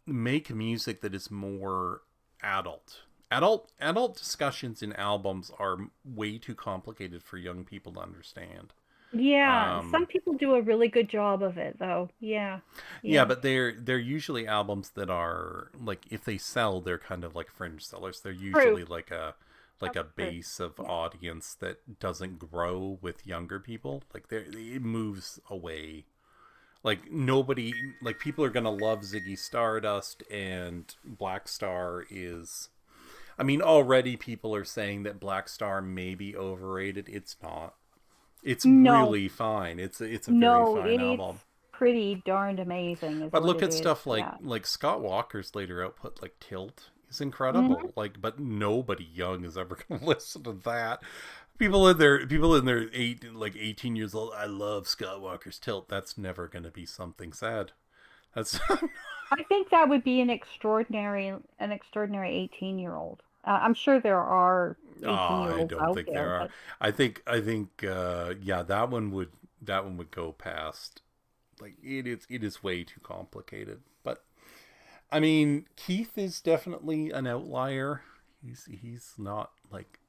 A: make music that is more adult. Adult discussions in albums are way too complicated for young people to understand.
B: yeah. Some
A: Um,
B: people do a really good job of it, though. Yeah.
A: yeah,
B: Yeah.
A: but they're usually albums that are like, if they sell, they're kind of like fringe sellers. They're
B: True.
A: usually like
B: That's
A: a
B: true.
A: base of
B: Yeah.
A: audience that doesn't grow with younger people. Like it moves away. Like nobody, like people are gonna love Ziggy Stardust, and Black Star is. I mean, already people are saying that Black Star may be overrated. It's not. It's
B: No,
A: really fine. It's a very
B: no,
A: fine
B: it's
A: album.
B: pretty darned amazing, is
A: But
B: what
A: look
B: it
A: at
B: is.
A: stuff
B: Yeah.
A: like Scott Walker's later output, like Tilt, is
B: Hmm.
A: incredible. Like, but nobody young is ever going to listen to that. People in their 18 years old. I love Scott Walker's Tilt. That's never going to be something sad. That's
B: I think that would be an extraordinary 18-year-old. I'm sure there are
A: oh, I
B: 18-year-olds
A: don't
B: out
A: think
B: there,
A: there are.
B: but
A: I think yeah, that one would go past. Like it is way too complicated. But I mean, Keith is definitely an outlier. He's not like,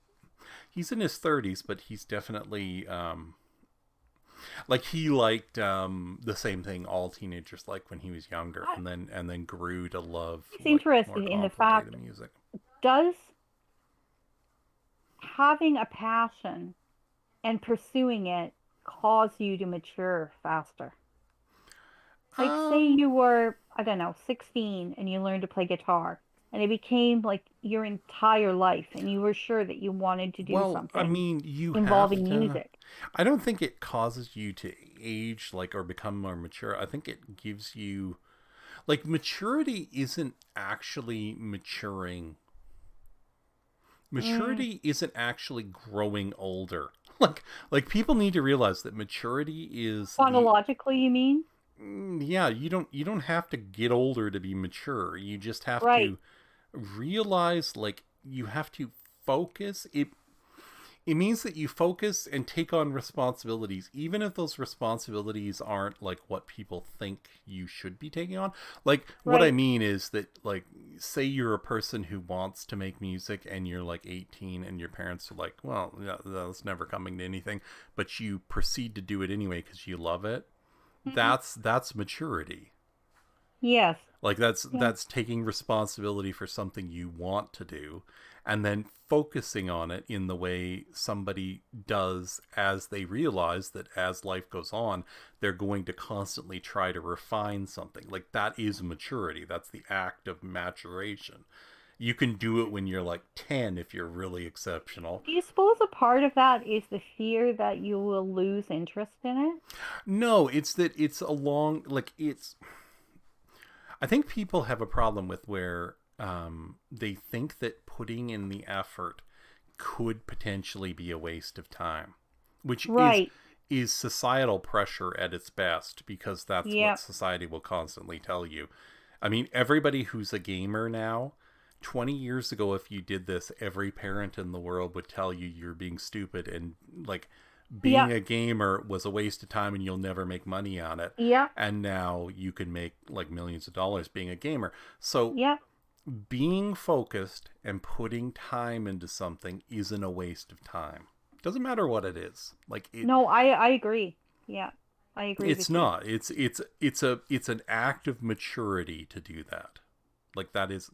A: he's in his 30s, but he's definitely like he liked the same thing all teenagers like when he was younger,
B: I,
A: and then grew to love
B: it's
A: like more
B: interesting in the
A: complicated
B: fact,
A: music.
B: does having a passion and pursuing it cause you to mature faster? Like, say
A: Um
B: you were, I don't know, 16 and you learned to play guitar, and it became like your entire life, and you were sure that you wanted to do
A: well, I
B: something
A: mean, you have
B: involving
A: to.
B: music.
A: I don't think it causes you to age like or become more mature. I think it gives you, like, maturity isn't actually maturing.
B: Mm,
A: Maturity isn't actually growing older. Like people need to realize that maturity is the,
B: chronologically, you mean?
A: yeah, you don't have to get older to be mature. You just have
B: Right,
A: to realize, like, you have to focus. It means that you focus and take on responsibilities, even if those responsibilities aren't like what people think you should be taking on. Like, what I
B: right.
A: mean is that, like, say you're a person who wants to make music and you're like 18, and your parents are like, well, yeah, that's never coming to anything, but you proceed to do it anyway because you love it.
B: Mhm.
A: That's maturity.
B: Yes.
A: Like
B: Yeah.
A: that's taking responsibility for something you want to do, and then focusing on it in the way somebody does, as they realize that as life goes on, they're going to constantly try to refine something. Like, that is maturity. That's the act of maturation. You can do it when you're like 10 if you're really exceptional.
B: Do you suppose a part of that is the fear that you will lose interest in it?
A: No, it's that it's a long, like, it's, I think people have a problem with where they think that putting in the effort could potentially be a waste of time, which
B: Right.
A: is societal pressure at its best, because that's what
B: Yeah.
A: society will constantly tell you. I mean, everybody who's a gamer now 20 years ago, if you did this, every parent in the world would tell you you're being stupid, and like
B: Yeah.
A: being a gamer was a waste of time and you'll never make money on it.
B: Yeah.
A: And now you can make like millions of dollars being a gamer. So
B: Yeah.
A: being focused and putting time into something isn't a waste of time. Doesn't matter what it is. Like
B: No, I agree. Yeah. I agree
A: it's
B: with you.
A: not. It's an act of maturity to do that. Like that is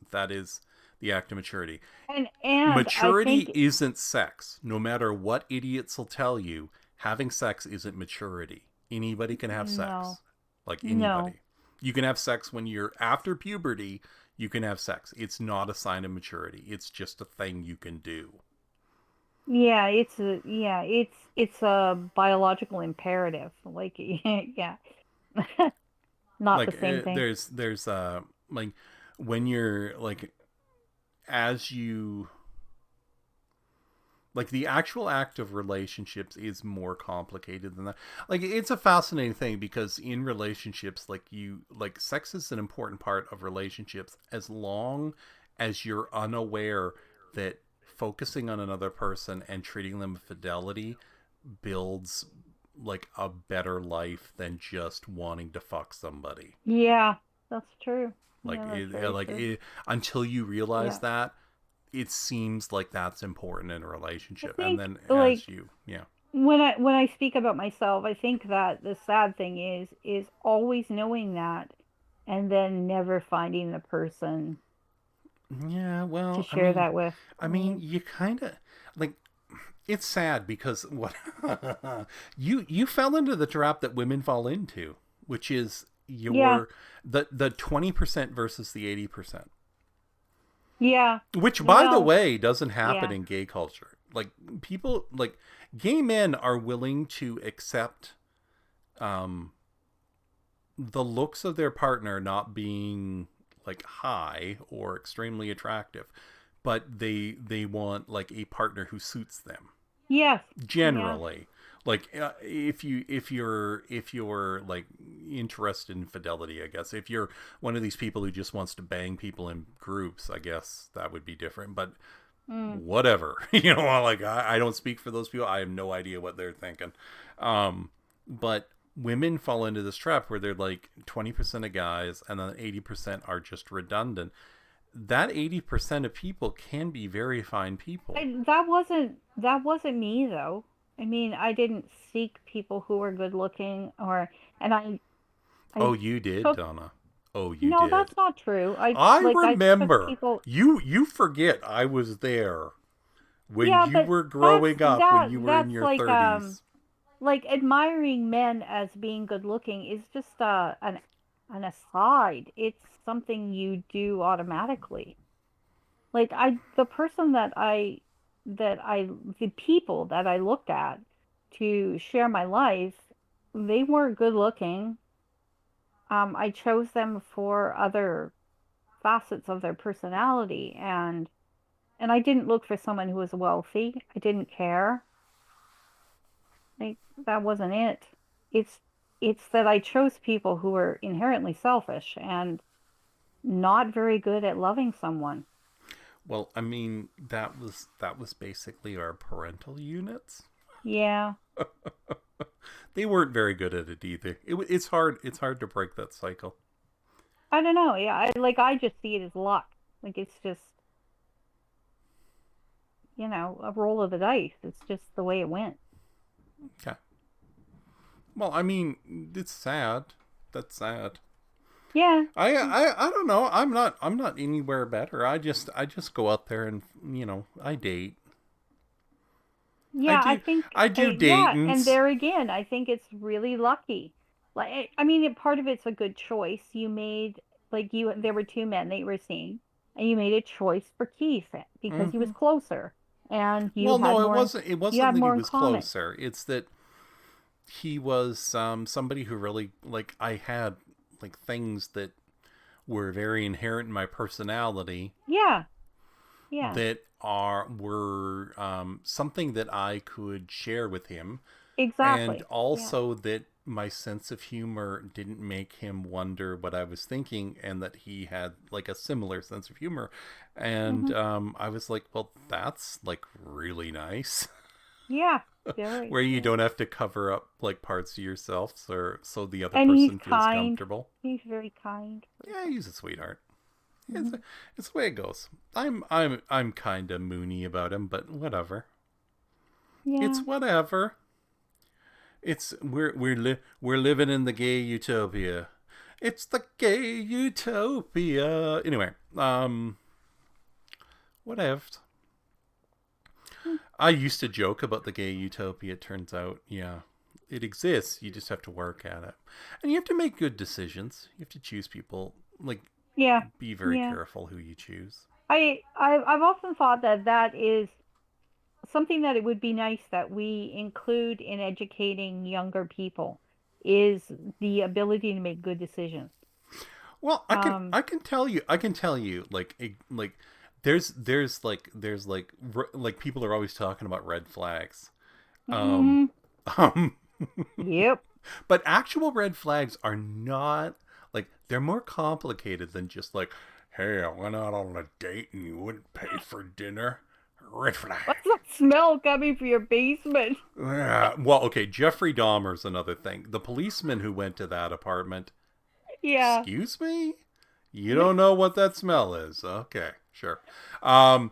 A: the act of maturity.
B: And I
A: Maturity
B: think
A: isn't sex. No matter what idiots will tell you, having sex isn't maturity. Anybody can have
B: no.
A: sex. Like
B: No.
A: anybody. You can have sex when you're after puberty, you can have sex. It's not a sign of maturity. It's just a thing you can do.
B: It's a biological imperative. Like yeah. Not the
A: Like
B: same thing.
A: there's like when you're like as you like the actual act of relationships is more complicated than that. Like it's a fascinating thing because in relationships, like you like sex is an important part of relationships as long as you're unaware that focusing on another person and treating them with fidelity builds like a better life than just wanting to fuck somebody.
B: Yeah, that's true.
A: Like
B: Yeah, that's very true.
A: until you realize
B: Yeah.
A: that, it seems like that's important in a
B: I
A: relationship. And
B: think
A: then
B: like
A: as you, yeah,
B: when I speak about myself, I think that the sad thing is always knowing that and then never finding the person
A: yeah.
B: to
A: Well,
B: share that with.
A: I mean, you kind of like it's sad because what you fell into the trap that women fall into, which is
B: Yeah.
A: your the 20% versus the 80%.
B: Yeah.
A: Which, by the
B: Well,
A: way, doesn't happen
B: yeah.
A: in gay culture. Like people, like gay men are willing to accept um, the looks of their partner not being like high or extremely attractive, but they want like a partner who suits them.
B: Yes. Yeah.
A: Generally, like if you're like interested in fidelity, I guess if you're one of these people who just wants to bang people in groups, I guess that would be different. But
B: Mm.
A: whatever. Like I don't speak for those people. I have no idea what they're thinking. But women fall into this trap where they're like 20% of guys and then 80% are just redundant. That 80% of people can be very fine people.
B: That wasn't me though. I mean, I didn't seek people who were good looking and I
A: Oh, you did,
B: took
A: Donna. Oh, you
B: no,
A: did.
B: that's not true.
A: I
B: I took
A: remember.
B: people.
A: You forget I was there when
B: Yeah,
A: you
B: but
A: were growing up, when you were in
B: that's
A: your 30s.
B: like admiring men as being good looking is just an aside. It's something you do automatically. Like the person that I the people that I looked at to share my life, they weren't good looking. I chose them for other facets of their personality, and I didn't look for someone who was wealthy. I didn't care. Like that wasn't it. It's it's that I chose people who were inherently selfish and not very good at loving someone.
A: Well, I mean, that was basically our parental units.
B: Yeah.
A: They weren't very good at it either. It's hard to break that cycle.
B: I don't know. Yeah, I just see it as luck. Like it's just, a roll of the dice. It's just the way it went.
A: Okay. Well, I mean, it's sad. That's sad.
B: Yeah.
A: I don't know. I'm not anywhere better. I just go out there and I date. I
B: Yeah, I
A: do
B: think
A: I do
B: yeah, and
A: datings.
B: there again, I think it's really lucky. Like I mean, part of it's a good choice. You made like you there were two men that you were seeing, and you made a choice for Keith because he was
A: Hmm.
B: closer and
A: Well, no, it wasn't. It
B: you
A: wasn't
B: had
A: that he
B: more in
A: was
B: common.
A: closer. It's that he was somebody who really like I had like things that were very inherent in my personality
B: Yeah. Yeah.
A: that are were something that I could share with him, and
B: Exactly. Yeah.
A: also that my sense of humor didn't make him wonder what I was thinking, and that he had like a similar sense of humor. And
B: Hmm.
A: I was like, well, that's like really nice.
B: Yeah, very.
A: Where you
B: Yeah.
A: don't have to cover up like parts of yourself, so the other
B: And he's
A: person feels
B: kind.
A: comfortable.
B: He's very kind
A: Yeah,
B: person.
A: he's a sweetheart. It's,
B: Hmm.
A: it's the way it goes. I'm kind of moony about him, but whatever.
B: Yeah.
A: It's whatever. We're living in the gay utopia. It's the gay utopia. Anyway, whatever.
B: Mm.
A: I used to joke about the gay utopia. It turns out, yeah, it exists. You just have to work at it, and you have to make good decisions. You have to choose people. Like,
B: Yeah.
A: be very
B: Yeah.
A: careful who you choose.
B: I've often thought that that is something that it would be nice that we include in educating younger people is the ability to make good decisions.
A: Well,
B: Um,
A: I can tell you like there's like people are always talking about red flags. Um
B: mhm,
A: um
B: yep.
A: but actual red flags are not like they're more complicated than just like, hey, I went out on a date and you wouldn't pay for dinner. Red
B: What's
A: flag.
B: that smell coming from your basement?
A: Well, okay, Jeffrey Dahmer's another thing. The policeman who went to that apartment.
B: Yeah.
A: Excuse me? You don't know what that smell is. Okay, sure. Um,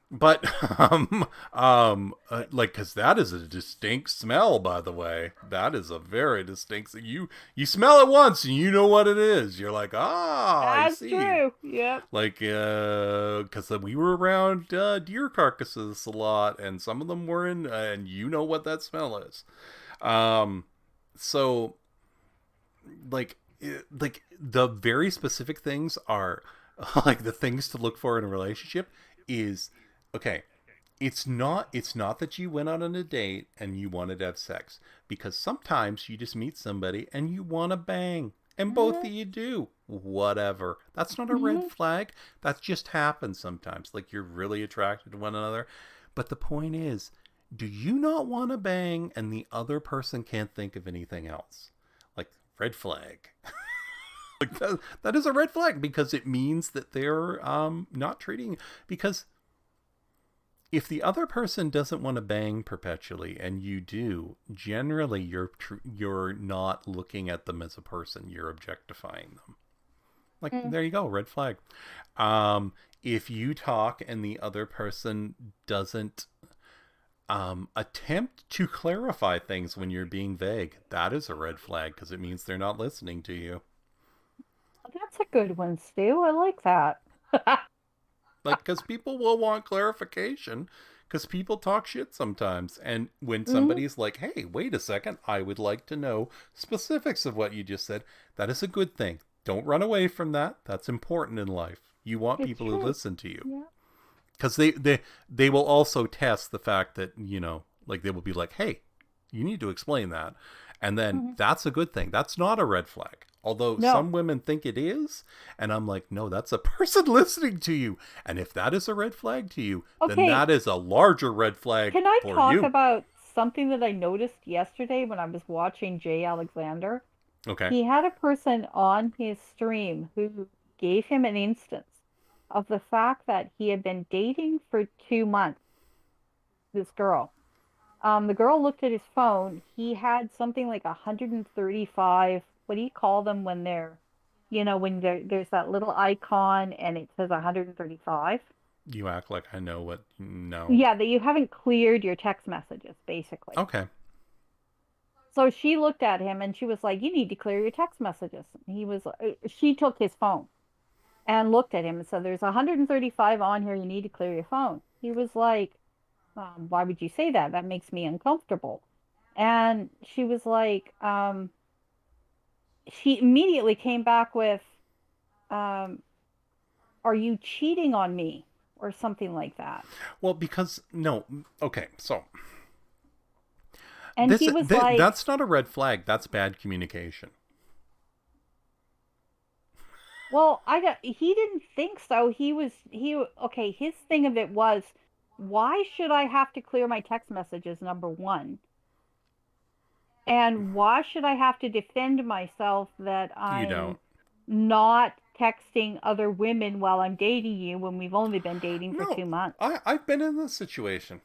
A: but like, cause that is a distinct smell, by the way. That is a very distinct. You smell it once and you know what it is. You're like, ah, I
B: That's
A: see.
B: true. Yep.
A: Like, cause we were around deer carcasses a lot, and some of them were in, and you know what that smell is. Um, so like the very specific things are like the things to look for in a relationship is okay. It's not that you went out on a date and you wanted to have sex, because sometimes you just meet somebody and you want to bang and both
B: Hmm.
A: of you do whatever. That's not a red
B: Hmm.
A: flag. That just happens sometimes, like you're really attracted to one another. But the point is, do you not want to bang and the other person can't think of anything else? Like, red flag. Like that is a red flag, because it means that they're not treating, because if the other person doesn't want to bang perpetually and you do, generally you're not looking at them as a person, you're objectifying them. Like,
B: Mm.
A: there you go, red flag. um if you talk and the other person doesn't attempt to clarify things when you're being vague, that is a red flag, because it means they're not listening to you.
B: That's a good one, Stu. I like that.
A: Like, because people will want clarification, because people talk shit sometimes. And when
B: Hmm.
A: somebody's like, hey, wait a second, I would like to know specifics of what you just said, that is a good thing. Don't run away from that. That's important in life. You want
B: It's
A: people to
B: true.
A: listen to you,
B: Yeah.
A: because they will also test the fact that, like, they will be like, hey, you need to explain that. And then
B: Hmm.
A: that's a good thing. That's not a red flag, although
B: No.
A: some women think it is. And I'm like, no, that's a person listening to you. And if that is a red flag to you, then
B: Okay.
A: that is a larger red flag
B: Can I
A: for
B: talk
A: you.
B: about something that I noticed yesterday when I was watching Jay Alexander?
A: Okay.
B: He had a person on his stream who gave him an instance of the fact that he had been dating for 2 months, this girl. The girl looked at his phone. He had something like 135. What do you call them when they're, when there's that little icon and it says 135?
A: You act like I know what. No.
B: Yeah, that you haven't cleared your text messages, basically.
A: Okay.
B: So she looked at him and she was like, "You need to clear your text messages." He was, she took his phone and looked at him and said, "There's 135 on here. You need to clear your phone." He was like, "Why would you say that? That makes me uncomfortable." And she was like, she immediately came back with, um, "Are you cheating on me?" or something like that.
A: Well, because no. Okay. So
B: And he was like,
A: that's not a red flag. That's bad communication.
B: "Well, he didn't think so. Okay, his thing of it was, why should I have to clear my text messages, number one? And why should I have to defend myself that
A: You
B: I'm
A: don't.
B: not texting other women while I'm dating you when we've only been dating for
A: No,
B: 2 months?
A: I've been in this situation.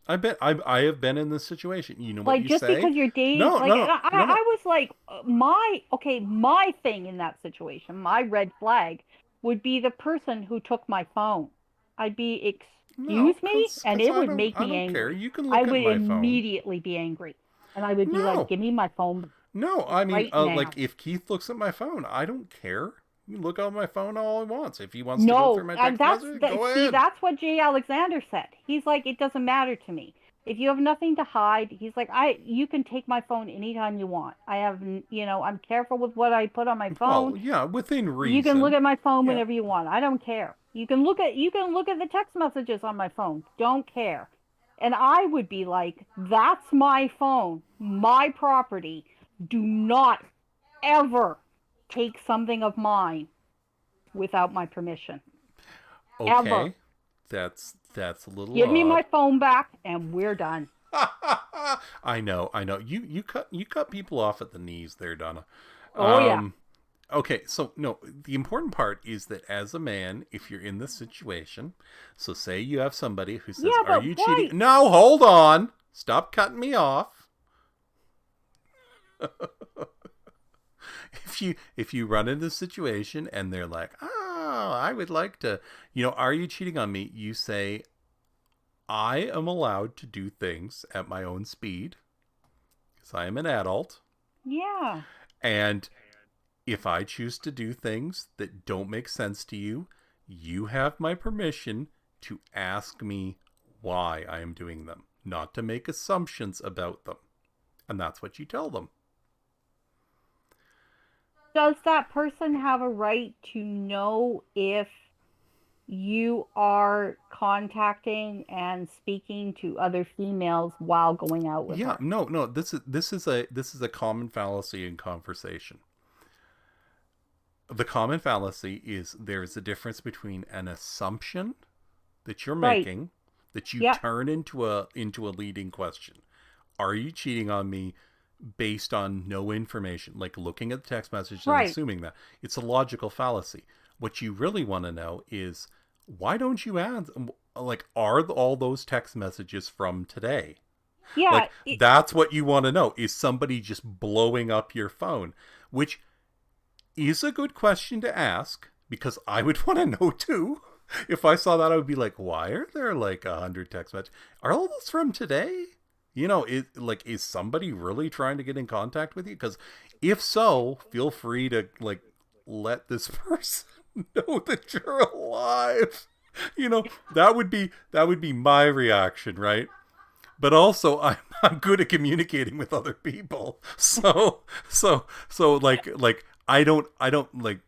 A: I have been in this situation. You know what
B: Like
A: you
B: just
A: say?
B: because you're dating,
A: No,
B: like
A: no, no, no.
B: I was like, my thing in that situation, my red flag would be the person who took my phone. I'd be,
A: No,
B: excuse me, and it would make
A: I
B: me
A: don't care.
B: angry.
A: You can
B: I
A: look at
B: would
A: my phone.
B: immediately be angry, and I would be like,
A: No,
B: give me my phone
A: no. I mean,
B: right now.
A: like if Keith looks at my phone, I don't care. You can look at my phone all he wants. If he wants to go through
B: No,
A: my
B: and
A: text message, go ahead.
B: that's what Jay Alexander said. He's like, it doesn't matter to me. If you have nothing to hide, he's like, you can take my phone anytime you want. I have, I'm careful with what I put on my phone.
A: Well, yeah, within
B: You can look
A: reason.
B: at my phone
A: Yeah.
B: whenever you want. I don't care. You can look at the text messages on my phone. Don't care. And I would be like, that's my phone, my property. Do not ever take something of mine without my permission. Ever.
A: Okay. That's a little
B: Give me my
A: odd.
B: phone back and we're done.
A: I know, I know. You cut people off at the knees there, Donna.
B: Oh yeah.
A: Um okay, so no, the important part is that as a man, if you're in this situation, so say you have somebody who says,
B: Yeah,
A: "Are
B: but
A: you cheating?"
B: why?
A: No, hold on. Stop cutting me off. If you run into this situation and they're like, "Oh, I would like to, are you cheating on me?" You say, "I am allowed to do things at my own speed because I am an adult,
B: Yeah.
A: and if I choose to do things that don't make sense to you, you have my permission to ask me why I am doing them, not to make assumptions about them." And that's what you tell them.
B: Does that person have a right to know if you are contacting and speaking to other females while going out with
A: Yeah,
B: her?
A: no, no. This is a common fallacy in conversation. The common fallacy is there's a difference between an assumption that you're
B: Right.
A: making that you
B: Yep.
A: turn into a leading question. Are you cheating on me based on no information, like looking at the text message and
B: Right.
A: assuming that? It's a logical fallacy. What you really want to know is, why don't you add, like, are all those text messages from today?
B: Yeah.
A: Like, that's what you want to know. Is somebody just blowing up your phone? Which is a good question to ask, because I would want to know too. If I saw that, I would be like, why are there like 100 text messages? Are all those from today? Is somebody really trying to get in contact with you? Because if so, feel free to like let this person know that you're alive. That would be my reaction, right? But also, I'm good at communicating with other people. So like I don't like,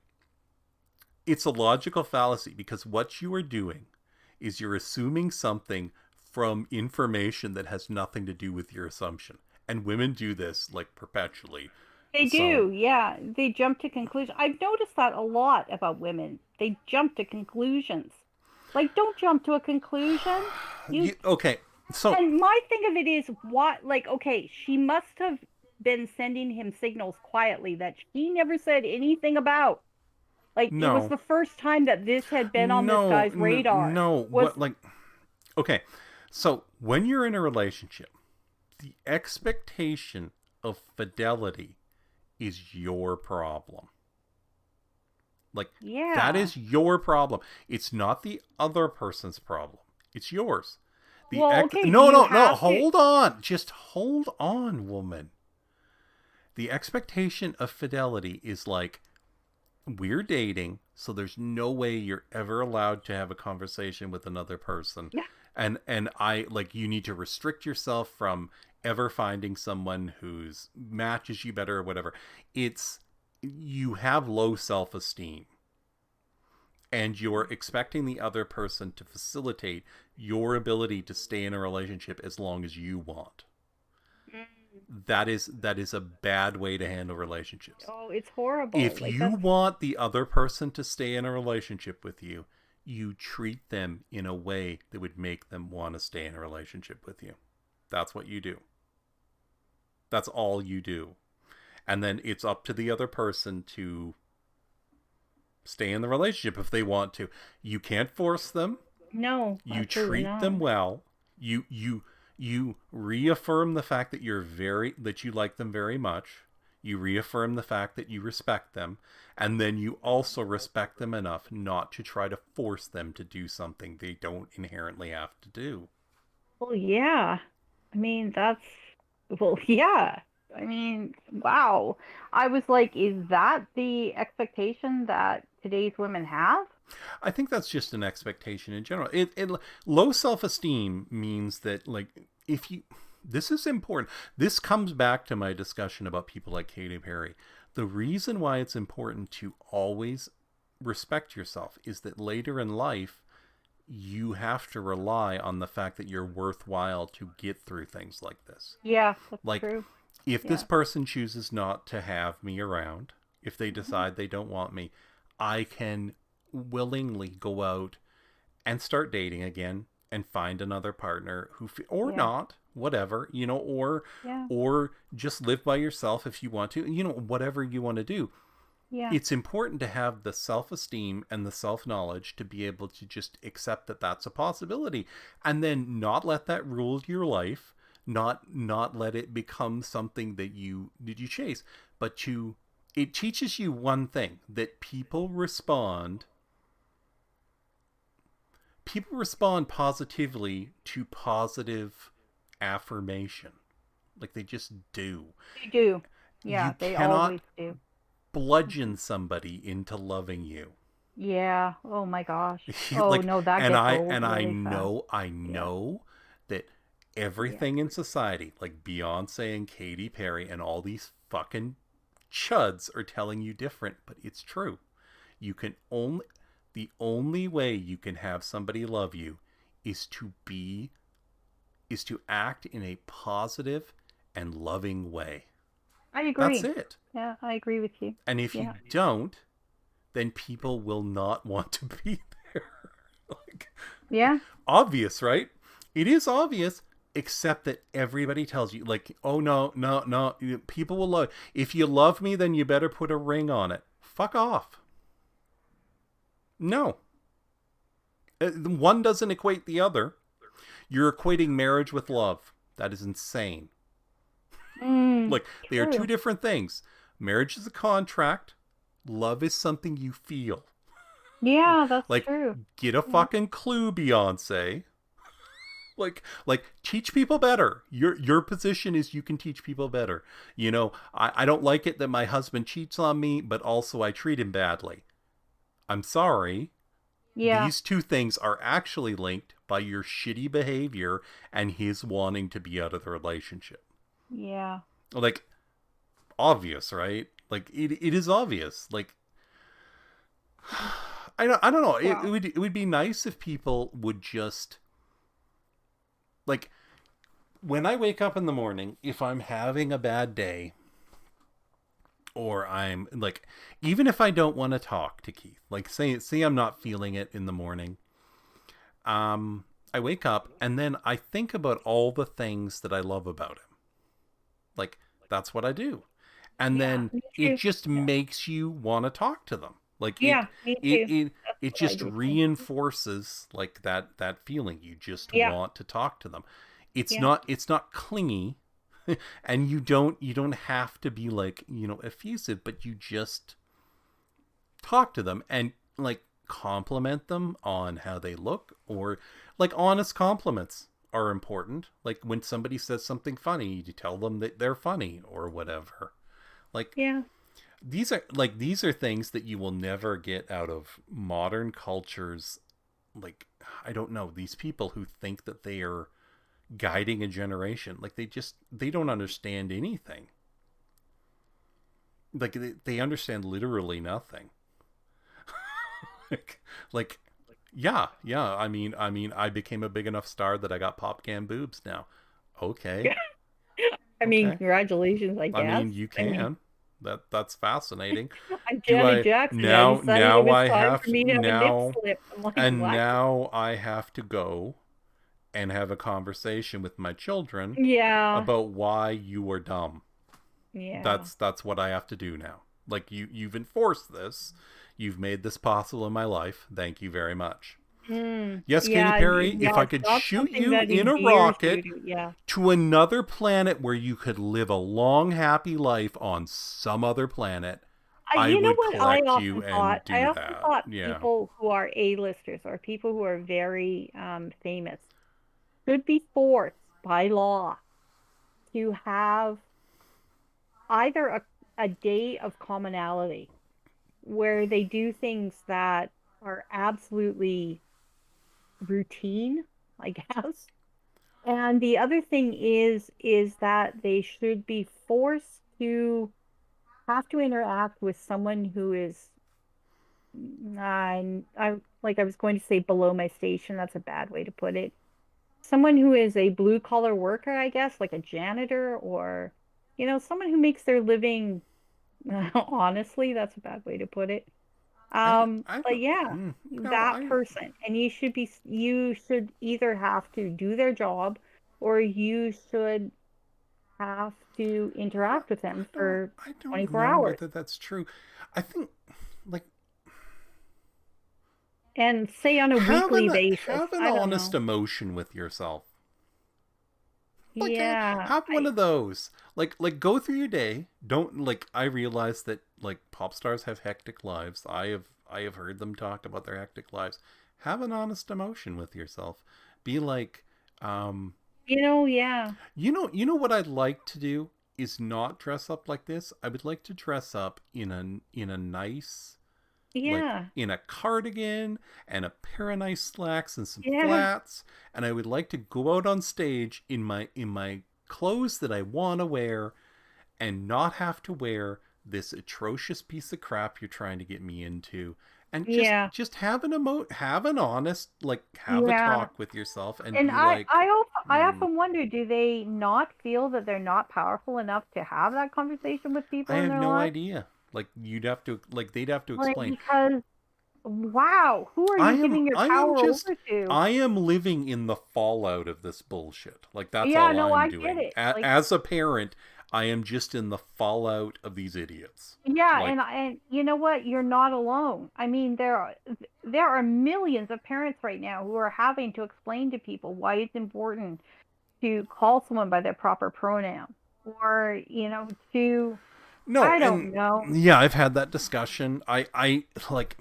A: it's a logical fallacy, because what you are doing is you're assuming something from information that has nothing to do with your assumption. And women do this like perpetually.
B: They
A: So
B: do. Yeah. They jump to conclusions. I've noticed that a lot about women. They jump to conclusions. Like, don't jump to a conclusion. You
A: okay. So
B: And my thing of it is, what, like, okay, she must have been sending him signals quietly that she never said anything about. Like, it was
A: no,
B: the first time that this had been on this
A: no,
B: guy's radar.
A: no.
B: Was
A: What, like, okay. So when you're in a relationship, the expectation of fidelity is your problem. Like, that
B: Yeah.
A: is your problem. It's not the other person's problem. It's yours.
B: Well, okay, do
A: No,
B: you
A: no, no.
B: have to?
A: Hold on. Just hold on, woman. The expectation of fidelity is like, we're dating, so there's no way you're ever allowed to have a conversation with another person.
B: Yeah.
A: And I like, you need to restrict yourself from ever finding someone who's matches you better or whatever. It's, you have low self-esteem, and you're expecting the other person to facilitate your ability to stay in a relationship as long as you want. That is a bad way to handle relationships.
B: Oh, it's horrible.
A: If
B: Like,
A: you
B: that's
A: want the other person to stay in a relationship with you, you treat them in a way that would make them want to stay in a relationship with you. That's what you do. That's all you do. And then it's up to the other person to stay in the relationship if they want to. You can't force them.
B: No,
A: You
B: absolutely
A: treat
B: not.
A: them well. You reaffirm the fact that you like them very much. You reaffirm the fact that you respect them, and then you also respect them enough not to try to force them to do something they don't inherently have to do.
B: Well, yeah. I mean, well, yeah. I mean, wow. I was like, is that the expectation that today's women have?
A: I think that's just an expectation in general. Low self-esteem means that, like, if you this is important. This comes back to my discussion about people like Katy Perry. The reason why it's important to always respect yourself is that later in life you have to rely on the fact that you're worthwhile to get through things like this.
B: Yeah, that's
A: Like,
B: true.
A: if this
B: Yeah.
A: person chooses not to have me around, if they
B: Hmm.
A: decide they don't want me, I can willingly go out and start dating again and find another partner or
B: Yeah.
A: not, whatever,
B: Yeah.
A: or just live by yourself if you want to, whatever you want to do.
B: Yeah.
A: It's important to have the self-esteem and the self-knowledge to be able to just accept that that's a possibility, and then not let that rule your life, not let it become something that you chase, but it teaches you one thing, that people respond positively to positive affirmation. Like, they just do.
B: They do.
A: You
B: Yeah, they
A: cannot
B: always do.
A: bludgeon somebody into loving you.
B: Yeah. Oh my gosh. Oh
A: Like,
B: no, that
A: and
B: gets
A: I
B: old
A: and I
B: really fast.
A: know I
B: Yeah.
A: know that
B: Yeah.
A: everything in society, like Beyonce and Katy Perry and all these fucking chuds, are telling you different, but it's true. You can only The only way you can have somebody love you is to act in a positive and loving way.
B: I
A: That's
B: agree.
A: it.
B: Yeah, I agree with you.
A: And if you
B: Yeah.
A: don't, then people will not want to be there. Like,
B: Yeah.
A: obvious, right? It is obvious, except that everybody tells you, like, oh, no, no, no, people will love. If you love me, then you better put a ring on it. Fuck off. No. One doesn't equate the other. You're equating marriage with love. That is insane. Like, they are two
B: True.
A: different things. Marriage is a contract. Love is something you feel.
B: Yeah, that's
A: Like,
B: true.
A: get a
B: Yeah.
A: fucking clue, Beyonce. Like, teach people better. Your position is you can teach people better. I don't like it that my husband cheats on me, but also I treat him badly. I'm sorry.
B: Yeah.
A: These two things are actually linked by your shitty behavior and his wanting to be out of the relationship.
B: Yeah.
A: Like, obvious, right? Like, it is obvious. Like, I don't know. It, it
B: Wow.
A: would it would be nice if people would just, like, when I wake up in the morning, if I'm having a bad day, or I'm like, even if I don't want to talk to Keith, like, say I'm not feeling it in the morning, I wake up and then I think about all the things that I love about him. Like, that's what I do. And
B: Yeah,
A: then
B: me
A: it
B: too.
A: just
B: Yeah.
A: makes you want to talk to them. Like,
B: Yeah, me
A: it
B: too.
A: it
B: That's
A: it
B: what I
A: just
B: do too.
A: reinforces, like, that feeling. You just
B: Yeah.
A: want to talk to them. It's
B: Yeah.
A: not clingy, and you don't have to be, like, effusive, but you just talk to them and, like, compliment them on how they look, or, like, honest compliments are important. Like, when somebody says something funny, you tell them that they're funny or whatever. Like,
B: Yeah.
A: these are things that you will never get out of modern cultures. Like, I don't know, these people who think that they are guiding a generation, like, they don't understand anything. Like, they understand literally nothing. like, yeah, I mean, I became a big enough star that I got pop can boobs now. Okay.
B: I mean,
A: Okay.
B: congratulations, I
A: I
B: guess.
A: mean, you
B: I mean,
A: can. That's fascinating.
B: I'm
A: Do
B: Janet
A: I
B: Jackson, and I
A: now
B: decided it
A: now
B: was
A: I
B: time
A: have
B: for me to have a nip
A: now
B: slip. I'm like,
A: and
B: what?
A: now I have to go and have a conversation with my children
B: Yeah.
A: about why you are dumb.
B: Yeah.
A: That's what I have to do now. Like, you've enforced this. You've made this possible in my life. Thank you very much. Yes, Katy
B: Yeah,
A: Perry, if
B: yeah,
A: I
B: it's
A: could
B: not
A: shoot
B: something
A: you
B: that
A: in a
B: endears you
A: rocket
B: to, yeah.
A: to another planet where you could live a long, happy life on some other planet, I
B: You know
A: would
B: what I
A: collect you
B: often
A: and
B: thought? I
A: do
B: often
A: that.
B: thought
A: Yeah.
B: people who are A-listers or people who are very famous should be forced by law to have either a day of commonality where they do things that are absolutely routine, I guess. And the other thing is that they should be forced to have to interact with someone who is I like I was going to say below my station. That's a bad way to put it. Someone who is a blue collar worker, I guess, like a janitor or, someone who makes their living. Honestly, that's a bad way to put it.
A: I
B: But yeah,
A: no,
B: that person, and you should either have to do their job or you should have to interact with them for
A: I don't
B: 24
A: know
B: hours
A: whether that's true. I think, like,
B: and say on a weekly basis.
A: have an
B: I don't
A: honest
B: know.
A: emotion with yourself. Like,
B: Yeah,
A: have one of those. Like go through your day. Don't, like, I realize that, like, pop stars have hectic lives. I have heard them talk about their hectic lives. Have an honest emotion with yourself. Be like,
B: yeah,
A: you know what I'd like to do is not dress up like this. I would like to dress up in a nice, like,
B: yeah,
A: in a cardigan and a pair of nice slacks and some
B: yeah,
A: flats, and I would like to go out on stage in my clothes that I want to wear and not have to wear this atrocious piece of crap you're trying to get me into, and
B: yeah,
A: just have an honest, like, have a
B: yeah.
A: talk with yourself and
B: And
A: be like,
B: I
A: hmm,
B: often wonder, do they not feel that they're not powerful enough to have that conversation with
A: I
B: people in
A: have
B: their
A: no
B: lives?
A: idea. Like, they'd have to
B: Like,
A: explain.
B: because wow, who are you giving your
A: I am
B: power
A: just
B: over to?
A: I am living in the fallout of this bullshit. Like, that's
B: Yeah,
A: all
B: no,
A: I'm
B: I get
A: doing.
B: it. Like,
A: As a parent, I am just in the fallout of these idiots.
B: yeah,
A: Like,
B: and you know what? You're not alone. I mean, there are millions of parents right now who are having to explain to people why it's important to call someone by their proper pronoun, or to
A: no,
B: I
A: and
B: don't know.
A: yeah, I've had that discussion. I like,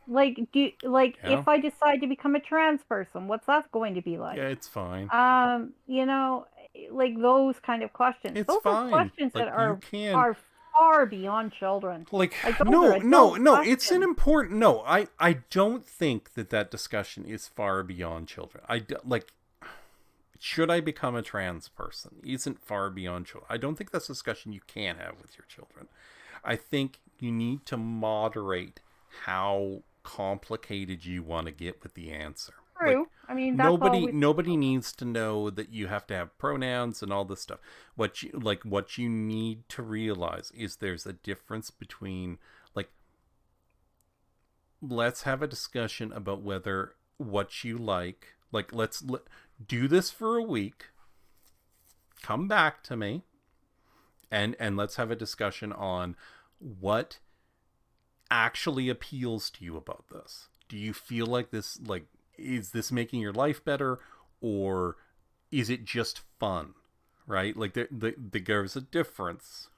B: Like,
A: yeah,
B: if I decide to become a trans person, what's that going to be
A: yeah,
B: like?
A: it's fine.
B: Um, you know, like those kind of questions.
A: It's
B: Those are
A: fine.
B: questions that
A: Like, you can,
B: are far beyond children.
A: like,
B: Like those are
A: no,
B: adult
A: no, it's an
B: questions.
A: important, no, I don't think that discussion is far beyond children. Like, should I become a trans person isn't far beyond children. I don't think that's a discussion you can have with your children. I think you need to moderate how complicated you want to get with the answer. Like,
B: True. I mean, that's always
A: nobody needs to know that you have to have pronouns and all this stuff. What you need to realize is there's a difference between, like, let's have a discussion about whether what you like, do this for a week, come back to me, and let's have a discussion on what actually appeals to you about this. Do you feel like this, like, is this making your life better, or is it just fun? Right? Like, there's a difference.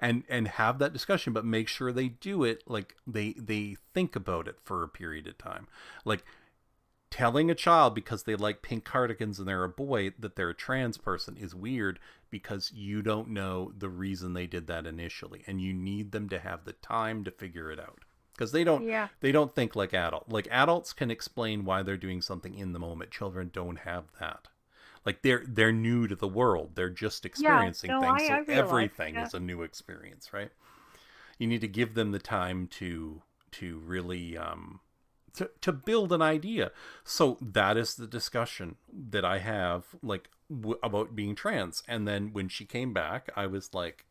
A: And have that discussion, but make sure they do it, like, they think about it for a period of time. Like, telling a child because they like pink cardigans and they're a boy that they're a trans person is weird, because you don't know the reason they did that initially, and you need them to have the time to figure it out, because
B: yeah.
A: they don't think like adults can explain why they're doing something in the moment. Children don't have that. Like, they're new to the world, they're just
B: Yeah,
A: experiencing
B: no,
A: things,
B: I
A: so
B: realize.
A: everything
B: Yeah.
A: is a new experience, right? You need to give them the time to really to build an idea. So that is the discussion that I have, like, about being trans. And then when she came back, I was like,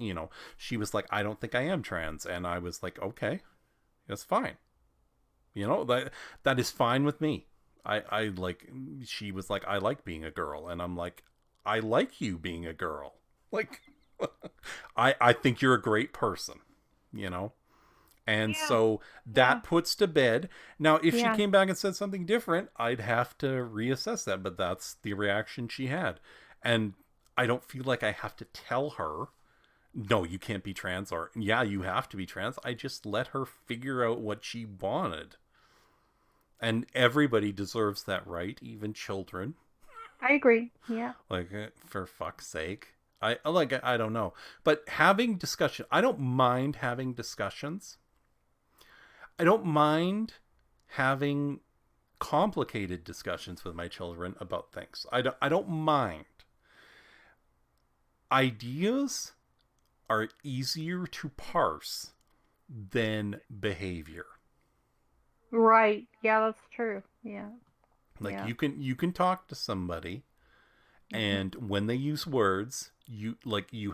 A: she was like, I don't think I am trans, and I was like, okay, that's fine. That is fine with me. I like, she was like, I like being a girl. And I'm like, I like you being a girl. Like, I think you're a great person, you know? And
B: Yeah.
A: so
B: Yeah.
A: that puts to bed. Now, if she
B: Yeah.
A: came back and said something different, I'd have to reassess that. But that's the reaction she had. And I don't feel like I have to tell her, no, you can't be trans, or yeah, you have to be trans. I just let her figure out what she wanted. And everybody deserves that right, even children.
B: I agree. Yeah.
A: Like, for fuck's sake. I don't know. But having discussion, I don't mind having discussions. I don't mind having complicated discussions with my children about things. I don't mind. Ideas are easier to parse than behavior.
B: Right. Yeah, that's true. Yeah.
A: Like,
B: Yeah.
A: you can talk to somebody,
B: Hmm.
A: and when they use words, you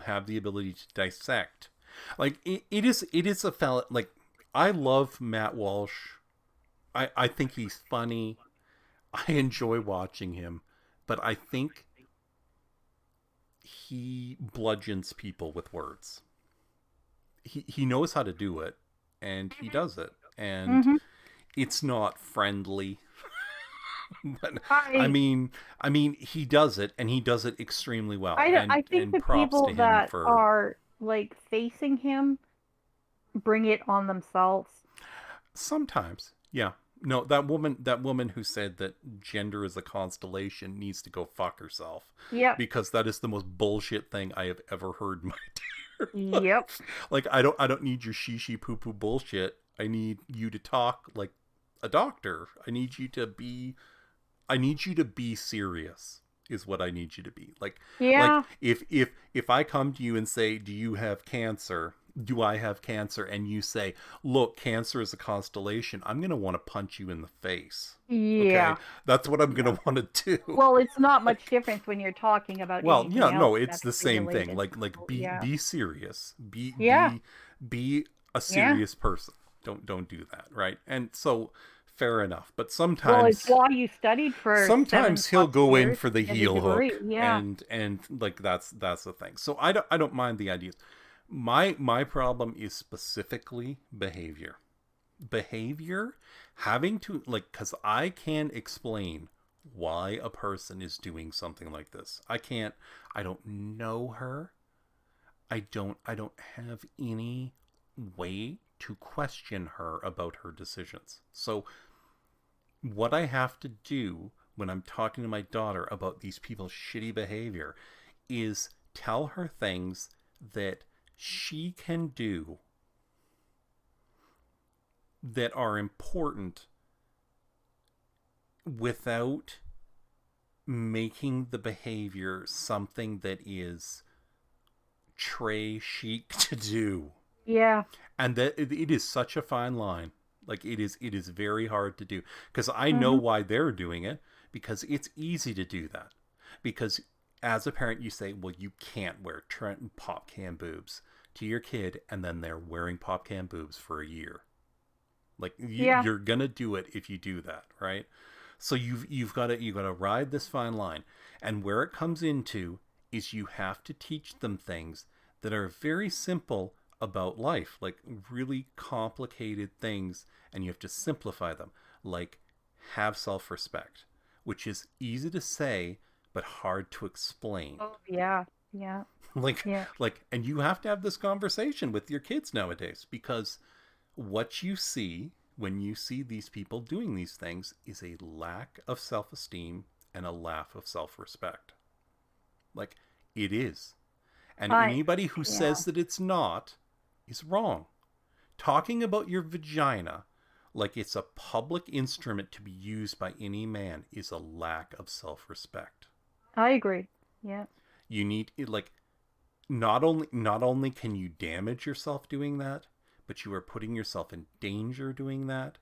A: have the ability to dissect. Like, it is a fella. Like, I love Matt Walsh. I think he's funny. I enjoy watching him, but I think he bludgeons people with words. He knows how to do it, and he does it, and
B: Hmm.
A: it's not friendly. But I
B: I
A: mean, I mean, he does it, and he does it extremely well,
B: I think
A: and
B: the
A: props
B: people
A: to him
B: that
A: for.
B: are like facing him bring it on themselves.
A: Sometimes, yeah. No, that woman who said that gender is a constellation needs to go fuck herself,
B: Yep.
A: because that is the most bullshit thing I have ever heard in my entire
B: Yep.
A: life. Like, I don't need your she poo poo bullshit. I need you to talk like a doctor. I need you to be serious, is what I need you to be. Like,
B: Yeah.
A: if I come to you and say, "Do you have cancer?" Do I have cancer? And you say, "Look, cancer is a constellation." I'm going to want to punch you in the face. Okay?
B: Yeah.
A: That's what I'm going
B: Yeah.
A: to want to do.
B: Well, it's not much difference when you're talking about
A: Well,
B: anything
A: yeah,
B: else
A: no, it's
B: that's
A: the same thing.
B: related.
A: Like,
B: So,
A: be
B: yeah.
A: be serious. Be
B: Yeah.
A: be be a
B: Yeah.
A: serious person. Don't do that, right? And so, fair enough. But
B: Well, it's
A: sometimes
B: why you studied for seven
A: sometimes he'll
B: plus
A: go in
B: years
A: for
B: to
A: the
B: get a
A: heel hook,
B: degree. Yeah.
A: and like, that's the thing. So I don't mind the ideas. My problem is specifically behavior, having to, like, because I can explain why a person is doing something like this. I don't know her. I don't have any way to question her about her decisions. So what I have to do when I'm talking to my daughter about these people's shitty behavior is tell her things that she can do that are important without making the behavior something that is tray chic to do.
B: Yeah.
A: And that it is such a fine line. Like, it is very hard to do, because I know
B: Hmm.
A: why they're doing it, because it's easy to do that. Because as a parent, you say, well, you can't wear Trent pop can boobs to your kid, and then they're wearing pop can boobs for a year. Like,
B: Yeah.
A: you're gonna do it if you do that, right? So you've got to ride this fine line, and where it comes into is you have to teach them things that are very simple about life, like really complicated things, and you have to simplify them, like have self-respect, which is easy to say but hard to explain.
B: Oh, yeah. Yeah.
A: like
B: Yeah.
A: and you have to have this conversation with your kids nowadays, because what you see when you see these people doing these things is a lack of self-esteem and a lack of self-respect. Like, it is. And
B: I.
A: anybody who
B: Yeah.
A: says that it's not is wrong. Talking about your vagina like it's a public instrument to be used by any man is a lack of self-respect.
B: I agree. Yeah.
A: You need, like, not only can you damage yourself doing that, but you are putting yourself in danger doing that.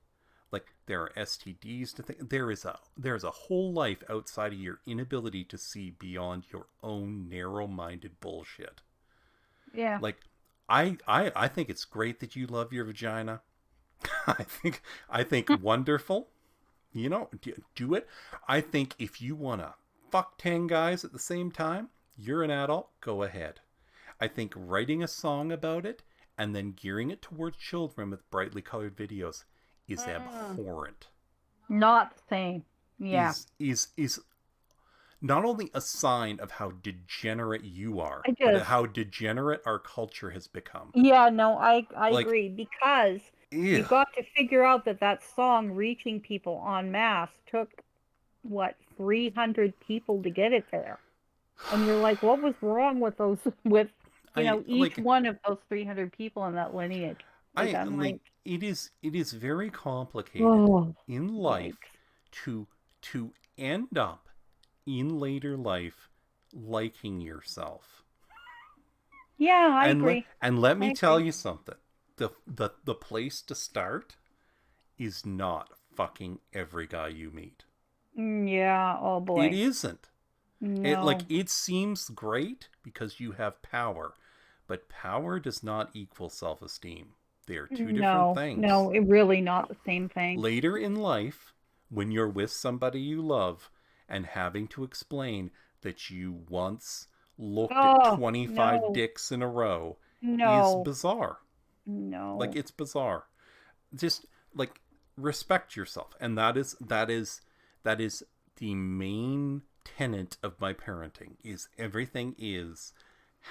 A: Like, there are STDs to think. There is a whole life outside of your inability to see beyond your own narrow-minded bullshit.
B: Yeah.
A: Like, I think it's great that you love your vagina. I think wonderful. Do it. I think if you want to fuck 10 guys at the same time, you're an adult, go ahead. I think writing a song about it and then gearing it towards children with brightly colored videos is
B: Mm.
A: abhorrent.
B: Not the same. Yeah.
A: Is not only a sign of how degenerate you are,
B: I
A: but
B: just
A: how degenerate our culture has become.
B: Yeah, no, I
A: Like,
B: agree because
A: ew.
B: you got to figure out that that song reaching people en masse took what 300 people to get it there. And you're like, what was wrong with those with
A: I
B: each
A: like
B: one of those 300 people in that lineage? Like
A: I
B: I'm
A: like
B: like,
A: it is very complicated
B: oh,
A: in life
B: yikes.
A: to to end up in later life liking yourself.
B: Yeah, I
A: And
B: agree.
A: let
B: I
A: me tell
B: agree.
A: you something. The place to start is not fucking every guy you meet.
B: Yeah, oh
A: It
B: boy.
A: isn't.
B: No.
A: It seems great because you have power, but power does not equal self-esteem. They are two different
B: No.
A: things.
B: No, it really not the same thing.
A: Later in life, when you're with somebody you love and having to explain that you once looked at
B: Oh,
A: 25
B: no.
A: dicks in a row is
B: No.
A: bizarre. Like,
B: No.
A: it's bizarre. Just like respect yourself. And that is the main tenet of my parenting is everything is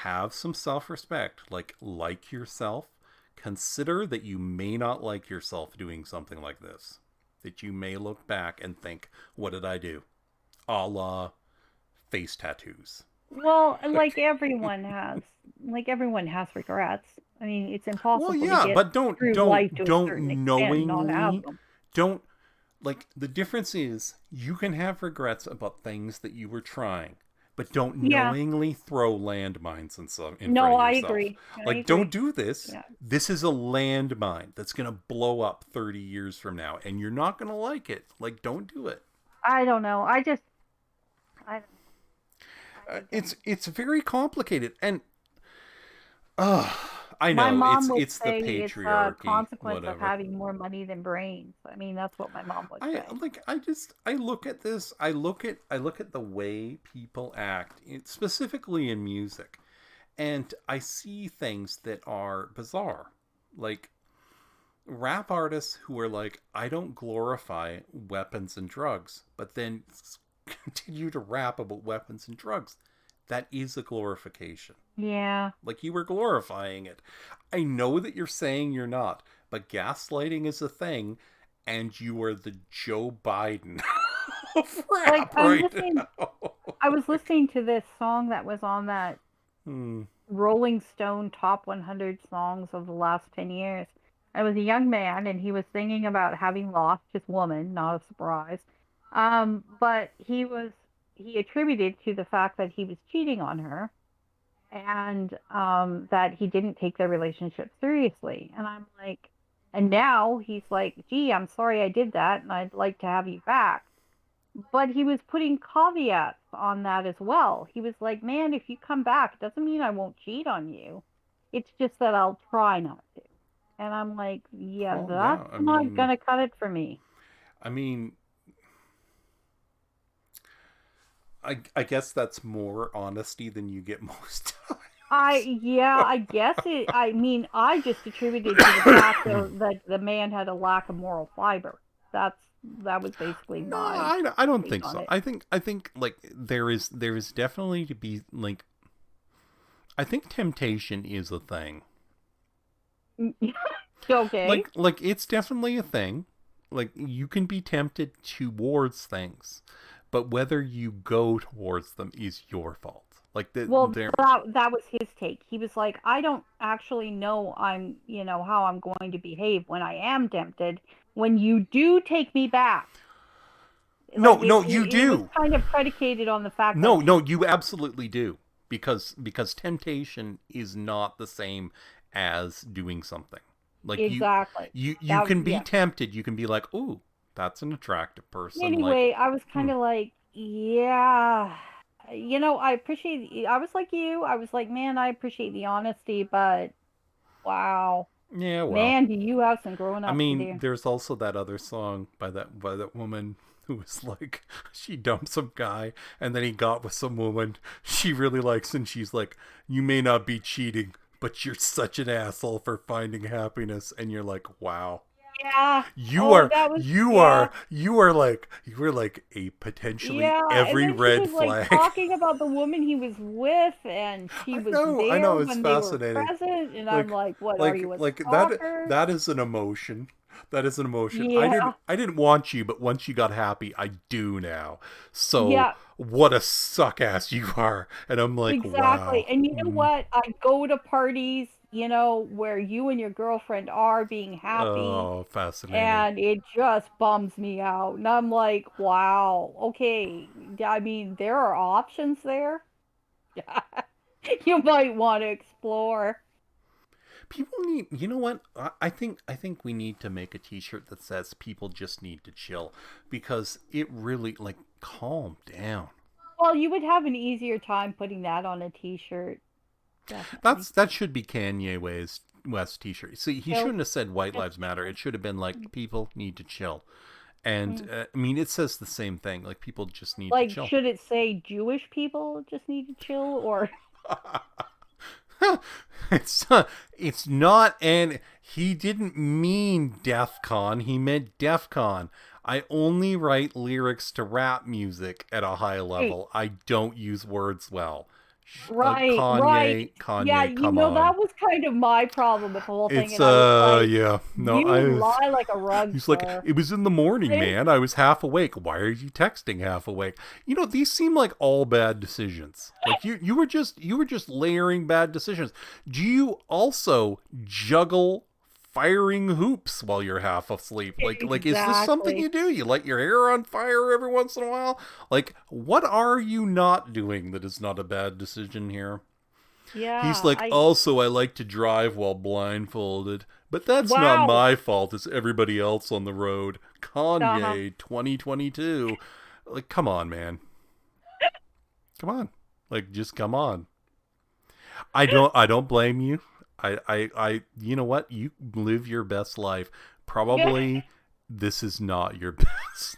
A: have some self-respect, like yourself. Consider that you may not like yourself doing something like this, that you may look back and think, what did I do? A la face tattoos.
B: Well, like everyone has regrets. I mean, it's
A: Well,
B: impossible to
A: yeah,
B: get
A: but don't
B: through life
A: don't
B: to a
A: don't
B: certain extent and not have
A: knowingly
B: them.
A: don't like the difference is you can have regrets about things that you were trying, but don't
B: Yeah.
A: knowingly throw landmines and stuff in front
B: No,
A: of
B: I
A: yourself.
B: agree. I
A: Like, don't
B: agree.
A: do this.
B: Yeah.
A: This is a landmine that's gonna blow up 30 years from now, and you're not gonna like it. Like, don't do it.
B: I don't know. I don't know. I don't.
A: It's very complicated, and uh I
B: My
A: know
B: mom would
A: it's the
B: say it's a
A: patriarchy,
B: consequence of
A: whatever.
B: having more money than brains. I mean, that's what my mom would
A: I
B: say.
A: like I look at this, I look at the way people act, specifically in music, and I see things that are bizarre. Like rap artists who are like, I don't glorify weapons and drugs, but then continue to rap about weapons and drugs. That is a glorification.
B: Yeah.
A: Like, you were glorifying it. I know that you're saying you're not, but gaslighting is a thing, and you are the Joe Biden of
B: Like
A: rap right now.
B: I was listening to this song that was on that
A: Hmm.
B: Rolling Stone top 100 songs of the last 10 years. I was a young man and he was singing about having lost his woman, not a surprise. But he attributed to the fact that he was cheating on her and that he didn't take their relationship seriously. And I'm like, and now he's like, gee, I'm sorry I did that and I'd like to have you back. But he was putting caveats on that as well. He was like, man, if you come back, it doesn't mean I won't cheat on you. It's just that I'll try not to. And I'm like, yeah,
A: Well,
B: that's
A: yeah.
B: not gonna cut it for me.
A: I mean, I guess that's more honesty than you get most
B: Yeah,
A: times.
B: I guess I mean, I just attributed to the fact that the man had a lack of moral fiber. That was basically
A: No,
B: my
A: I don't
B: take
A: think
B: on
A: so.
B: it.
A: I think like there is definitely to be like I think temptation is a thing.
B: Okay.
A: Like it's definitely a thing. Like, you can be tempted towards things, but whether you go towards them is your fault. Like
B: Well,
A: there.
B: that was his take. He was like, I don't actually know how I'm going to behave when I am tempted. When you do take me back,
A: No,
B: like
A: no, you
B: it was
A: do.
B: kind of predicated on the fact that
A: No, no, you absolutely do. Because temptation is not the same as doing something. Like,
B: exactly
A: you
B: that
A: can be
B: yeah.
A: tempted. You can be like, "Ooh, that's an attractive person." Like,
B: Anyway, I was
A: hmm.
B: kind of like, yeah, I appreciate. I was like you. I was like, man, I appreciate the honesty, but wow.
A: Yeah, well.
B: Man, do you have some growing
A: I
B: up to
A: mean,
B: do.
A: there's also that other song by that woman who was like, she dumped some guy and then he got with some woman she really likes, and she's like, "You may not be cheating, but you're such an asshole for finding happiness." And you're like, wow.
B: Yeah.
A: You
B: Oh,
A: are
B: that was
A: you
B: yeah.
A: are you are like a potentially
B: Yeah, and
A: every
B: then she
A: red
B: was like
A: flag.
B: talking about the woman he was with, and she was
A: I
B: there
A: know, it's
B: when they were
A: fascinating.
B: present, and I'm
A: Like
B: like, what are you, a
A: that
B: stalker?
A: that is an emotion. That is an emotion.
B: Yeah,
A: I didn't want you, but once you got happy, I do now. So
B: yeah,
A: what a suck ass you are. And I'm like,
B: exactly.
A: wow.
B: And you know
A: Mm.
B: what? I go to parties, where you and your girlfriend are being happy,
A: Oh, fascinating.
B: and it just bums me out. And I'm like, wow, okay. I mean, there are options there. You might want to explore.
A: People need, you know what? I think we need to make a t-shirt that says people just need to chill, because it really, like, calm down.
B: Well, you would have an easier time putting that on a t-shirt, definitely.
A: That should be West t-shirt. See, he
B: Chill.
A: shouldn't have said white
B: Just
A: lives matter.
B: chill.
A: It should have been like people need to chill. And
B: Mm.
A: I mean, it says the same thing. Like, people just need to
B: Like,
A: chill.
B: should it say Jewish people just need to chill, or
A: it's it's not, and he didn't mean DEF CON. He meant DEF CON. I only write lyrics to rap music at a high
B: hey,
A: level. I don't use words well.
B: right, right. Yeah,
A: Kanye, come on.
B: that was kind of my problem with the whole thing,
A: It's
B: and I was like,
A: yeah. No,
B: you lie like a rug,
A: he's like,
B: sir.
A: it was in the morning,
B: Right?
A: man. I was half awake. Why are you texting half awake? You know, these seem like all bad decisions. Like, you were just layering bad decisions. Do you also juggle firing hoops while you're half asleep? Like, is this something
B: Exactly.
A: you do? You light your hair on fire every once in a while? Like, what are you not doing that is not a bad decision here? He's
B: Yeah,
A: like, also, I like to drive while blindfolded. But that's not
B: wow.
A: my fault, it's everybody else on the road.
B: Uh-huh.
A: Kanye 2022. Like, come on, man. Come on. Like, just come on. I don't blame you. You know what? You live your best life.
B: Yeah.
A: Probably this is not your best.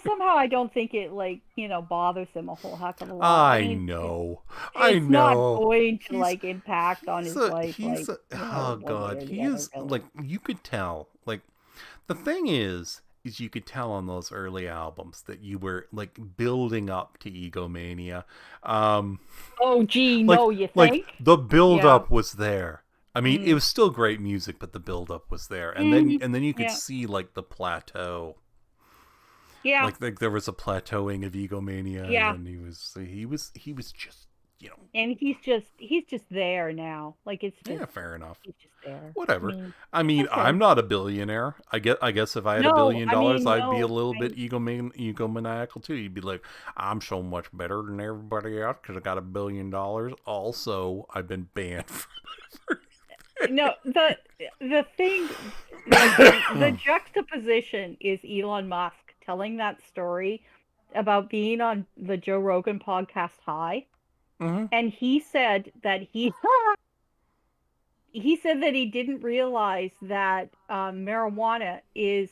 B: Somehow I don't think it, like, bothers him a whole heck of a lot. I
A: I
B: mean,
A: know. I
B: it's not
A: know.
B: going to,
A: He's
B: like, impact on his life, like,
A: oh
B: one way
A: god,
B: or the
A: he
B: other,
A: is,
B: really.
A: like, you could tell. Like, the thing is you could tell on those early albums that you were, like, building up to egomania. Um
B: Oh, gee,
A: like
B: no, you
A: like
B: think?
A: the build
B: Yeah.
A: up was there. I mean, it
B: Mm.
A: was still great music, but the build up was there.
B: Hmm.
A: And then you could
B: Yeah.
A: see, like, the plateau.
B: Yeah.
A: Like there was a plateauing of egomania, and
B: Yeah.
A: then he was just, you know,
B: And he's just there now. Like, it's just
A: yeah, fair enough.
B: he's just there. I
A: Whatever.
B: mean,
A: I mean,
B: okay.
A: I'm not a billionaire. I guess if I had
B: No, I
A: $1 billion,
B: mean,
A: I'd be a
B: no.
A: little bit egomaniacal too. You'd be like, I'm so much better than everybody else because I got $1 billion. Also, I've been banned from
B: No, the thing, the juxtaposition is Elon Musk telling that story about being on the Joe Rogan podcast High,
A: hmm
B: and he said that he didn't realize that marijuana is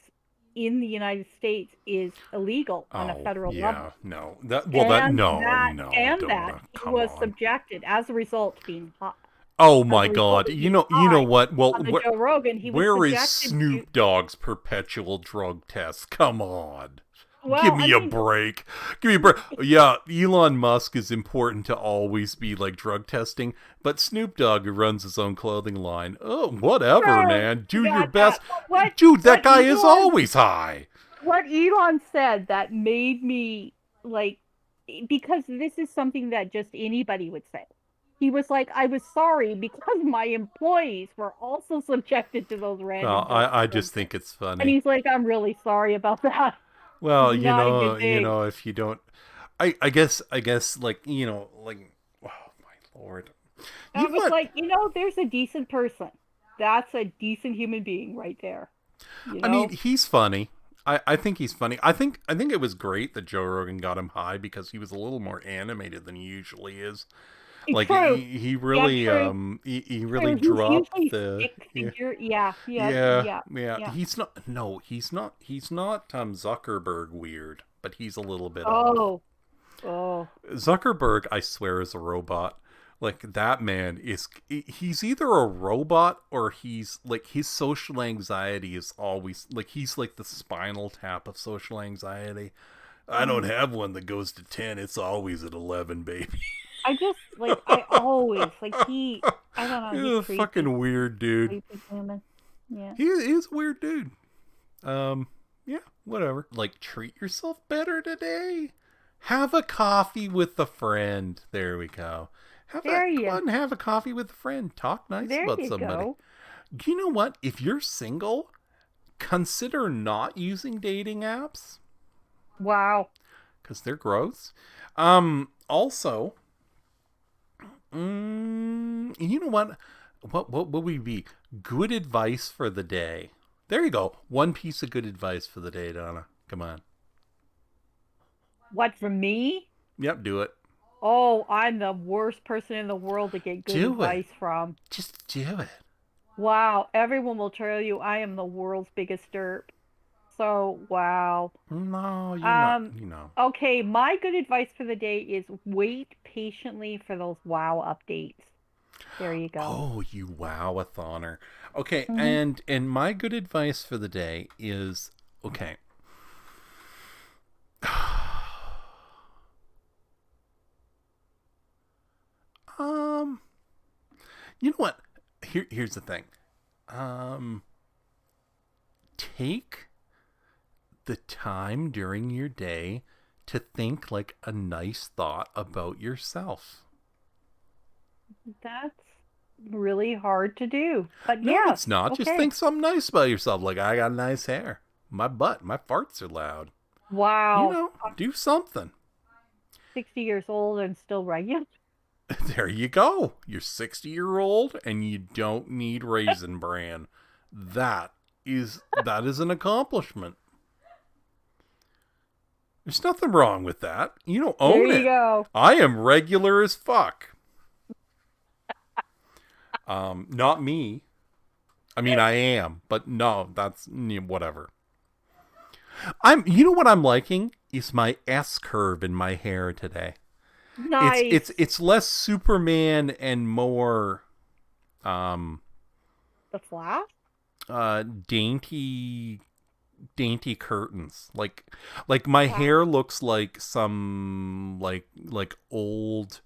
B: in the United States is illegal on a
A: Oh
B: federal
A: yeah,
B: level,
A: no, that well, that
B: and
A: no,
B: that
A: no,
B: and that
A: Donna,
B: he
A: come
B: was
A: on.
B: subjected as a result being high,
A: Oh
B: as
A: my
B: a result
A: God,
B: of being
A: you know
B: high
A: what? Well,
B: on the Joe Rogan, he was
A: where is
B: subjected to.
A: Snoop Dogg's perpetual drug test? Come on. Give
B: Well, I
A: me a
B: mean,
A: break. Give me a break. Yeah, Elon Musk is important to always be, like, drug testing, but Snoop Dogg, who runs his own clothing line, oh, whatever,
B: sure,
A: man.
B: you
A: Do your
B: got that.
A: best.
B: But what
A: Dude, that
B: what
A: guy is
B: Elon
A: always high.
B: what Elon said that made me, like, because this is something that just anybody would say. He was like, I was sorry because my employees were also subjected to those random
A: Well, I
B: drug
A: just
B: tests.
A: think it's
B: And
A: funny.
B: he's like, I'm really sorry about that.
A: Well,
B: Not a good
A: you
B: thing.
A: know, if you don't, I guess, like, like, oh my lord,
B: I
A: you know
B: was
A: what?
B: like, there's a decent person. That's a decent human being right there. You
A: I mean,
B: know?
A: he's funny. I think he's funny. I think it was great that Joe Rogan got him high because he was a little more animated than he usually is. Like
B: True.
A: he
B: Yeah,
A: really
B: true.
A: he really
B: True. He's
A: dropped
B: usually
A: the
B: stick
A: yeah.
B: figure. Yeah. Yep.
A: Yeah,
B: Yeah.
A: yeah.
B: Yeah.
A: He's not Zuckerberg weird, but he's a little bit off.
B: Oh. Oh.
A: Zuckerberg, I swear, is a robot. Like that man he's either a robot or he's like his social anxiety is always like he's like the Spinal Tap of social anxiety. I don't
B: Oh.
A: have one that goes to 10. It's always at 11, baby.
B: I just like I always like he. I don't know.
A: He's
B: He's
A: a
B: creepy.
A: fucking weird dude.
B: Creepy human. Yeah.
A: He's a weird dude. Yeah, whatever. Like, treat yourself better today. Have a coffee with a friend. There we go.
B: There
A: Come
B: you.
A: on, have a coffee with a friend. Talk nice
B: There
A: about
B: you
A: somebody.
B: go.
A: You know what? If you're single, consider not using dating apps
B: Wow.
A: because they're gross. Also, you know what? What would we be? Good advice for the day. There you go. One piece of good advice for the day, Donna. Come on.
B: What for me?
A: Yep, do it.
B: Oh, I'm the worst person in the world to get good
A: Do it.
B: advice from.
A: Just do it.
B: Wow, everyone will tell you I am the world's biggest derp. So, wow.
A: No, you're not.
B: Um,
A: You know.
B: okay, my good advice for the day is wait patiently for those wow updates. There you go.
A: Oh, you wow-a-thoner. Okay,
B: Hmm.
A: and my good advice for the day is okay. Um, you know what? Here's the thing. Um, take the time during your day to think like a nice thought about yourself.
B: That's really hard to do. But
A: No,
B: yes,
A: it's not. Just
B: okay.
A: think something nice about yourself. Like, I got nice hair. My butt, my farts are loud. You
B: Wow.
A: know,
B: I'm
A: do something.
B: 60 years old and still regular.
A: There you go. You're 60-year-old and you don't need Raisin Bran. That is an accomplishment. There's nothing wrong with that. You know,
B: There
A: own
B: you
A: it.
B: go.
A: I am regular as fuck. Not me. I mean, I am, but no, that's whatever. You know what I'm liking is my S curve in my hair today. It's
B: Nice.
A: it's it's less Superman and more
B: The flash?
A: dainty curtains. Like my
B: Wow.
A: hair looks like some like old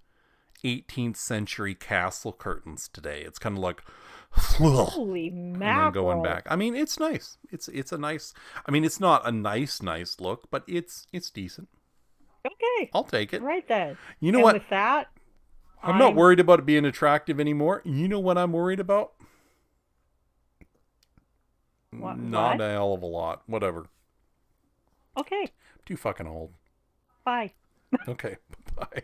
A: 18th century castle curtains today. It's kind of like
B: Holy
A: and then going
B: mackerel.
A: back. I mean, it's nice. It's a nice. I mean, it's not a nice look, but it's decent.
B: Okay.
A: I'll take
B: All
A: it.
B: right then.
A: You know
B: And
A: what?
B: with that,
A: I'm not
B: I'm
A: worried about it being attractive anymore. You know what I'm worried about? Not
B: what?
A: a hell of a lot. Whatever.
B: Okay.
A: Too fucking old.
B: Bye.
A: Okay. Bye.